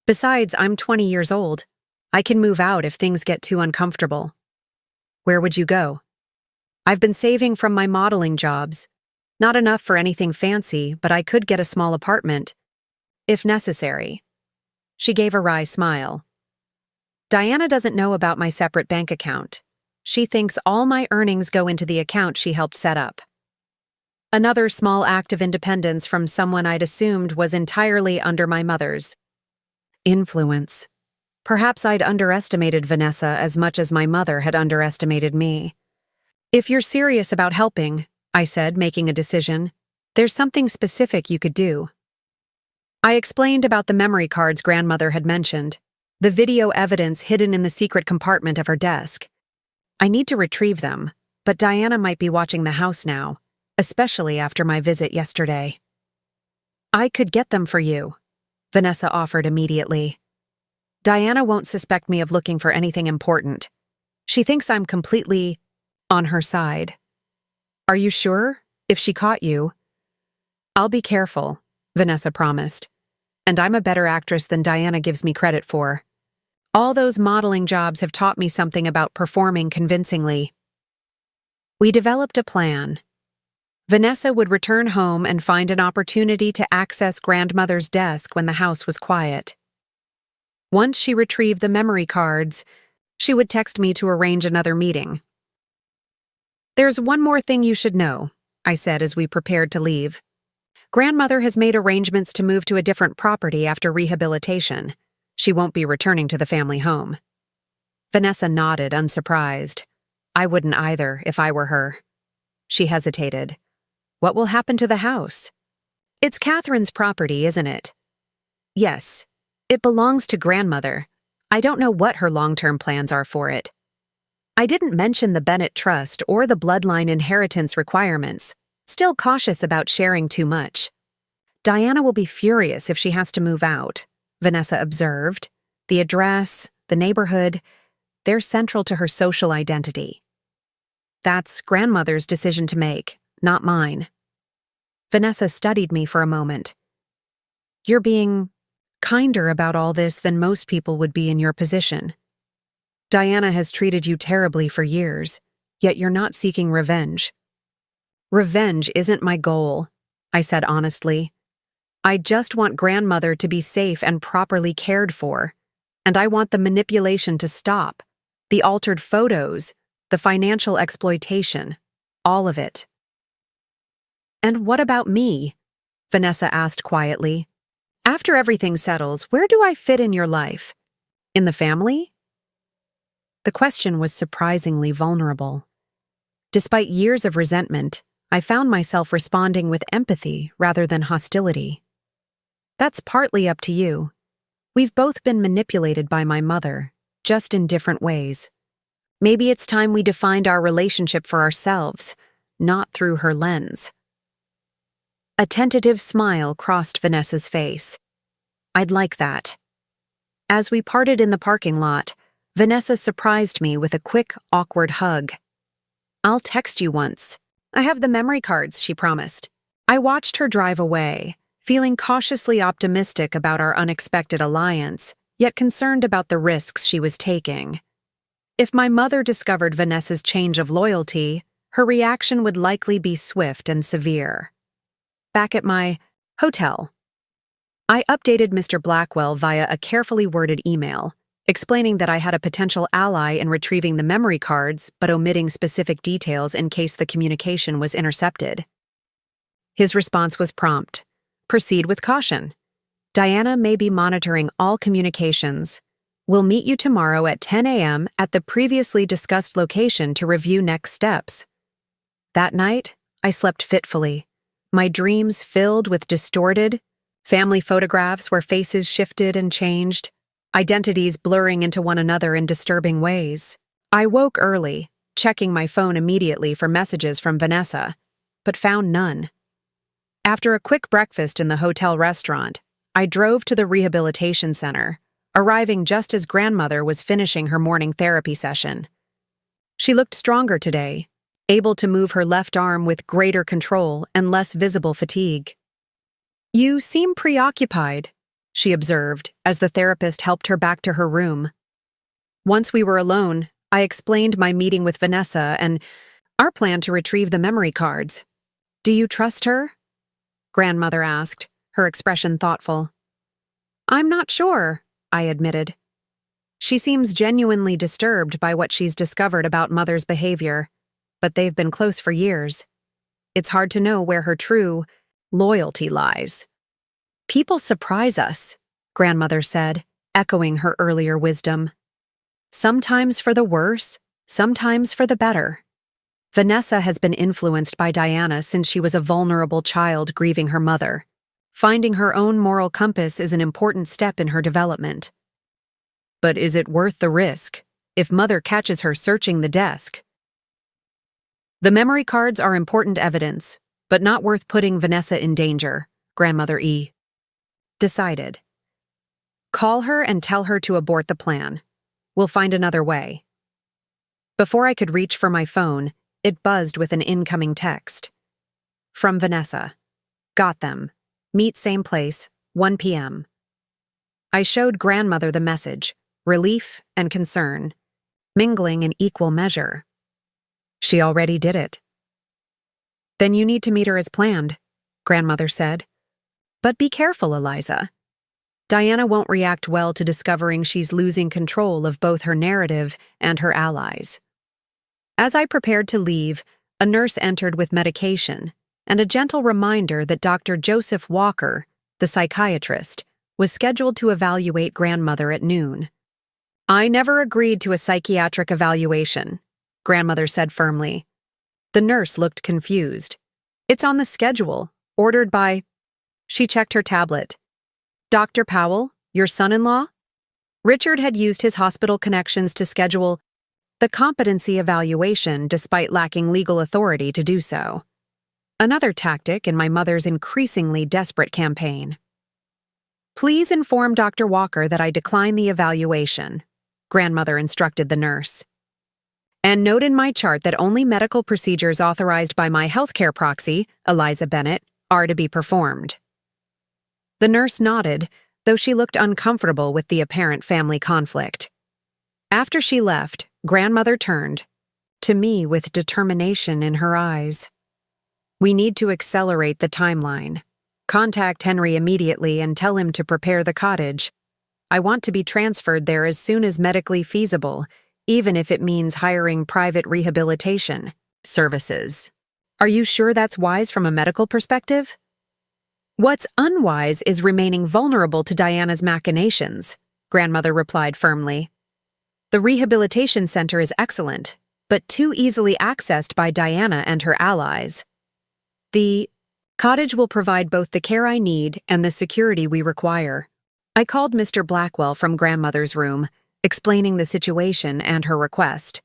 Besides, I'm 20 years old. I can move out if things get too uncomfortable. Where would you go? I've been saving from my modeling jobs. Not enough for anything fancy, but I could get a small apartment, if necessary. She gave a wry smile. Diana doesn't know about my separate bank account. She thinks all my earnings go into the account she helped set up. Another small act of independence from someone I'd assumed was entirely under my mother's influence. Perhaps I'd underestimated Vanessa as much as my mother had underestimated me. If you're serious about helping, I said, making a decision, there's something specific you could do. I explained about the memory cards grandmother had mentioned, the video evidence hidden in the secret compartment of her desk. I need to retrieve them, but Diana might be watching the house now, especially after my visit yesterday. I could get them for you, Vanessa offered immediately. Diana won't suspect me of looking for anything important. She thinks I'm completely on her side. Are you sure? If she caught you? I'll be careful, Vanessa promised. And I'm a better actress than Diana gives me credit for. All those modeling jobs have taught me something about performing convincingly. We developed a plan. Vanessa would return home and find an opportunity to access grandmother's desk when the house was quiet. Once she retrieved the memory cards, she would text me to arrange another meeting. There's one more thing you should know, I said as we prepared to leave. Grandmother has made arrangements to move to a different property after rehabilitation. She won't be returning to the family home. Vanessa nodded, unsurprised. I wouldn't either, if I were her. She hesitated. What will happen to the house? It's Catherine's property, isn't it? Yes. It belongs to grandmother. I don't know what her long-term plans are for it. I didn't mention the Bennett Trust or the bloodline inheritance requirements, still cautious about sharing too much. Diana will be furious if she has to move out, Vanessa observed. The address, the neighborhood, they're central to her social identity. That's grandmother's decision to make, not mine. Vanessa studied me for a moment. You're being kinder about all this than most people would be in your position. Diana has treated you terribly for years, yet you're not seeking revenge. Revenge isn't my goal, I said honestly. I just want grandmother to be safe and properly cared for, and I want the manipulation to stop, the altered photos, the financial exploitation, all of it. And what about me? Vanessa asked quietly. After everything settles, where do I fit in your life? In the family? The question was surprisingly vulnerable. Despite years of resentment, I found myself responding with empathy rather than hostility. That's partly up to you. We've both been manipulated by my mother, just in different ways. Maybe it's time we defined our relationship for ourselves, not through her lens. A tentative smile crossed Vanessa's face. I'd like that. As we parted in the parking lot, Vanessa surprised me with a quick, awkward hug. I'll text you once. I have the memory cards, she promised. I watched her drive away, feeling cautiously optimistic about our unexpected alliance, yet concerned about the risks she was taking. If my mother discovered Vanessa's change of loyalty, her reaction would likely be swift and severe. Back at my hotel, I updated Mr. Blackwell via a carefully worded email, explaining that I had a potential ally in retrieving the memory cards but omitting specific details in case the communication was intercepted. His response was prompt. Proceed with caution. Diana may be monitoring all communications. We'll meet you tomorrow at 10 a.m. at the previously discussed location to review next steps. That night, I slept fitfully, my dreams filled with distorted family photographs where faces shifted and changed, identities blurring into one another in disturbing ways. I woke early, checking my phone immediately for messages from Vanessa, but found none. After a quick breakfast in the hotel restaurant, I drove to the rehabilitation center, arriving just as grandmother was finishing her morning therapy session. She looked stronger today, able to move her left arm with greater control and less visible fatigue. You seem preoccupied, she observed as the therapist helped her back to her room. Once we were alone, I explained my meeting with Vanessa and our plan to retrieve the memory cards. Do you trust her? Grandmother asked, her expression thoughtful. I'm not sure, I admitted. She seems genuinely disturbed by what she's discovered about Mother's behavior, but they've been close for years. It's hard to know where her true loyalty lies. People surprise us, Grandmother said, echoing her earlier wisdom. Sometimes for the worse, sometimes for the better. Vanessa has been influenced by Diana since she was a vulnerable child grieving her mother. Finding her own moral compass is an important step in her development. But is it worth the risk if Mother catches her searching the desk? The memory cards are important evidence, but not worth putting Vanessa in danger, Grandmother E. decided. Call her and tell her to abort the plan. We'll find another way. Before I could reach for my phone, it buzzed with an incoming text. From Vanessa. Got them. Meet same place, 1 p.m. I showed Grandmother the message, relief and concern, mingling in equal measure. She already did it. Then you need to meet her as planned, Grandmother said. But be careful, Eliza. Diana won't react well to discovering she's losing control of both her narrative and her allies. As I prepared to leave, a nurse entered with medication and a gentle reminder that Dr. Joseph Walker, the psychiatrist, was scheduled to evaluate Grandmother at noon. I never agreed to a psychiatric evaluation, Grandmother said firmly. The nurse looked confused. It's on the schedule, ordered by... She checked her tablet. Dr. Powell, your son-in-law? Richard had used his hospital connections to schedule the competency evaluation despite lacking legal authority to do so. Another tactic in my mother's increasingly desperate campaign. Please inform Dr. Walker that I decline the evaluation, Grandmother instructed the nurse. And note in my chart that only medical procedures authorized by my healthcare proxy, Eliza Bennett, are to be performed. The nurse nodded, though she looked uncomfortable with the apparent family conflict. After she left, Grandmother turned, to me with determination in her eyes. We need to accelerate the timeline. Contact Henry immediately and tell him to prepare the cottage. I want to be transferred there as soon as medically feasible, even if it means hiring private rehabilitation services. Are you sure that's wise from a medical perspective? What's unwise is remaining vulnerable to Diana's machinations, Grandmother replied firmly. The rehabilitation center is excellent, but too easily accessed by Diana and her allies. The cottage will provide both the care I need and the security we require. I called Mr. Blackwell from Grandmother's room, explaining the situation and her request.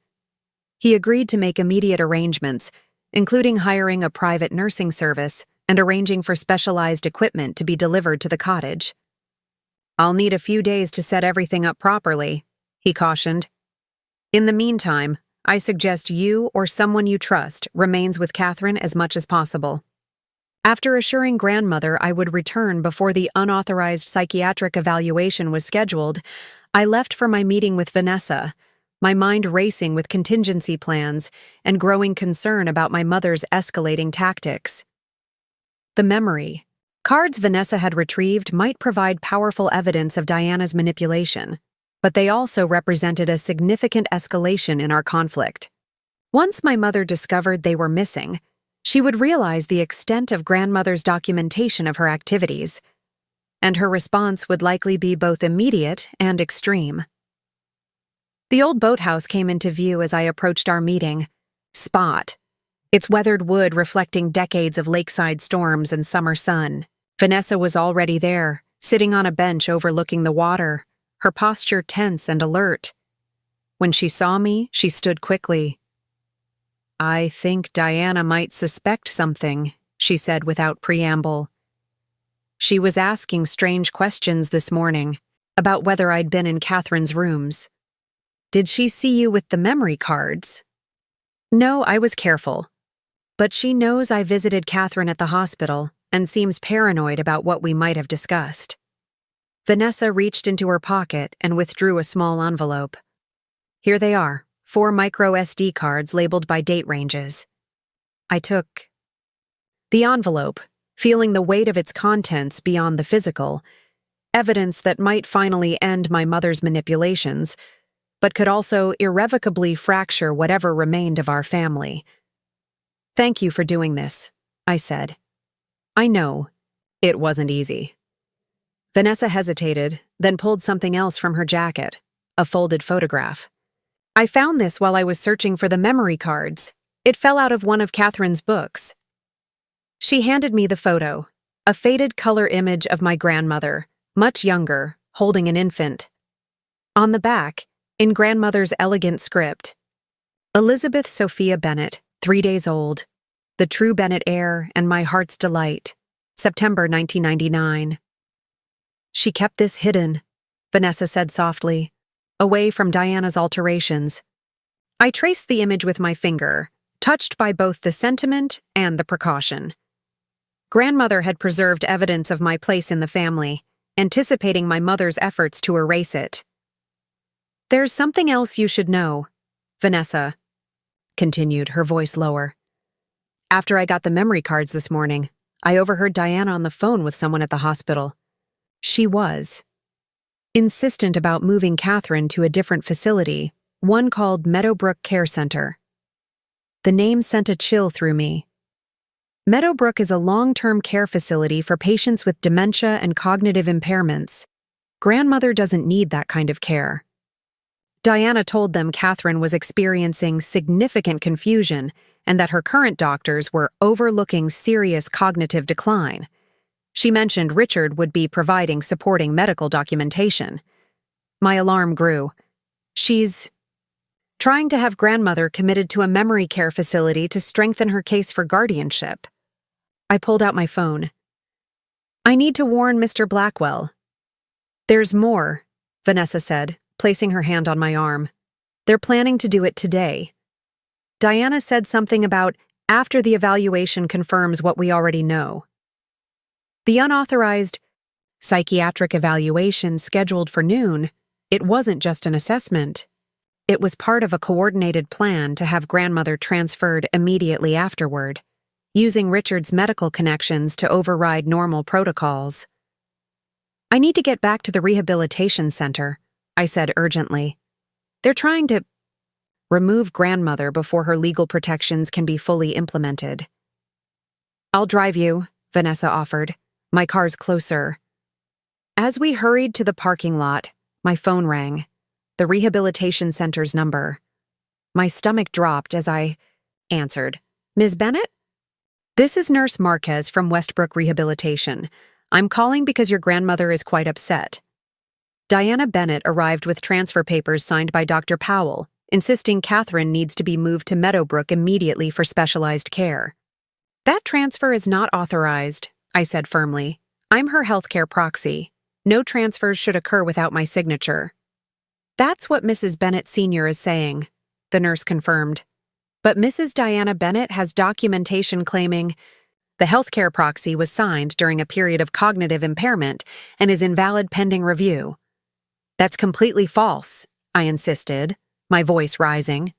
He agreed to make immediate arrangements, including hiring a private nursing service and arranging for specialized equipment to be delivered to the cottage. I'll need a few days to set everything up properly, he cautioned. In the meantime, I suggest you or someone you trust remains with Catherine as much as possible. After assuring Grandmother I would return before the unauthorized psychiatric evaluation was scheduled, I left for my meeting with Vanessa, my mind racing with contingency plans and growing concern about my mother's escalating tactics. The memory cards Vanessa had retrieved might provide powerful evidence of Diana's manipulation, but they also represented a significant escalation in our conflict. Once my mother discovered they were missing, she would realize the extent of Grandmother's documentation of her activities, and her response would likely be both immediate and extreme. The old boathouse came into view as I approached our meeting. Spot. Its weathered wood reflecting decades of lakeside storms and summer sun. Vanessa was already there, sitting on a bench overlooking the water, her posture tense and alert. When she saw me, she stood quickly. I think Diana might suspect something, she said without preamble. She was asking strange questions this morning about whether I'd been in Catherine's rooms. Did she see you with the memory cards? No, I was careful. But she knows I visited Catherine at the hospital and seems paranoid about what we might have discussed. Vanessa reached into her pocket and withdrew a small envelope. Here they are, 4 micro SD cards labeled by date ranges. I took the envelope, feeling the weight of its contents beyond the physical, evidence that might finally end my mother's manipulations, but could also irrevocably fracture whatever remained of our family. Thank you for doing this, I said. I know. It wasn't easy. Vanessa hesitated, then pulled something else from her jacket, a folded photograph. I found this while I was searching for the memory cards. It fell out of one of Catherine's books. She handed me the photo, a faded color image of my grandmother, much younger, holding an infant. On the back, in Grandmother's elegant script, Elizabeth Sophia Bennet, 3 days old, the true Bennet heir and my heart's delight, September 1999. She kept this hidden, Vanessa said softly, away from Diana's alterations. I traced the image with my finger, touched by both the sentiment and the precaution. Grandmother had preserved evidence of my place in the family, anticipating my mother's efforts to erase it. There's something else you should know, Vanessa continued, her voice lower. After I got the memory cards this morning, I overheard Diana on the phone with someone at the hospital. She was insistent about moving Catherine to a different facility, one called Meadowbrook Care Center. The name sent a chill through me. Meadowbrook is a long-term care facility for patients with dementia and cognitive impairments. Grandmother doesn't need that kind of care. Diana told them Catherine was experiencing significant confusion and that her current doctors were overlooking serious cognitive decline. She mentioned Richard would be providing supporting medical documentation. My alarm grew. She's trying to have Grandmother committed to a memory care facility to strengthen her case for guardianship. I pulled out my phone. I need to warn Mr. Blackwell. There's more, Vanessa said, placing her hand on my arm. They're planning to do it today. Diana said something about after the evaluation confirms what we already know. The unauthorized psychiatric evaluation scheduled for noon, it wasn't just an assessment. It was part of a coordinated plan to have Grandmother transferred immediately afterward. using Richard's medical connections to override normal protocols. "I need to get back to the rehabilitation center," I said urgently. "They're trying to remove grandmother before her legal protections can be fully implemented." "I'll drive you," Vanessa offered. "My car's closer." As we hurried to the parking lot, my phone rang. The rehabilitation center's number. My stomach dropped as I answered. "Ms. Bennett?" "This is Nurse Marquez from Westbrook Rehabilitation. I'm calling because your grandmother is quite upset." Diana Bennett arrived with transfer papers signed by Dr. Powell, insisting Catherine needs to be moved to Meadowbrook immediately for specialized care. "That transfer is not authorized," I said firmly. "I'm her healthcare proxy. No transfers should occur without my signature." "That's what Mrs. Bennett Sr. is saying," the nurse confirmed. "But Mrs. Diana Bennett has documentation claiming the healthcare proxy was signed during a period of cognitive impairment and is invalid pending review." "That's completely false," I insisted, my voice rising.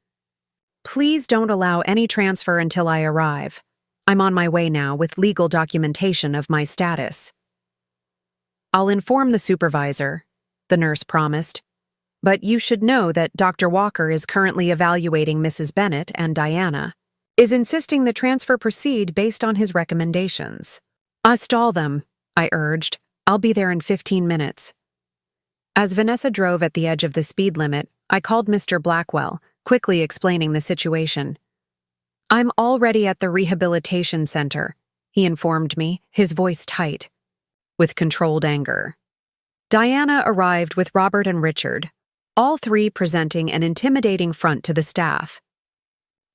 "Please don't allow any transfer until I arrive. I'm on my way now with legal documentation of my status." "I'll inform the supervisor," the nurse promised. "But you should know that Dr. Walker is currently evaluating Mrs. Bennett, and Diana is insisting the transfer proceed based on his recommendations." "Stall them," I urged. "I'll be there in 15 minutes. As Vanessa drove at the edge of the speed limit, I called Mr. Blackwell, quickly explaining the situation. "I'm already at the rehabilitation center," he informed me, his voice tight, with controlled anger. Diana arrived with Robert and Richard, all three presenting an intimidating front to the staff.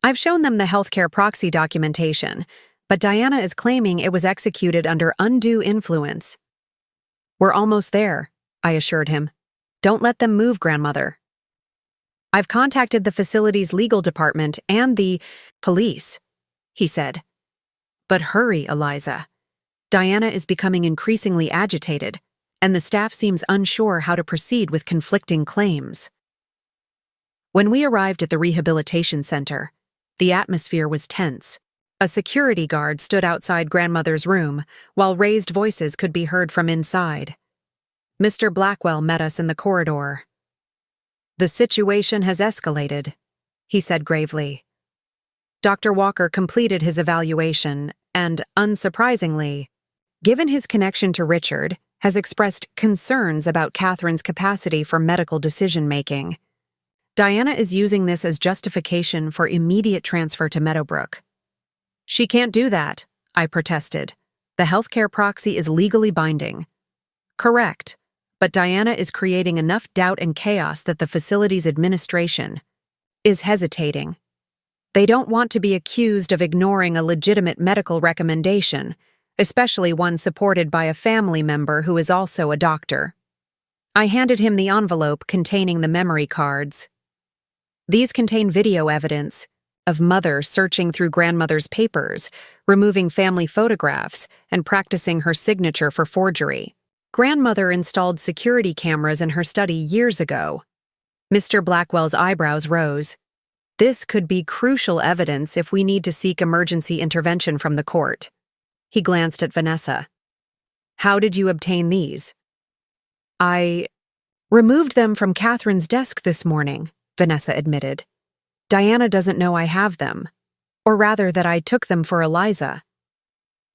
I've shown them the healthcare proxy documentation, but Diana is claiming it was executed under undue influence. "We're almost there," I assured him. "Don't let them move grandmother." "I've contacted the facility's legal department and the police," he said. "But hurry, Eliza. Diana is becoming increasingly agitated, and the staff seems unsure how to proceed with conflicting claims." When we arrived at the rehabilitation center, the atmosphere was tense. A security guard stood outside grandmother's room, while raised voices could be heard from inside. Mr. Blackwell met us in the corridor. "The situation has escalated," he said gravely. Dr. Walker completed his evaluation and, unsurprisingly, given his connection to Richard, has expressed concerns about Catherine's capacity for medical decision-making. Diana is using this as justification for immediate transfer to Meadowbrook. "She can't do that," I protested. "The healthcare proxy is legally binding." "Correct, but Diana is creating enough doubt and chaos that the facility's administration is hesitating. They don't want to be accused of ignoring a legitimate medical recommendation, especially one supported by a family member who is also a doctor." I handed him the envelope containing the memory cards. These contain video evidence of Mother searching through grandmother's papers, removing family photographs, and practicing her signature for forgery. Grandmother installed security cameras in her study years ago. Mr. Blackwell's eyebrows rose. "This could be crucial evidence if we need to seek emergency intervention from the court." He glanced at Vanessa. "How did you obtain these?" "I removed them from Catherine's desk this morning," Vanessa admitted. "Diana doesn't know I have them, or rather that I took them for Eliza."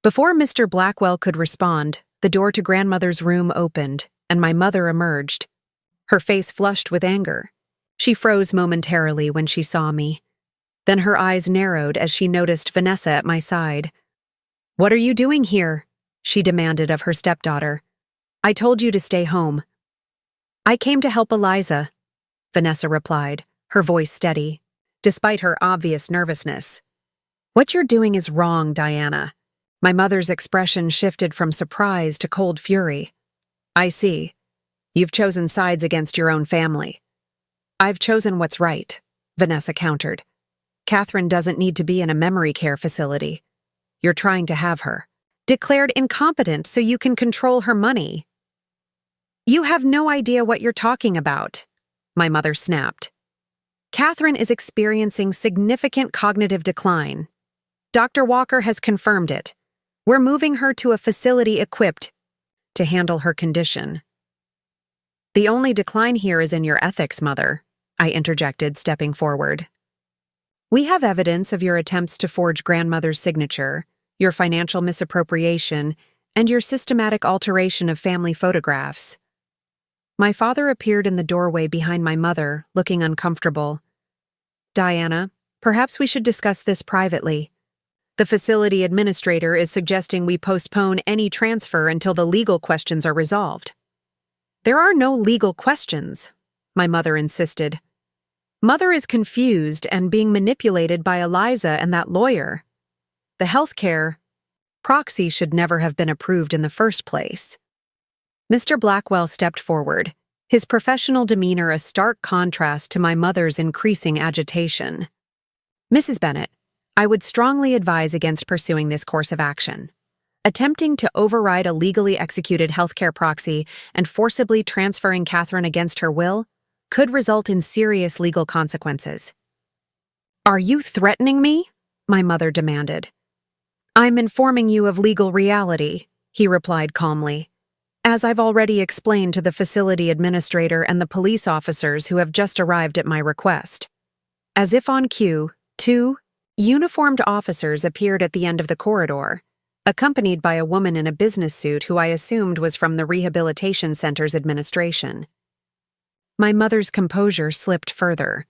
Before Mr. Blackwell could respond, the door to grandmother's room opened, and my mother emerged. Her face flushed with anger. She froze momentarily when she saw me. Then her eyes narrowed as she noticed Vanessa at my side. "What are you doing here?" she demanded of her stepdaughter. "I told you to stay home." "I came to help Eliza," Vanessa replied, her voice steady, despite her obvious nervousness. "What you're doing is wrong, Diana." My mother's expression shifted from surprise to cold fury. "I see. You've chosen sides against your own family." "I've chosen what's right," Vanessa countered. "Catherine doesn't need to be in a memory care facility. You're trying to have her declared incompetent so you can control her money." "You have no idea what you're talking about," my mother snapped. "Catherine is experiencing significant cognitive decline. Dr. Walker has confirmed it. We're moving her to a facility equipped to handle her condition. The only decline here is in your ethics, Mother, I interjected, stepping forward. We have evidence of your attempts to forge grandmother's signature, your financial misappropriation, and your systematic alteration of family photographs. My father appeared in the doorway behind my mother, looking uncomfortable. Diana, perhaps we should discuss this privately. The facility administrator is suggesting we postpone any transfer until the legal questions are resolved. There are no legal questions, my mother insisted. Mother is confused and being manipulated by Eliza and that lawyer. The healthcare proxy should never have been approved in the first place. Mr. Blackwell stepped forward, his professional demeanor a stark contrast to my mother's increasing agitation. Mrs. Bennett, I would strongly advise against pursuing this course of action. Attempting to override a legally executed healthcare proxy and forcibly transferring Catherine against her will could result in serious legal consequences. Are you threatening me? My mother demanded. I'm informing you of legal reality, he replied calmly, as I've already explained to the facility administrator and the police officers who have just arrived at my request. As if on cue, 2 uniformed officers appeared at the end of the corridor, accompanied by a woman in a business suit who I assumed was from the rehabilitation center's administration. My mother's composure slipped further.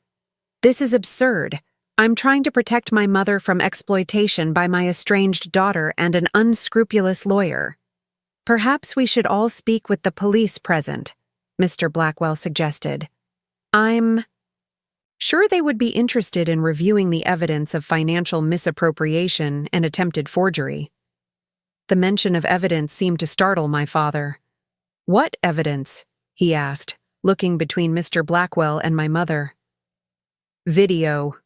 This is absurd. I'm trying to protect my mother from exploitation by my estranged daughter and an unscrupulous lawyer. Perhaps we should all speak with the police present, Mr. Blackwell suggested. I'm sure they would be interested in reviewing the evidence of financial misappropriation and attempted forgery. The mention of evidence seemed to startle my father. What evidence? He asked, looking between Mr. Blackwell and my mother. Video.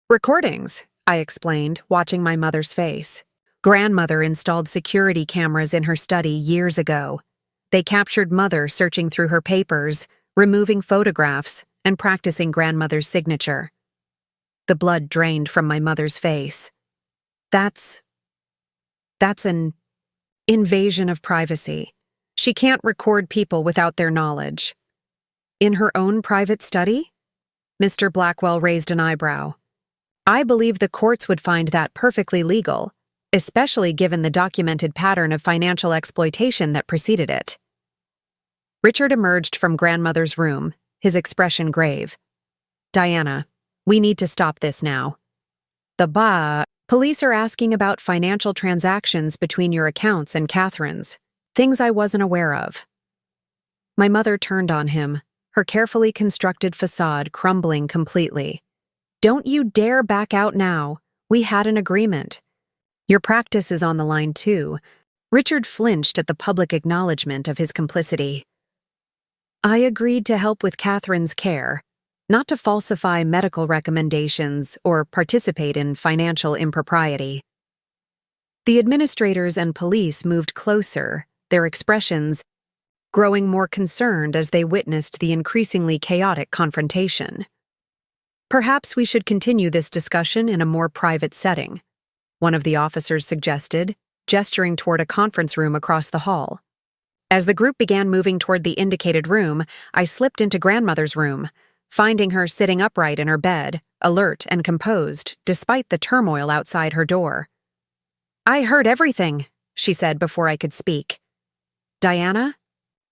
Recordings, I explained, watching my mother's face. Grandmother installed security cameras in her study years ago. They captured Mother searching through her papers, removing photographs, and practicing grandmother's signature. The blood drained from my mother's face. That's an invasion of privacy. She can't record people without their knowledge. In her own private study? Mr. Blackwell raised an eyebrow. I believe the courts would find that perfectly legal, especially given the documented pattern of financial exploitation that preceded it. Richard emerged from grandmother's room, his expression grave. Diana, we need to stop this now. Police are asking about financial transactions between your accounts and Catherine's, things I wasn't aware of. My mother turned on him, her carefully constructed facade crumbling completely. Don't you dare back out now. We had an agreement. Your practice is on the line too. Richard flinched at the public acknowledgement of his complicity. I agreed to help with Catherine's care, not to falsify medical recommendations or participate in financial impropriety. The administrators and police moved closer, their expressions growing more concerned as they witnessed the increasingly chaotic confrontation. Perhaps we should continue this discussion in a more private setting, one of the officers suggested, gesturing toward a conference room across the hall. As the group began moving toward the indicated room, I slipped into grandmother's room, finding her sitting upright in her bed, alert and composed, despite the turmoil outside her door. I heard everything, she said before I could speak. Diana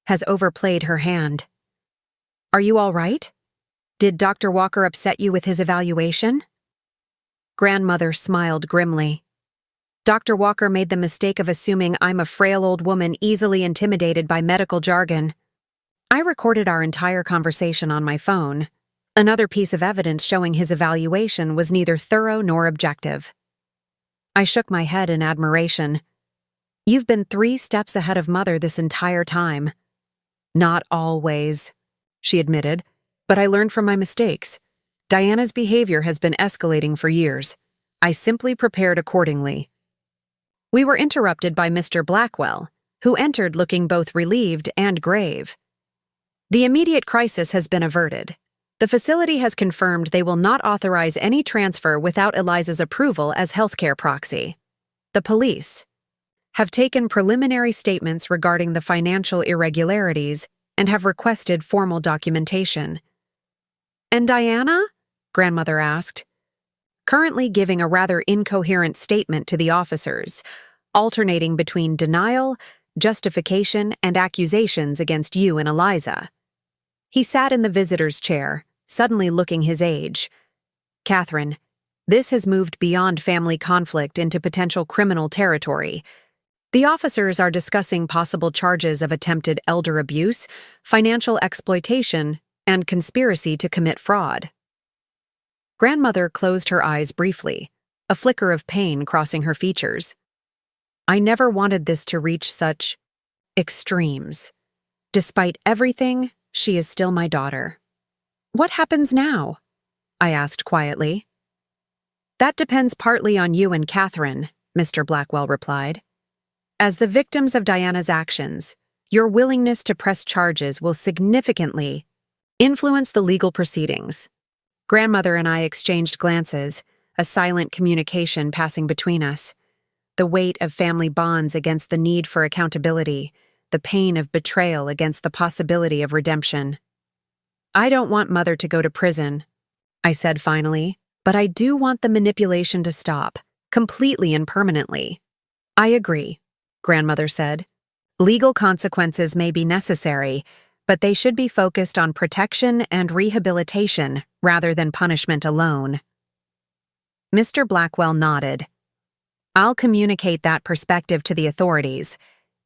has overplayed her hand. Are you all right? Did Dr. Walker upset you with his evaluation? Grandmother smiled grimly. Dr. Walker made the mistake of assuming I'm a frail old woman easily intimidated by medical jargon. I recorded our entire conversation on my phone. Another piece of evidence showing his evaluation was neither thorough nor objective. I shook my head in admiration. You've been 3 steps ahead of Mother this entire time. Not always, she admitted, but I learned from my mistakes. Diana's behavior has been escalating for years. I simply prepared accordingly. We were interrupted by Mr. Blackwell, who entered looking both relieved and grave. The immediate crisis has been averted. The facility has confirmed they will not authorize any transfer without Eliza's approval as healthcare proxy. The police have taken preliminary statements regarding the financial irregularities and have requested formal documentation. And Diana? Grandmother asked, currently giving a rather incoherent statement to the officers, alternating between denial, justification, and accusations against you and Eliza. He sat in the visitor's chair, suddenly looking his age. Catherine, this has moved beyond family conflict into potential criminal territory. The officers are discussing possible charges of attempted elder abuse, financial exploitation, and conspiracy to commit fraud. Grandmother closed her eyes briefly, a flicker of pain crossing her features. I never wanted this to reach such extremes. Despite everything, she is still my daughter. What happens now? I asked quietly. That depends partly on you and Catherine, Mr. Blackwell replied. As the victims of Diana's actions, your willingness to press charges will significantly influence the legal proceedings. Grandmother and I exchanged glances, a silent communication passing between us. The weight of family bonds against the need for accountability, the pain of betrayal against the possibility of redemption. I don't want Mother to go to prison, I said finally, but I do want the manipulation to stop, completely and permanently. I agree, Grandmother said. Legal consequences may be necessary, but they should be focused on protection and rehabilitation rather than punishment alone. Mr. Blackwell nodded. I'll communicate that perspective to the authorities.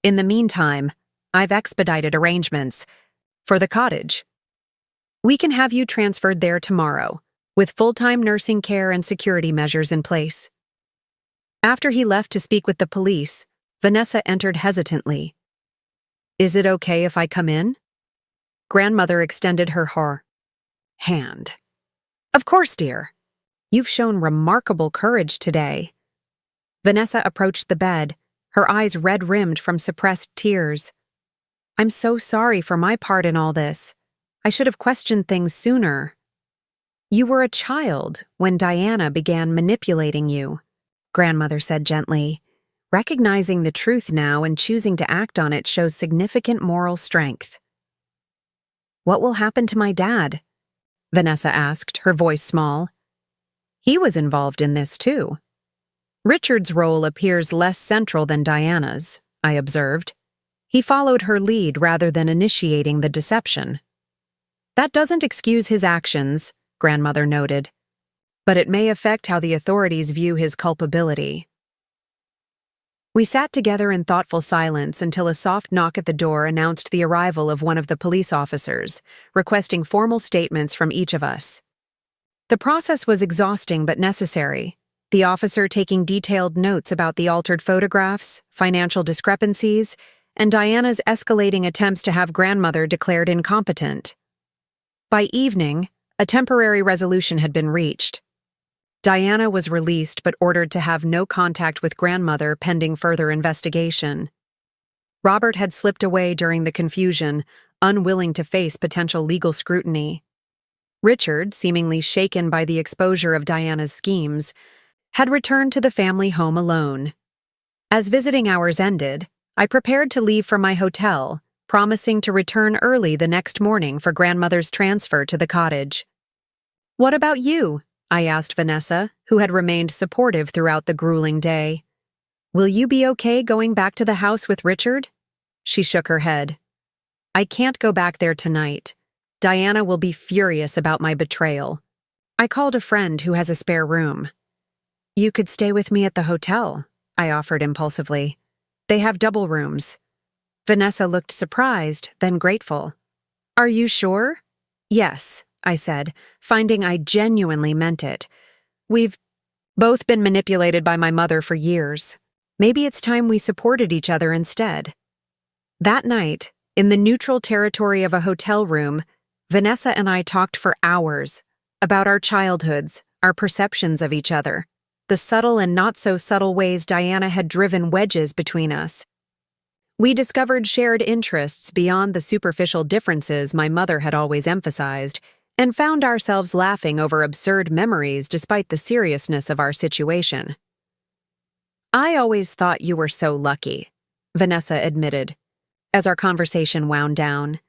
In the meantime, I've expedited arrangements for the cottage. We can have you transferred there tomorrow, with full-time nursing care and security measures in place. After he left to speak with the police, Vanessa entered hesitantly. Is it okay if I come in? Grandmother extended her hand. Of course, dear. You've shown remarkable courage today. Vanessa approached the bed, her eyes red-rimmed from suppressed tears. I'm so sorry for my part in all this. I should have questioned things sooner. You were a child when Diana began manipulating you, Grandmother said gently. Recognizing the truth now and choosing to act on it shows significant moral strength. What will happen to my dad? Vanessa asked, her voice small. He was involved in this too. Richard's role appears less central than Diana's, I observed. He followed her lead rather than initiating the deception. That doesn't excuse his actions, Grandmother noted, but it may affect how the authorities view his culpability. We sat together in thoughtful silence until a soft knock at the door announced the arrival of one of the police officers, requesting formal statements from each of us. The process was exhausting but necessary, the officer taking detailed notes about the altered photographs, financial discrepancies, and Diana's escalating attempts to have Grandmother declared incompetent. By evening, a temporary resolution had been reached. Diana was released but ordered to have no contact with Grandmother pending further investigation. Robert had slipped away during the confusion, unwilling to face potential legal scrutiny. Richard, seemingly shaken by the exposure of Diana's schemes, had returned to the family home alone. As visiting hours ended, I prepared to leave for my hotel, promising to return early the next morning for Grandmother's transfer to the cottage. What about you? I asked Vanessa, who had remained supportive throughout the grueling day. Will you be okay going back to the house with Richard? She shook her head. I can't go back there tonight. Diana will be furious about my betrayal. I called a friend who has a spare room. You could stay with me at the hotel, I offered impulsively. They have double rooms. Vanessa looked surprised, then grateful. Are you sure? Yes, I said, finding I genuinely meant it. We've both been manipulated by my mother for years. Maybe it's time we supported each other instead. That night, in the neutral territory of a hotel room, Vanessa and I talked for hours about our childhoods, our perceptions of each other, the subtle and not-so-subtle ways Diana had driven wedges between us. We discovered shared interests beyond the superficial differences my mother had always emphasized, and found ourselves laughing over absurd memories despite the seriousness of our situation. "I always thought you were so lucky," Vanessa admitted, as our conversation wound down.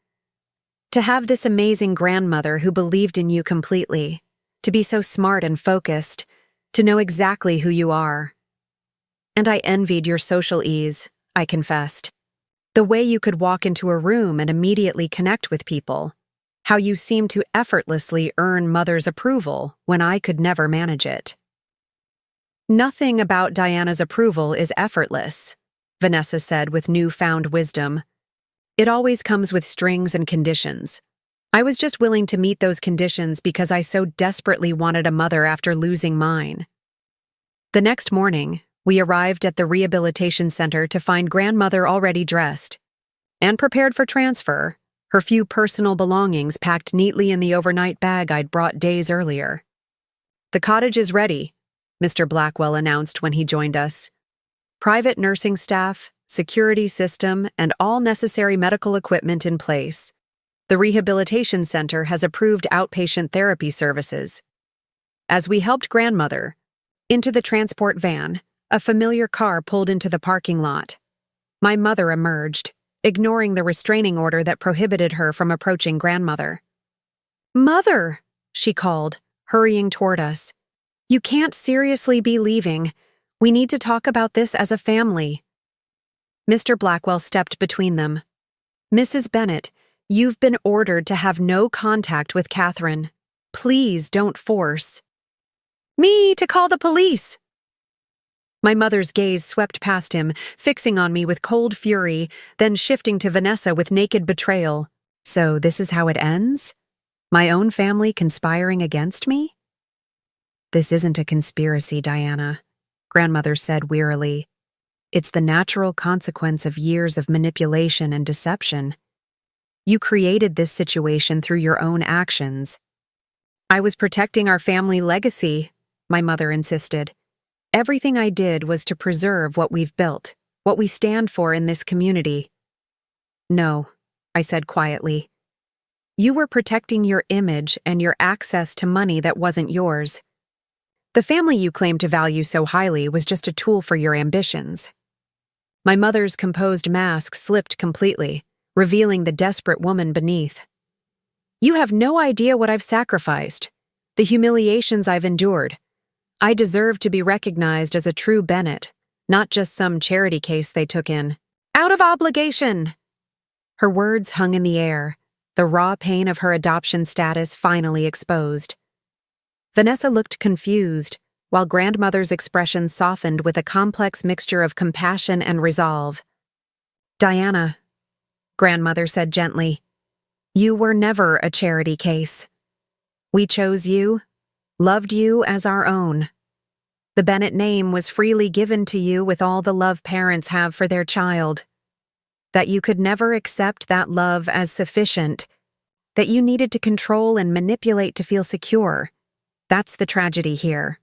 "To have this amazing grandmother who believed in you completely, to be so smart and focused, to know exactly who you are. And I envied your social ease," I confessed. "The way you could walk into a room and immediately connect with people. How you seemed to effortlessly earn Mother's approval when I could never manage it." "Nothing about Diana's approval is effortless," Vanessa said with newfound wisdom. "It always comes with strings and conditions. I was just willing to meet those conditions because I so desperately wanted a mother after losing mine." The next morning, we arrived at the rehabilitation center to find grandmother already dressed and prepared for transfer, her few personal belongings packed neatly in the overnight bag I'd brought days earlier. "The cottage is ready," Mr. Blackwell announced when he joined us. "Private nursing staff, security system, and all necessary medical equipment in place. The rehabilitation center has approved outpatient therapy services." As we helped grandmother into the transport van, a familiar car pulled into the parking lot. My mother emerged, ignoring the restraining order that prohibited her from approaching grandmother. "Mother," she called, hurrying toward us. "You can't seriously be leaving. We need to talk about this as a family." Mr. Blackwell stepped between them. "Mrs. Bennett, you've been ordered to have no contact with Catherine. Please don't force." "Me to call the police!" My mother's gaze swept past him, fixing on me with cold fury, then shifting to Vanessa with naked betrayal. "So this is how it ends? My own family conspiring against me?" "This isn't a conspiracy, Diana," grandmother said wearily. "It's the natural consequence of years of manipulation and deception. You created this situation through your own actions." "I was protecting our family legacy," my mother insisted. "Everything I did was to preserve what we've built, what we stand for in this community." "No," I said quietly. "You were protecting your image and your access to money that wasn't yours. The family you claim to value so highly was just a tool for your ambitions." My mother's composed mask slipped completely, revealing the desperate woman beneath. "You have no idea what I've sacrificed, the humiliations I've endured. I deserve to be recognized as a true Bennett, not just some charity case they took in. Out of obligation!" Her words hung in the air, the raw pain of her adoption status finally exposed. Vanessa looked confused, while grandmother's expression softened with a complex mixture of compassion and resolve. "Diana," grandmother said gently, "you were never a charity case. We chose you, loved you as our own. The Bennett name was freely given to you with all the love parents have for their child. That you could never accept that love as sufficient, that you needed to control and manipulate to feel secure. That's the tragedy here."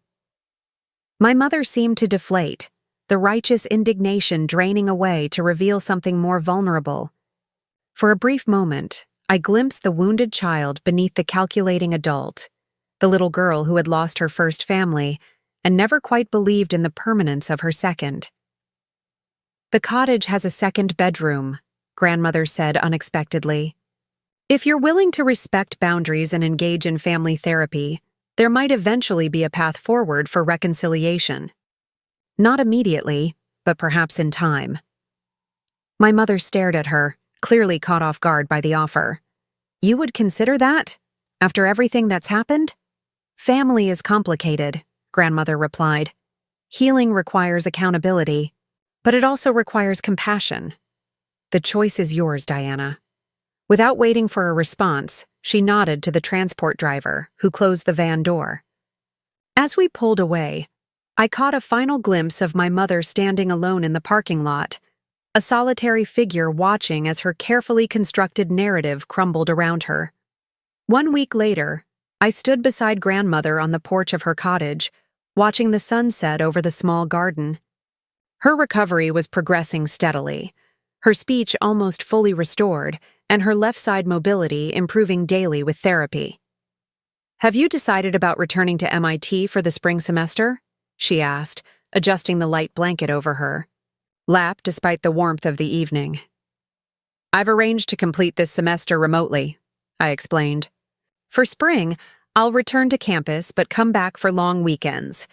My mother seemed to deflate, the righteous indignation draining away to reveal something more vulnerable. For a brief moment, I glimpsed the wounded child beneath the calculating adult, the little girl who had lost her first family and never quite believed in the permanence of her second. "The cottage has a second bedroom," grandmother said unexpectedly. "If you're willing to respect boundaries and engage in family therapy, there might eventually be a path forward for reconciliation. Not immediately, but perhaps in time." My mother stared at her, clearly caught off guard by the offer. "You would consider that? After everything that's happened?" "Family is complicated," grandmother replied. "Healing requires accountability, but it also requires compassion. The choice is yours, Diana." Without waiting for a response, she nodded to the transport driver, who closed the van door. As we pulled away, I caught a final glimpse of my mother standing alone in the parking lot, a solitary figure watching as her carefully constructed narrative crumbled around her. 1 week later, I stood beside grandmother on the porch of her cottage, watching the sun set over the small garden. Her recovery was progressing steadily, her speech almost fully restored, and her left side mobility improving daily with therapy. Have you decided about returning to MIT for the spring semester? She asked, adjusting the light blanket over her lap despite the warmth of the evening. I've arranged to complete this semester remotely, I explained. For spring, I'll return to campus but come back for long weekends.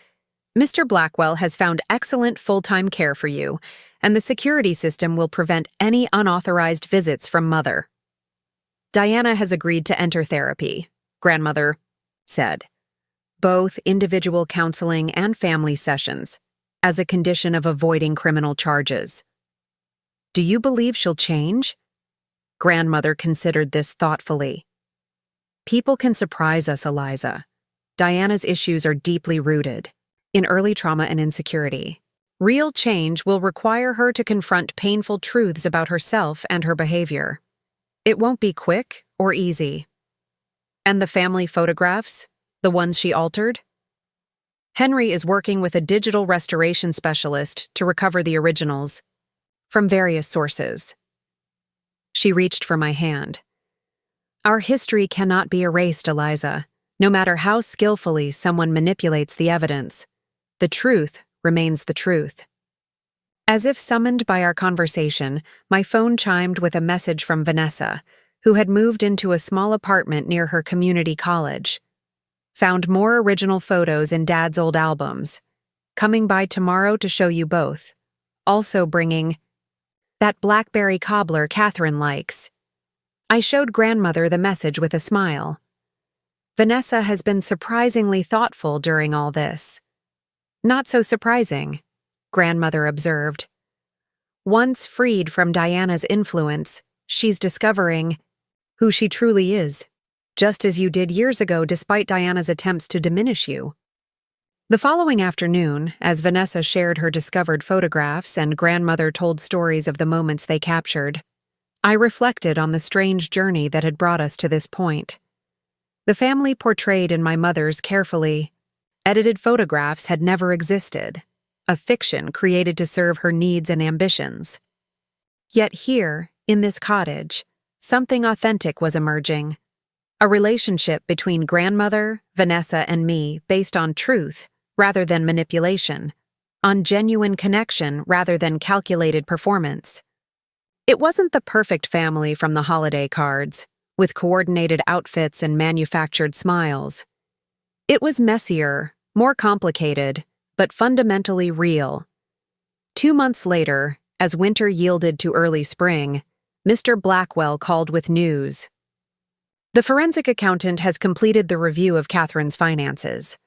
Mr. Blackwell has found excellent full-time care for you, and the security system will prevent any unauthorized visits from Mother. Diana has agreed to enter therapy, Grandmother said. Both individual counseling and family sessions, as a condition of avoiding criminal charges. Do you believe she'll change? Grandmother considered this thoughtfully. People can surprise us, Eliza. Diana's issues are deeply rooted in early trauma and insecurity. Real change will require her to confront painful truths about herself and her behavior. It won't be quick or easy. And the family photographs, the ones she altered? Henry is working with a digital restoration specialist to recover the originals from various sources. She reached for my hand. Our history cannot be erased, Eliza, no matter how skillfully someone manipulates the evidence. The truth remains the truth. As if summoned by our conversation, my phone chimed with a message from Vanessa, who had moved into a small apartment near her community college. Found more original photos in Dad's old albums. Coming by tomorrow to show you both. Also bringing that blackberry cobbler Catherine likes. I showed Grandmother the message with a smile. Vanessa has been surprisingly thoughtful during all this. Not so surprising, Grandmother observed. Once freed from Diana's influence, she's discovering who she truly is, just as you did years ago despite Diana's attempts to diminish you. The following afternoon, as Vanessa shared her discovered photographs and Grandmother told stories of the moments they captured, I reflected on the strange journey that had brought us to this point. The family portrayed in my mother's carefully edited photographs had never existed, a fiction created to serve her needs and ambitions. Yet here, in this cottage, something authentic was emerging. A relationship between Grandmother, Vanessa, and me based on truth rather than manipulation, on genuine connection rather than calculated performance. It wasn't the perfect family from the holiday cards, with coordinated outfits and manufactured smiles. It was messier, more complicated, but fundamentally real. 2 months later, as winter yielded to early spring, Mr. Blackwell called with news. The forensic accountant has completed the review of Catherine's finances.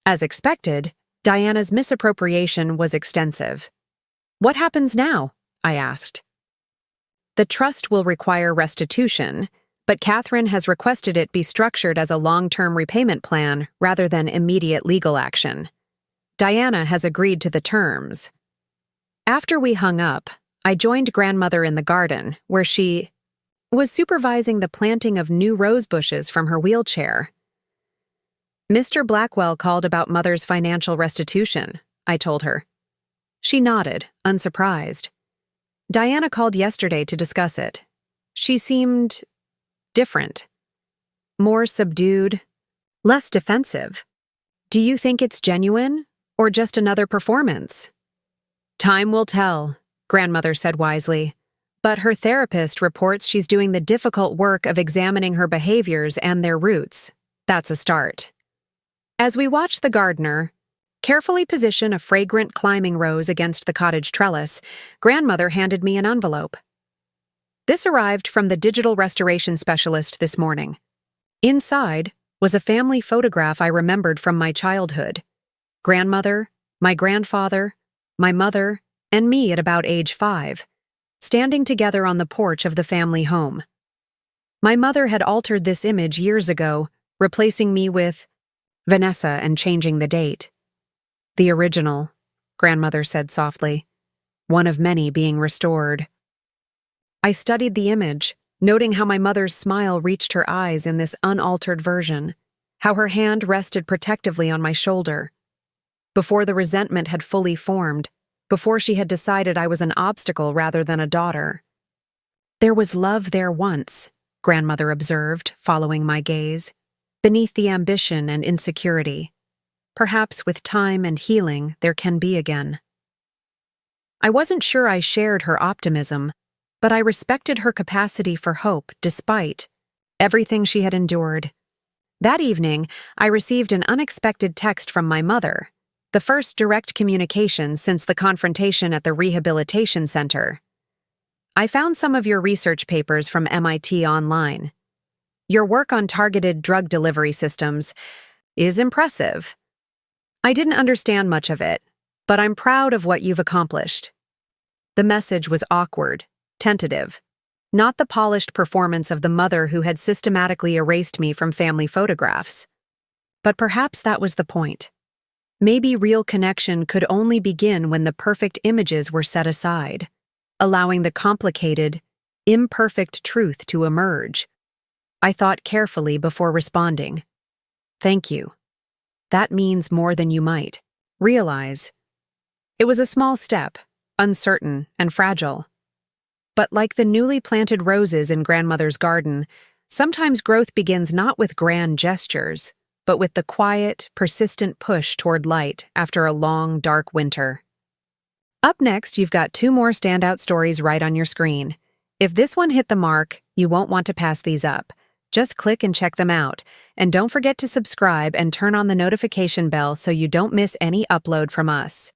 As expected, Diana's misappropriation was extensive. What happens now? I asked. The trust will require restitution, but Catherine has requested it be structured as a long-term repayment plan rather than immediate legal action. Diana has agreed to the terms. After we hung up, I joined Grandmother in the garden, where she was supervising the planting of new rose bushes from her wheelchair. Mr. Blackwell called about Mother's financial restitution, I told her. She nodded, unsurprised. Diana called yesterday to discuss it. She seemed different. More subdued, less defensive. Do you think it's genuine, or just another performance? Time will tell, Grandmother said wisely. But her therapist reports she's doing the difficult work of examining her behaviors and their roots. That's a start. As we watched the gardener carefully position a fragrant climbing rose against the cottage trellis, Grandmother handed me an envelope. This arrived from the digital restoration specialist this morning. Inside was a family photograph I remembered from my childhood. Grandmother, my grandfather, my mother, and me at about age 5, standing together on the porch of the family home. My mother had altered this image years ago, replacing me with Vanessa and changing the date. The original, Grandmother said softly, one of many being restored. I studied the image, noting how my mother's smile reached her eyes in this unaltered version, how her hand rested protectively on my shoulder. Before the resentment had fully formed, before she had decided I was an obstacle rather than a daughter. There was love there once, Grandmother observed, following my gaze. beneath the ambition and insecurity. Perhaps with time and healing, there can be again. I wasn't sure I shared her optimism, but I respected her capacity for hope despite everything she had endured. That evening, I received an unexpected text from my mother, the first direct communication since the confrontation at the rehabilitation center. I found some of your research papers from MIT online. Your work on targeted drug delivery systems is impressive. I didn't understand much of it, but I'm proud of what you've accomplished. The message was awkward, tentative, not the polished performance of the mother who had systematically erased me from family photographs. But perhaps that was the point. Maybe real connection could only begin when the perfect images were set aside, allowing the complicated, imperfect truth to emerge. I thought carefully before responding. Thank you. That means more than you might realize. It was a small step, uncertain and fragile. But like the newly planted roses in grandmother's garden, sometimes growth begins not with grand gestures, but with the quiet, persistent push toward light after a long, dark winter. Up next, you've got 2 more standout stories right on your screen. If this one hit the mark, you won't want to pass these up. Just click and check them out. And don't forget to subscribe and turn on the notification bell so you don't miss any upload from us.